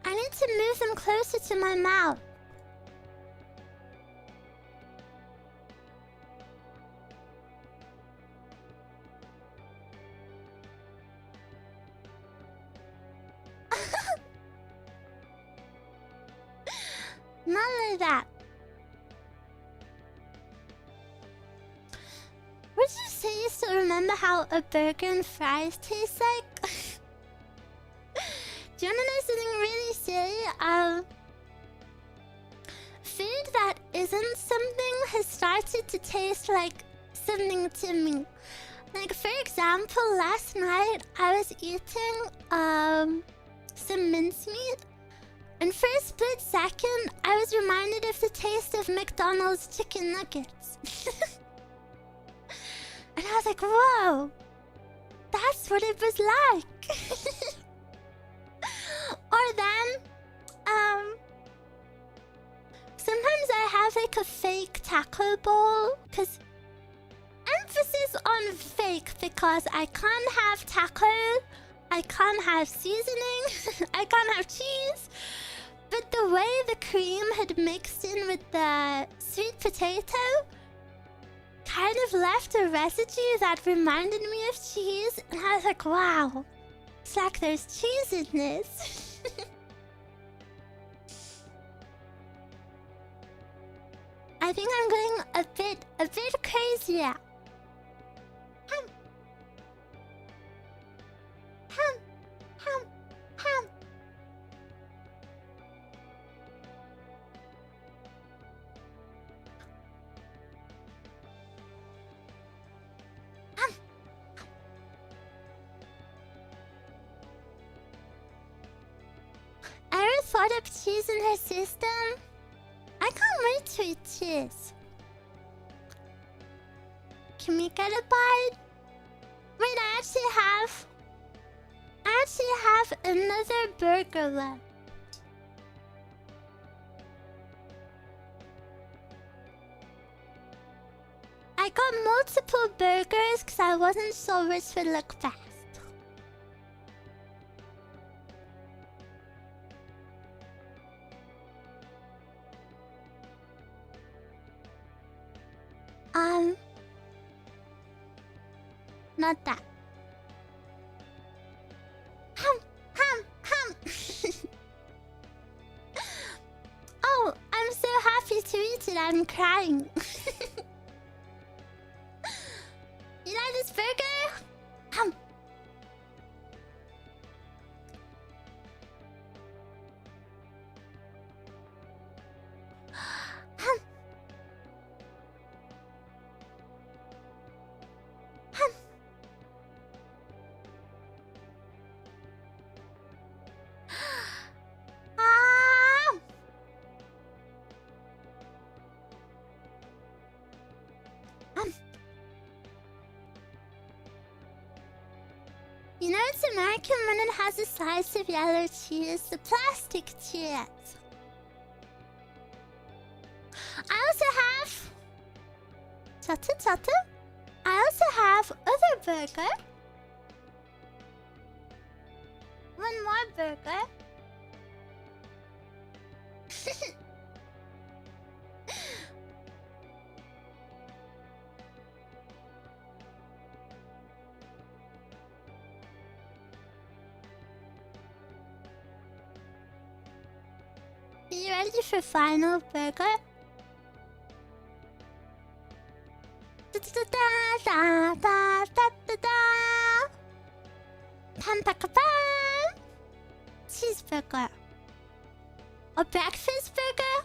I need to move them closer to my mouth. Not like that. Would you say you still remember how a burger and fries taste like? Do you wanna know something really silly? Food that isn't something has started to taste like something to me. Like, for example, last night I was eating some mincemeat, and for a split second I was reminded of the taste of McDonald's chicken nuggets. And I was like, whoa, that's what it was like. Or then, sometimes I have like a fake taco bowl, because emphasis on fake, because I can't have taco, I can't have seasoning, I can't have cheese. But the way the cream had mixed in with the sweet potato kind of left a residue that reminded me of cheese, and I was like, wow, it's like there's cheese in this. I think I'm going a bit crazy. Yeah. Eruu thought up cheese in her system. I can't wait to eat cheese. Can we get a bite? Wait, I actually have another burger left. I got multiple burgers because I wasn't sure which would look best. Not that. Oh, I'm so happy to eat it, I'm crying. You like this burger? American when it has a slice of yellow cheese? The plastic cheese. I also have... Chatta. I also have other burger. One more burger. Are you ready for final burger? Pam. Cheeseburger. A breakfast burger?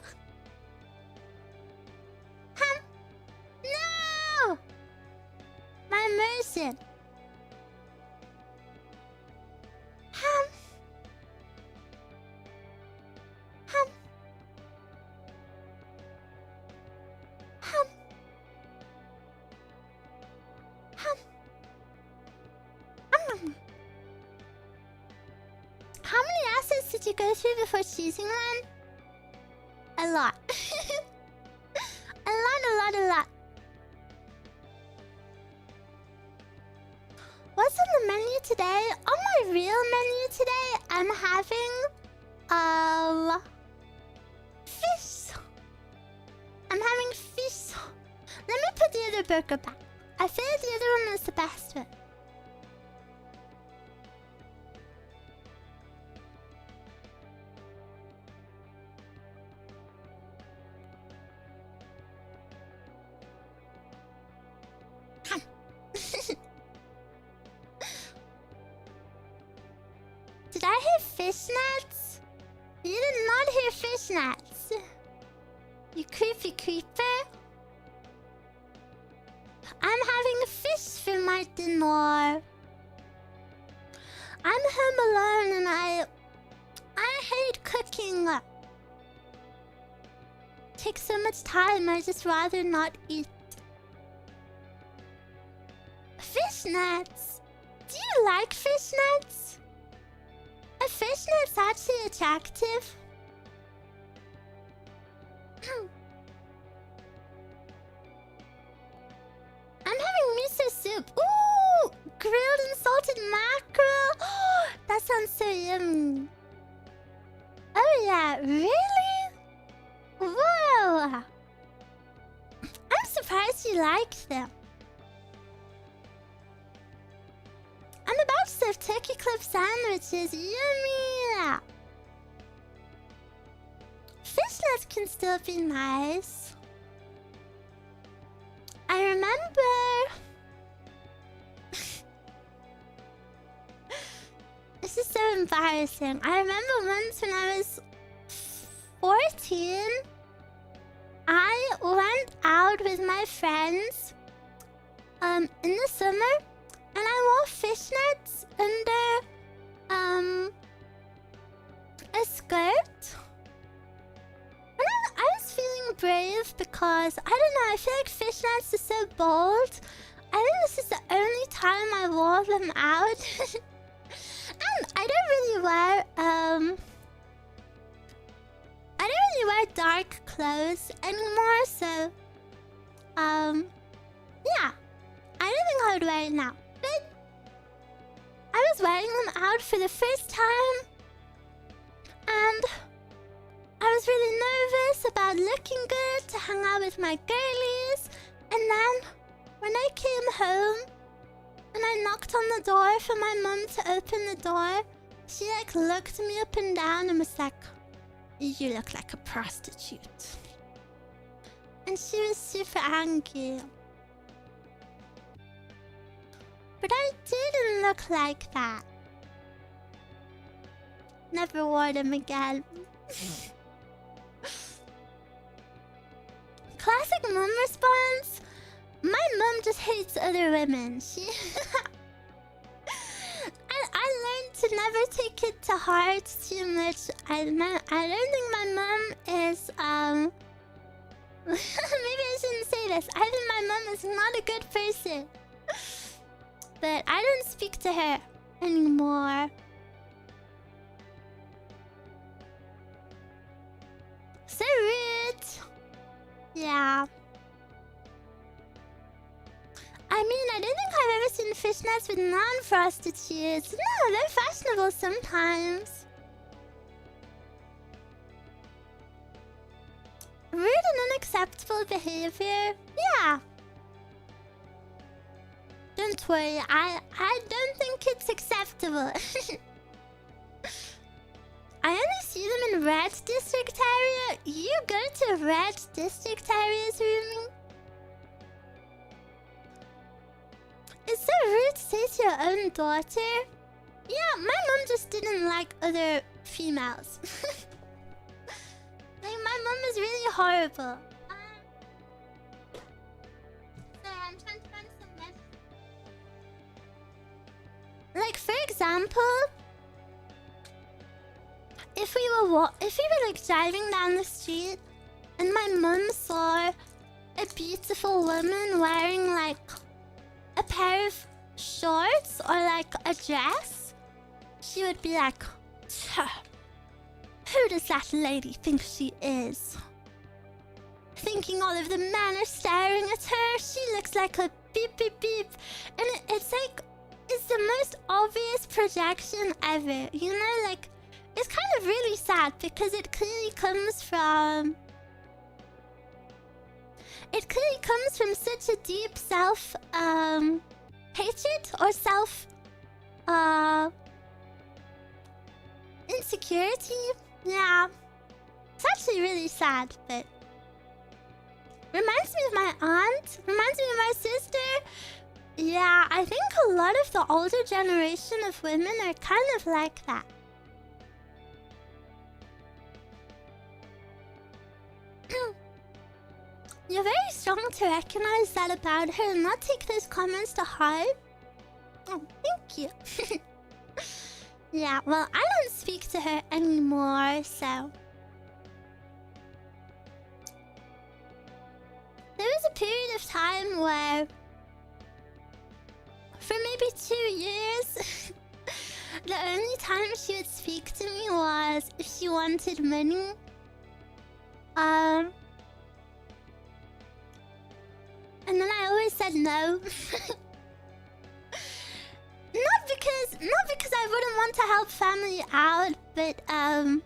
Ham. No! My immersion. Ham. How many assets did you go through before choosing one? A lot. a lot. What's on the menu today? On my real menu today, I'm having fish. I'm having fish. Let me put the other burger back. I feel like the other one was the best one. Did I hear fishnets? You did not hear fishnets. You creepy creeper. I'm having a fish for my dinner. I'm home alone and I hate cooking. It takes so much time, I just rather not eat. Fishnets? Do you like fishnets? A fishnet's actually attractive. I'm having miso soup. Ooh! Grilled and salted mackerel. That sounds so yummy. Oh yeah, really? Whoa! I'm surprised you liked them. I'm about to serve turkey club sandwiches. Yummy! Fishnets can still be nice. I remember... This is so embarrassing. I remember once when I was 14, I went out with my friends in the summer, and I wore fishnets under a skirt. And I was feeling brave because, I don't know, I feel like fishnets are so bold. I think this is the only time I wore them out. And I don't really wear dark clothes anymore, so yeah. I don't think I would wear it now. But I was wearing them out for the first time, and I was really nervous about looking good to hang out with my girlies. And then when I came home and I knocked on the door for my mum to open the door, she like looked me up and down and was like, "You look like a prostitute." And she was super angry. But I didn't look like that. Never wore them again. Classic mum response. My mum just hates other women. I learned to never take it to heart too much. I don't think my mum is maybe I shouldn't say this. I think my mum is not a good person. But I don't speak to her. anymore. So rude. Yeah. I mean, I don't think I've ever seen fishnets with non-frosted shoes. No, they're fashionable sometimes. Rude and unacceptable behavior. Yeah. Don't worry, I don't think it's acceptable. I only see them in red district area. You go to red district areas, Rumi? It's so rude to say to your own daughter. Yeah, my mom just didn't like other females. Like, my mom is really horrible. Sorry, I'm trying to find some messages. Like, for example, if we were like driving down the street and my mom saw a beautiful woman wearing like a pair of shorts or like a dress, she would be like, who does that lady think she is? Thinking all of the men are staring at her. She looks like a beep beep beep. And it's like, it's the most obvious projection ever. You know, like, it's kind of really sad because it clearly comes from... It clearly comes from such a deep self, hatred or self, insecurity. Yeah. It's actually really sad, but... Reminds me of my aunt. Reminds me of my sister. Yeah, I think a lot of the older generation of women are kind of like that. You're very strong to recognize that about her and not take those comments to heart. Oh, thank you. Yeah, well, I don't speak to her anymore, so... There was a period of time where... For maybe 2 years... the only time she would speak to me was if she wanted money. And then I always said no. Not because I wouldn't want to help family out, but sorry,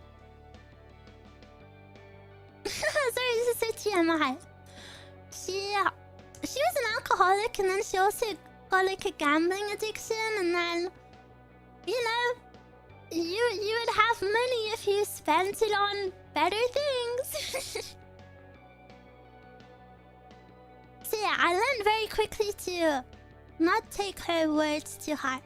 this is so TMI. She was an alcoholic, and then she also got like a gambling addiction, and then, you know, you would have money if you spent it on better things. So yeah, I learned very quickly to not take her words to heart.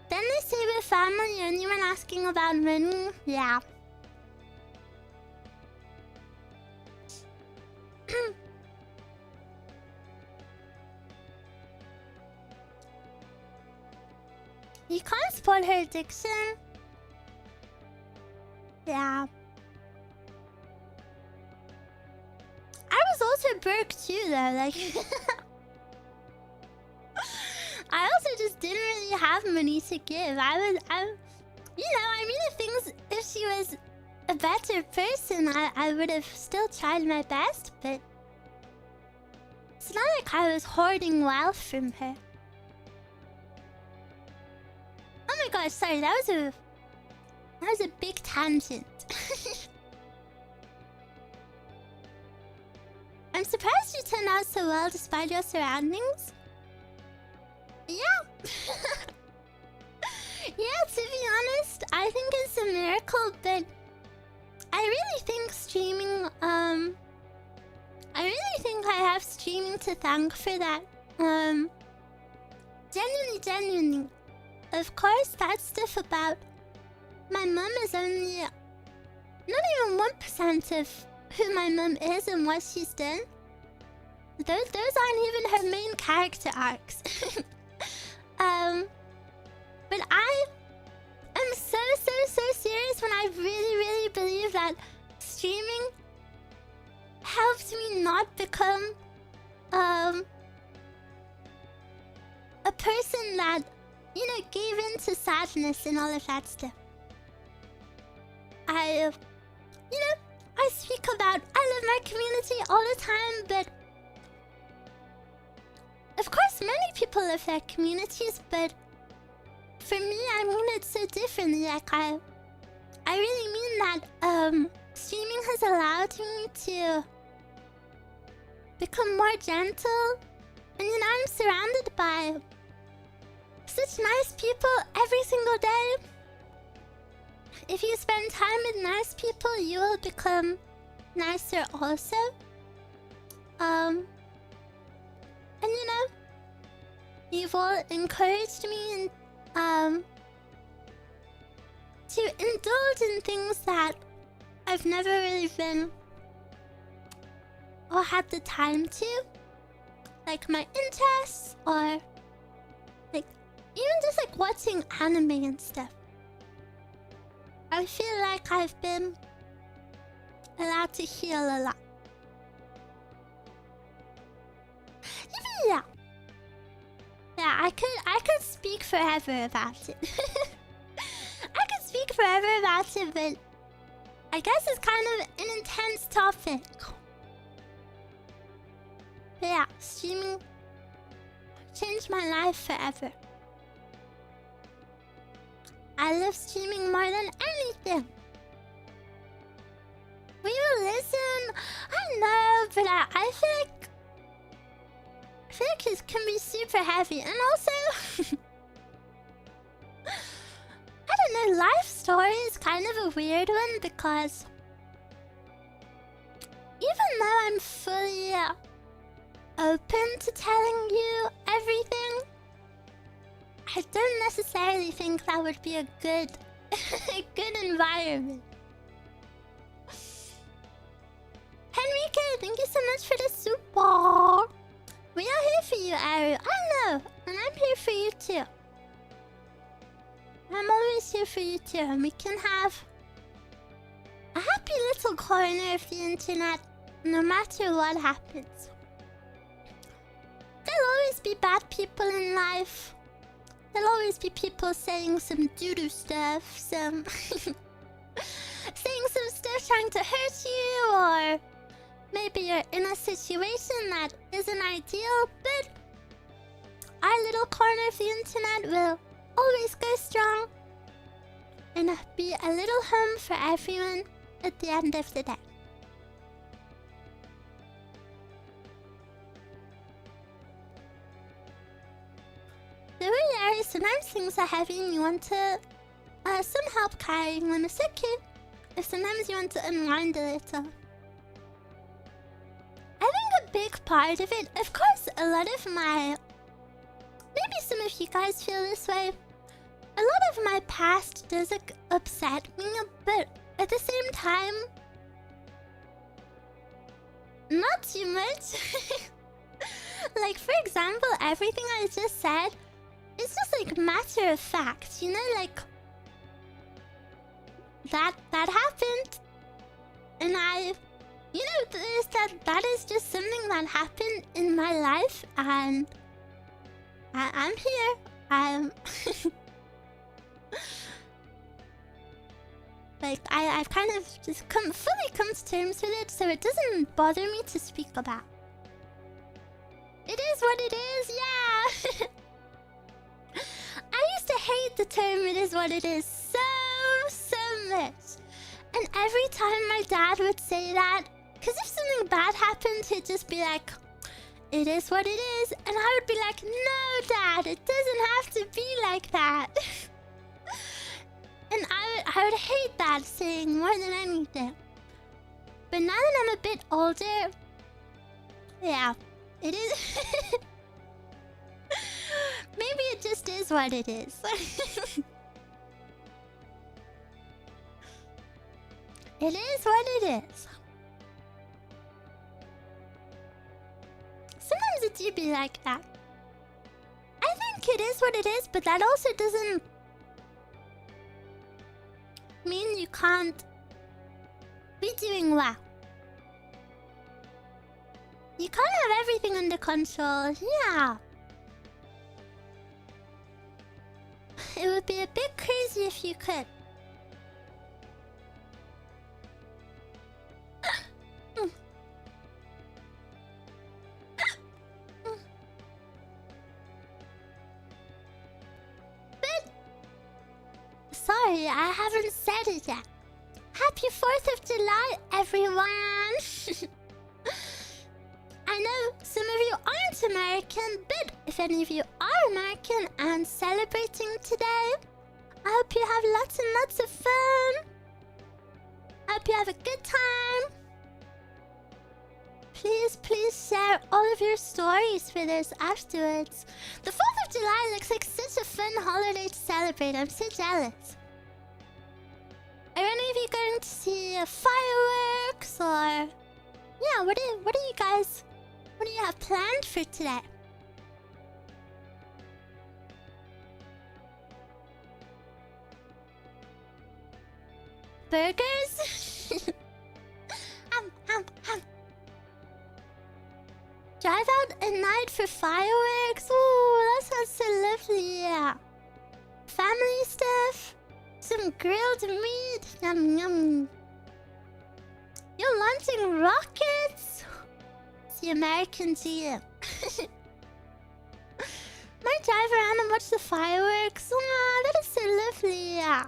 Then they say we're family only when asking about money. Yeah. You can't spoil her addiction. Yeah. I was also broke too, though. Like, I also just didn't really have money to give. You know, I mean, if she was a better person, I would have still tried my best, but it's not like I was hoarding wealth from her. Oh my gosh, sorry, that was a big tangent. I'm surprised you turned out so well despite your surroundings. Yeah. Yeah, to be honest, I think it's a miracle, but I really think streaming, I really think I have streaming to thank for that. Genuinely. Of course, that stuff about my mum is only not even 1% of who my mum is and what she's done. Those aren't even her main character arcs. But I am so serious when I really believe that streaming helped me not become person that, you know, gave in to sadness and all of that stuff. I speak about I love my community all the time, but of course many people love their communities, but for me, I mean it so differently. Like I really mean that streaming has allowed me to become more gentle, and you know, I'm surrounded by such nice people every single day. If you spend time with nice people, you will become nicer also. And you know, you've all encouraged me and to indulge in things that I've never really been or had the time to, like my interests, or like even just like watching anime and stuff. I feel like I've been allowed to heal a lot. Yeah. Yeah, I could speak forever about it. I could speak forever about it, but I guess it's kind of an intense topic. But yeah, streaming changed my life forever. I love streaming more than anything. We will listen. I know, but I feel like it can be super heavy, and also I don't know. Life story is kind of a weird one because even though I'm fully open to telling you everything, I don't necessarily think that would be a good environment. Henrique, thank you so much for the super. We are here for you, Eruu. I know, and I'm here for you too. I'm always here for you too, and we can have a happy little corner of the internet, no matter what happens. There'll always be bad people in life. There'll always be people saying some doo-doo stuff, saying some stuff trying to hurt you, or maybe you're in a situation that isn't ideal, but our little corner of the internet will always go strong and be a little home for everyone at the end of the day. The way sometimes things are heavy and you want to some help carrying them. It's okay if sometimes you want to unwind a little. I think a big part of it, of course, a lot of my... Maybe some of you guys feel this way. A lot of my past does upset me, but at the same time, not too much. Like, for example, everything I just said, it's just like matter of fact, you know, like that happened, and you know, that is just something that happened in my life, and I'm here. I'm like I've kind of just fully come to terms with it, so it doesn't bother me to speak about. It is what it is, yeah. I used to hate the term "it is what it is" so much, and every time my dad would say that, because if something bad happened, he'd just be like, "It is what it is," and I would be like, "No, Dad, it doesn't have to be like that." And I would hate that saying more than anything. But now that I'm a bit older, yeah, it is. Maybe it just is what it is. It is what it is. Sometimes it do be like that. I think it is what it is, but that also doesn't mean you can't be doing well. You can't have everything under control, yeah. It would be a bit crazy if you could. But sorry, I haven't said it yet. Happy 4th of July, everyone! I know some of you aren't American, but if any of you are American and celebrating today, I hope you have lots and lots of fun. I hope you have a good time. Please share all of your stories with us afterwards. The 4th of July looks like such a fun holiday to celebrate. I'm so jealous. Are any of you going to see fireworks or... Yeah, what do you guys... What do you have planned for today? Burgers? Drive out at night for fireworks? Ooh, that sounds so lovely, yeah. Family stuff? Some grilled meat? Yum yum. You're launching rockets? It's the American GM. Might drive around and watch the fireworks. Oh, that is so lovely, yeah.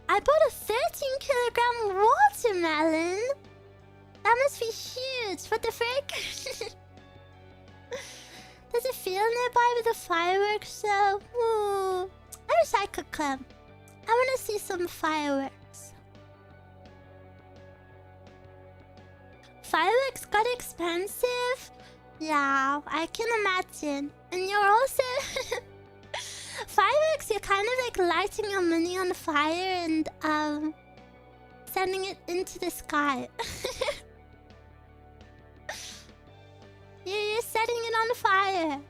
I bought a 13-kilogram watermelon. That must be huge. What the frick? Does it feel nearby with a fireworks show? Ooh, I wish I could come. I want to see some fireworks. Fireworks got expensive? Yeah, I can imagine. And you're also... Fireworks, you're kind of like lighting your money on fire and sending it into the sky. You're setting it on fire.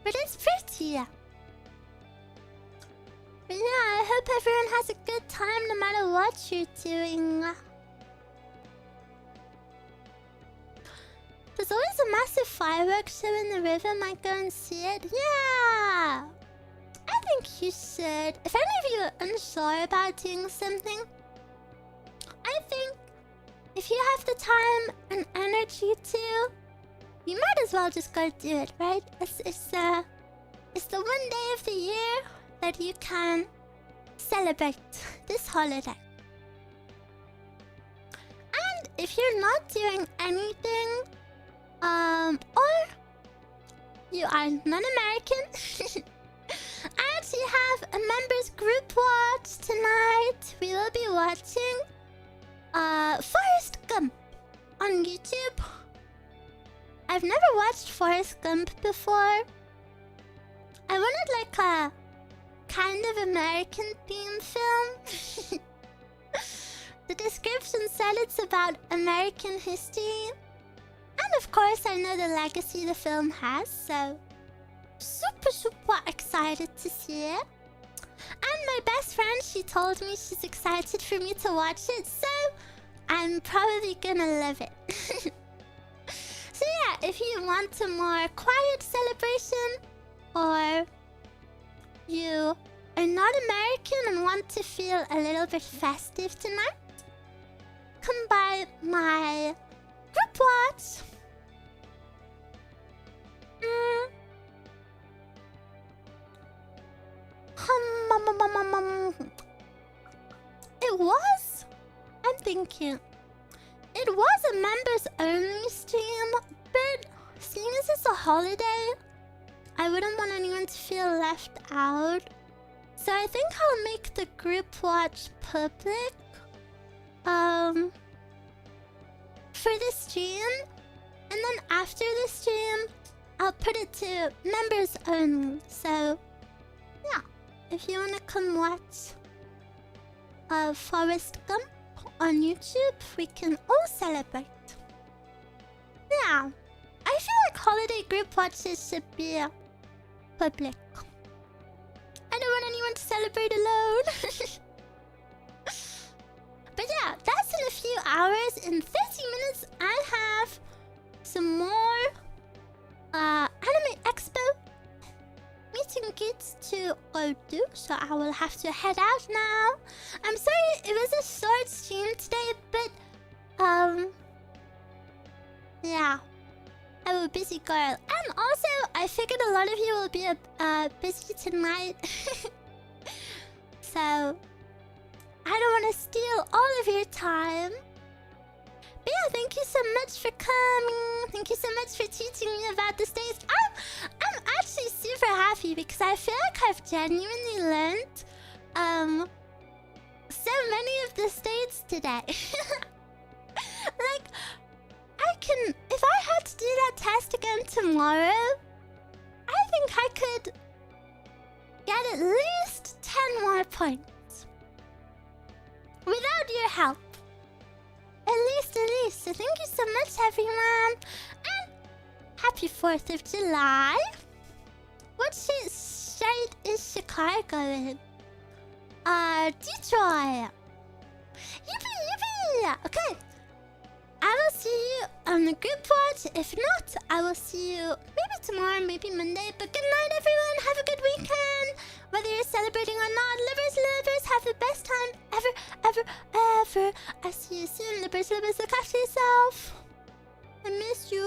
But it's pretty. But yeah, I hope everyone has a good time no matter what you're doing. There's always a massive fireworks show in the river. Might go and see it. Yeah! I think you should. If any of you are unsure about doing something, I think if you have the time and energy to, you might as well just go do it, right? It's the one day of the year that you can celebrate this holiday. And if you're not doing anything, or you are non-American, I actually have a members group watch tonight. We will be watching Forrest Gump on YouTube. I've never watched Forrest Gump before. I wanted like a kind of American theme film. The description said it's about American history. And of course, I know the legacy the film has, so super excited to see it. And my best friend, she told me she's excited for me to watch it, so I'm probably gonna love it. So yeah, if you want a more quiet celebration, or you are not American and want to feel a little bit festive tonight, come by my group watch. It was? I'm thinking. It was a members only stream, but seeing as it's a holiday, I wouldn't want anyone to feel left out. So I think I'll make the group watch public. For the stream, and then after the stream, I'll put it to members only. So, yeah, if you wanna come watch Forrest Gump on YouTube, we can all celebrate. Yeah, I feel like holiday group watches should be public. I don't want anyone to celebrate alone. But yeah, that's an few hours. In 30 minutes, I have some more Anime Expo meet and greets to go do, so I will have to head out now. I'm sorry it was a short stream today, but yeah, I'm a busy girl. And also, I figured a lot of you will be busy tonight. So, I don't want to steal all of your time. But yeah, thank you so much for coming. Thank you so much for teaching me about the states. I'm actually super happy because I feel like I've genuinely learned so many of the states today. Like, I can, if I had to do that test again tomorrow, I think I could get at least 10 more points. Without your help. At least. So thank you so much, everyone. And happy 4th of July. What state is Chicago in? Detroit. Yippee! Okay. I will see you on the group watch. If not, I will see you maybe tomorrow, maybe Monday. But good night, everyone. Have a good weekend. Whether you're celebrating or not, livers, have the best time ever. I'll see you soon. Livers, look after yourself. I miss you.